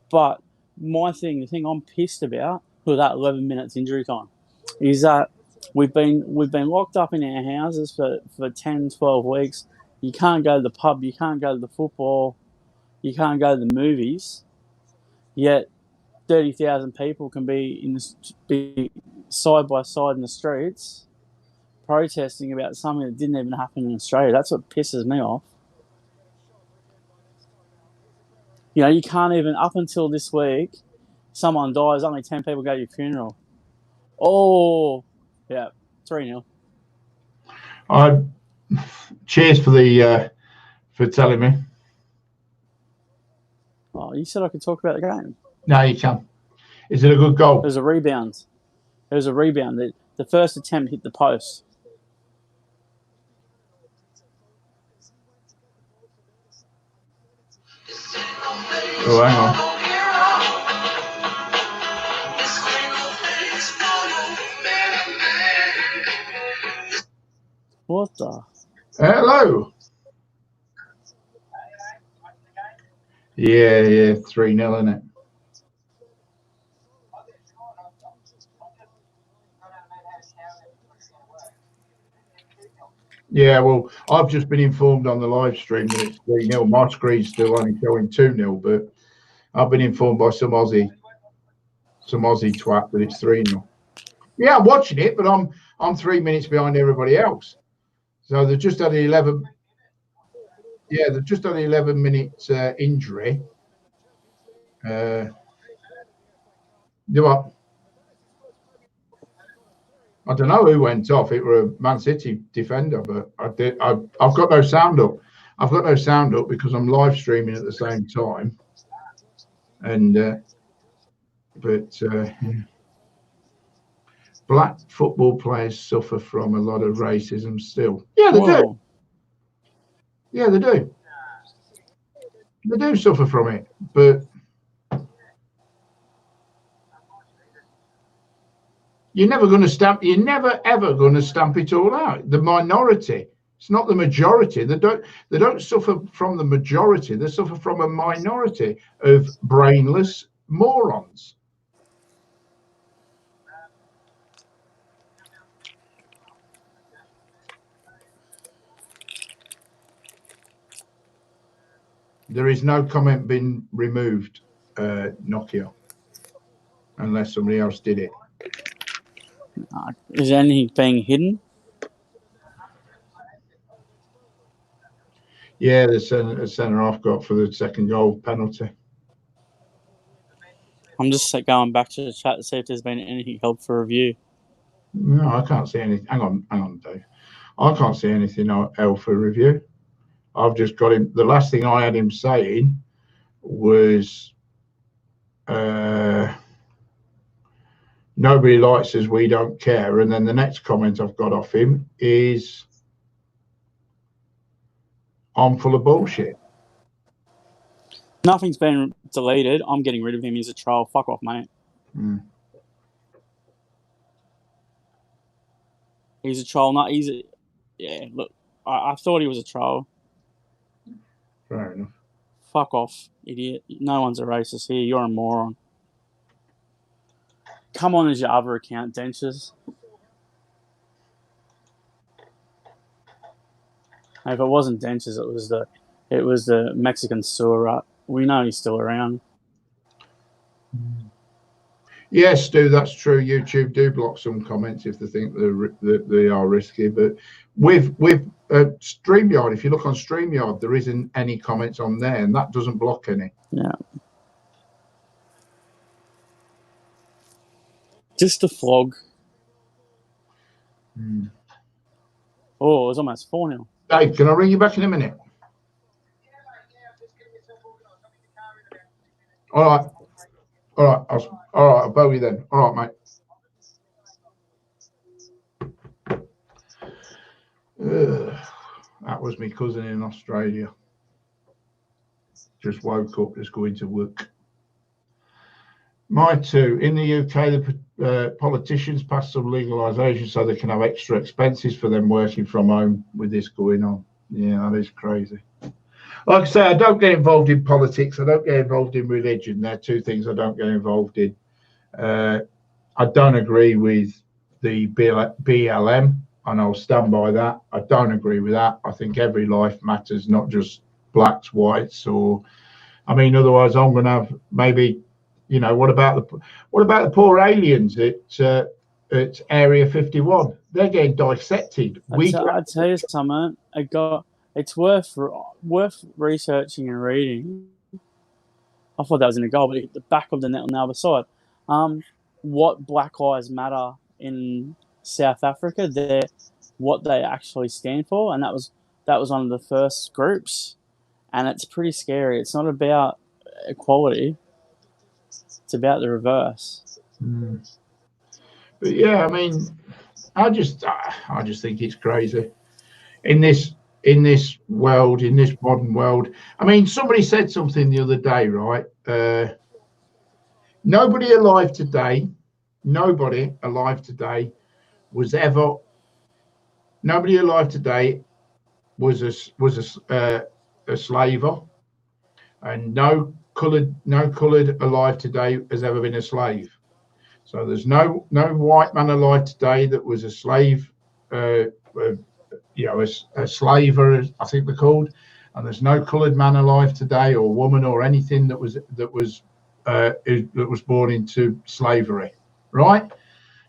But the thing I'm pissed about with that 11 minutes injury time is that we've been locked up in our houses for 10, 12 weeks. You can't go to the pub, you can't go to the football, you can't go to the movies. Yet 30,000 people can be side by side in the streets protesting about something that didn't even happen in Australia. That's what pisses me off. You know, you can't even, up until this week, someone dies, only 10 people go to your funeral. Oh, yeah, 3-0. Cheers for telling me. Oh, you said I could talk about the game. No, you can. Is it a good goal? It was a rebound. The first attempt hit the post. Oh, hang on. What the? Hello. Yeah, 3-0, isn't it? Yeah, well, I've just been informed on the live stream that it's 3-0. My screen's still only showing 2-0, but I've been informed by some Aussie twat that it's 3-0. Yeah, I'm watching it, but I'm 3 minutes behind everybody else. So they've just had an 11. Yeah, they've just had an 11-minute injury. Do what? I don't know who went off. It were a Man City defender, but I've got no sound up. I've got no sound up because I'm live streaming at the same time. And black football players suffer from a lot of racism still. Yeah, they do. Yeah, they do. They do suffer from it, but you're never ever going to stamp it all out. The minority, it's not the majority. They don't suffer from the majority. They suffer from a minority of brainless morons. There is no comment been removed, Nokia, unless somebody else did it. Is anything being hidden? Yeah, the centre half got for the second goal penalty. I'm just going back to the chat to see if there's been anything held for review. No, I can't see anything. Hang on, Dave. I can't see anything held for review. I've just got him. The last thing I had him saying was, nobody likes us, we don't care. And then the next comment I've got off him is, I'm full of bullshit. Nothing's been deleted. I'm getting rid of him. He's a troll. Fuck off, mate. He's a troll. Look, I thought he was a troll. Fair enough. Fuck off, idiot. No one's a racist here. You're a moron. Come on as your other account, Dentures. If it wasn't Dentures, it was the Mexican sewer rat. We know he's still around. Yes, Stu, that's true. YouTube do block some comments if they think they are risky. But with StreamYard, if you look on StreamYard, there isn't any comments on there, and that doesn't block any. Yeah. Just a flog. Oh, it was almost 4-0. Dave, can I ring you back in a minute? All right. All right. I'll bow you then. All right, mate. That was my cousin in Australia. Just woke up, just going to work. My two, in the UK, the politicians passed some legalisation so they can have extra expenses for them working from home with this going on. Yeah, that is crazy. Like I say, I don't get involved in politics. I don't get involved in religion. They're two things I don't get involved in. I don't agree with the BLM, and I'll stand by that. I don't agree with that. I think every life matters, not just blacks, whites, or I mean, otherwise I'm going to have maybe, you know, what about the poor aliens at Area 51? They're getting dissected. I'd tell you something. It's worth researching and reading. I thought that was in the goal, but at the back of the net on the other side. What Black Lives Matter in South Africa, what they actually stand for, and that was one of the first groups, and it's pretty scary. It's not about equality; it's about the reverse. But yeah, I mean, I just think it's crazy in this world, in this modern world. I mean, somebody said something the other day, right? Nobody alive today was a slaver, and no coloured alive today has ever been a slave. So there's no white man alive today that was a slave, a slaver, I think they're called, and there's no coloured man alive today, or woman, or anything that was born into slavery, right?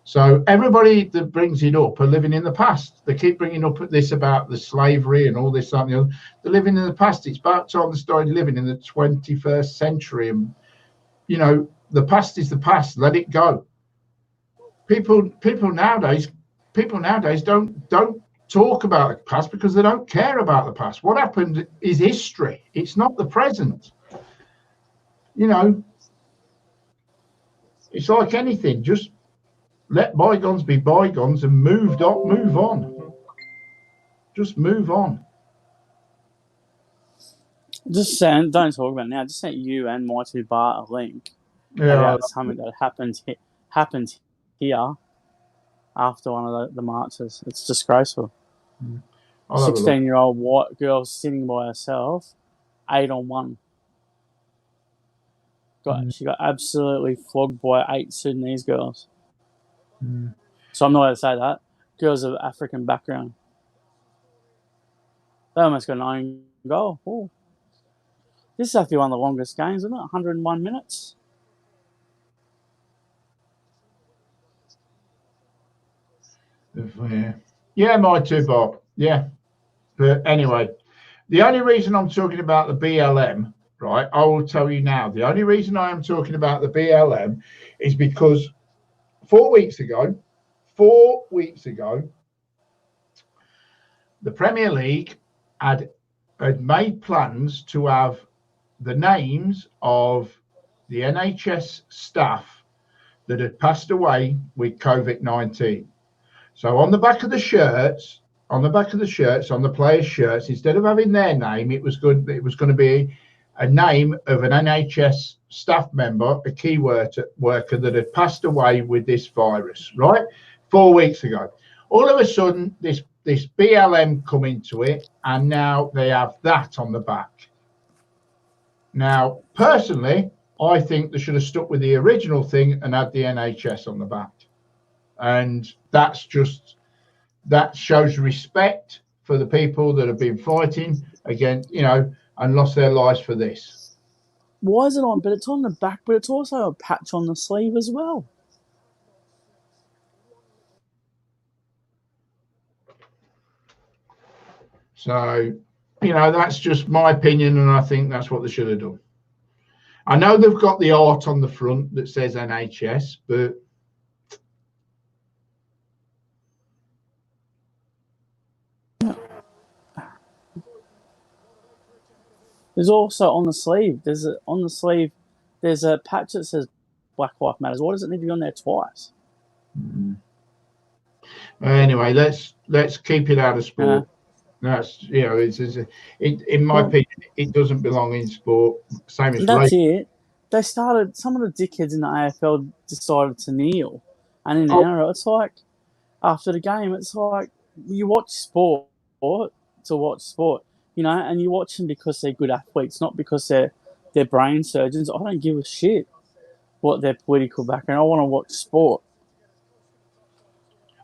So everybody that brings it up are living in the past. They keep bringing up this about the slavery and all this, that, and the other. They're living in the past. It's about time they started living in the 21st century. And you know, the past is the past. Let it go. People nowadays don't talk about the past because they don't care about the past. What happened is history. It's not the present. You know, it's like anything. Just let bygones be bygones and move on. Just move on. Just saying, don't talk about it now. Just sent you and Mighty Bar a link about something that happened here after one of the marches. It's disgraceful. 16-year-old white girl sitting by herself, 8-on-1. She got absolutely flogged by 8 Sudanese girls. So I'm not going to say that. Girls of African background. They almost got an own goal. Ooh. This is actually one of the longest games, isn't it? 101 minutes. Yeah, my two, Bob. Yeah. But anyway, the only reason I'm talking about the BLM, right, I will tell you now, the only reason I am talking about the BLM is because 4 weeks ago, the Premier League had made plans to have the names of the NHS staff that had passed away with COVID-19. So on the back of the shirts, on the players' shirts, instead of having their name, it was going to be a name of an NHS staff member, a key worker that had passed away with this virus, right? 4 weeks ago. All of a sudden, this BLM come into it, and now they have that on the back. Now, personally, I think they should have stuck with the original thing and had the NHS on the back. And that shows respect for the people that have been fighting against, you know, and lost their lives for this. Why is it on? But it's on the back, but it's also a patch on the sleeve as well. So, you know, that's just my opinion, and I think that's what they should have done. I know they've got the art on the front that says NHS, but There's also on the sleeve. There's a patch that says Black Lives Matters. Why does it need to be on there twice? Anyway, let's keep it out of sport. That's in my opinion, it doesn't belong in sport. Same as that's it. They started. Some of the dickheads in the AFL decided to kneel, and in the NRL, it's like after the game, it's like you watch sport to watch sport, and you watch them because they're good athletes, not because they're brain surgeons. I don't give a shit what their political background. I want to watch sport.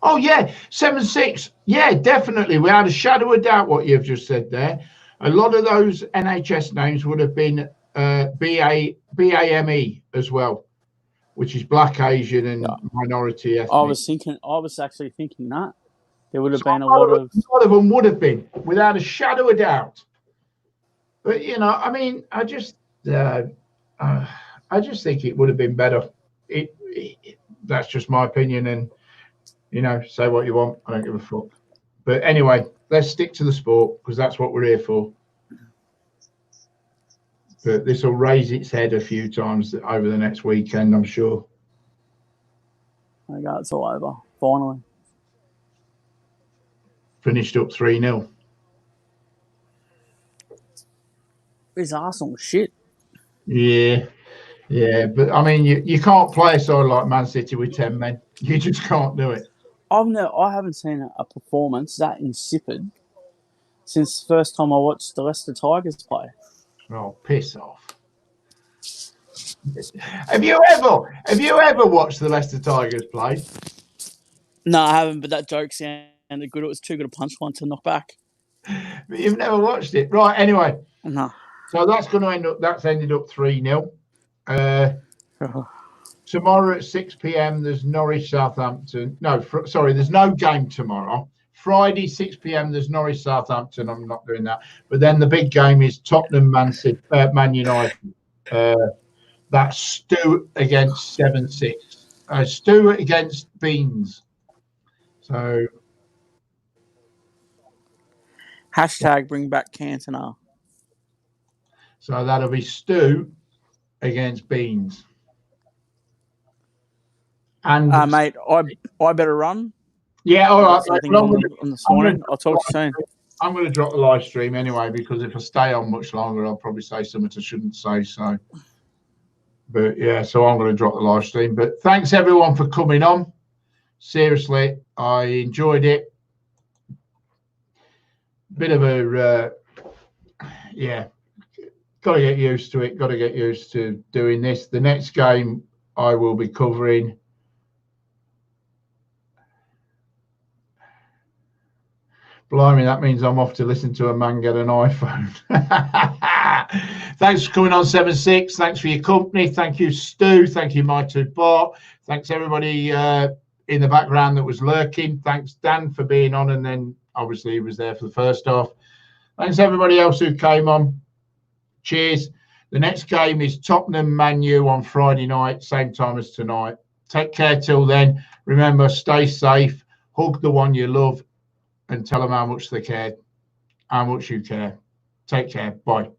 Oh yeah, 7-6. Yeah, definitely. Without a shadow of doubt, what you've just said there. A lot of those NHS names would have been BAME as well, which is Black, Asian, and minority ethnic. I was actually thinking that there would have been a lot of them would have been, without a shadow of doubt. But I mean, I just think it would have been better. That's just my opinion, and say what you want. I don't give a fuck. But anyway, let's stick to the sport because that's what we're here for. But this will raise its head a few times over the next weekend, I'm sure. I got it's all over. Finally. Finished up 3-0. It's Arsenal shit. Yeah, but I mean, you can't play a side like Man City with 10 men. You just can't do it. I haven't seen a performance that insipid since the first time I watched the Leicester Tigers play. Oh, piss off! Have you ever watched the Leicester Tigers play? No, I haven't. But that joke sounded good. It was too good a punchline to knock back. But you've never watched it, right? Anyway, no. So that's going to end up. That's ended up 3-0. Tomorrow at 6 p.m. there's Norwich Southampton. No, sorry, there's no game tomorrow. Friday 6 p.m. there's Norwich Southampton. I'm not doing that. But then the big game is Tottenham Man United. That's Stu against 7-6. Stu against Beans. So hashtag bring back Cantona. So that'll be Stu against Beans. And mate, I better run. Yeah, all right. On this morning. I'll talk to you soon. I'm going to drop the live stream anyway because if I stay on much longer, I'll probably say something I shouldn't say. So, but yeah, so I'm going to drop the live stream. But thanks everyone for coming on. Seriously, I enjoyed it. Bit of a got to get used to it. Got to get used to doing this. The next game I will be covering. Blimey, that means I'm off to listen to a man get an iPhone. Thanks for coming on 7-6. Thanks for your company. Thank you, Stu. Thank you, My Two Bot. Thanks everybody in the background that was lurking. Thanks, Dan, for being on, and then obviously he was there for the first half. Thanks everybody else who came on. Cheers. The next game is Tottenham Man U on Friday night, same time as tonight. Take care till then. Remember, stay safe. Hug the one you love and tell them how much they care, how much you care. Take care. Bye.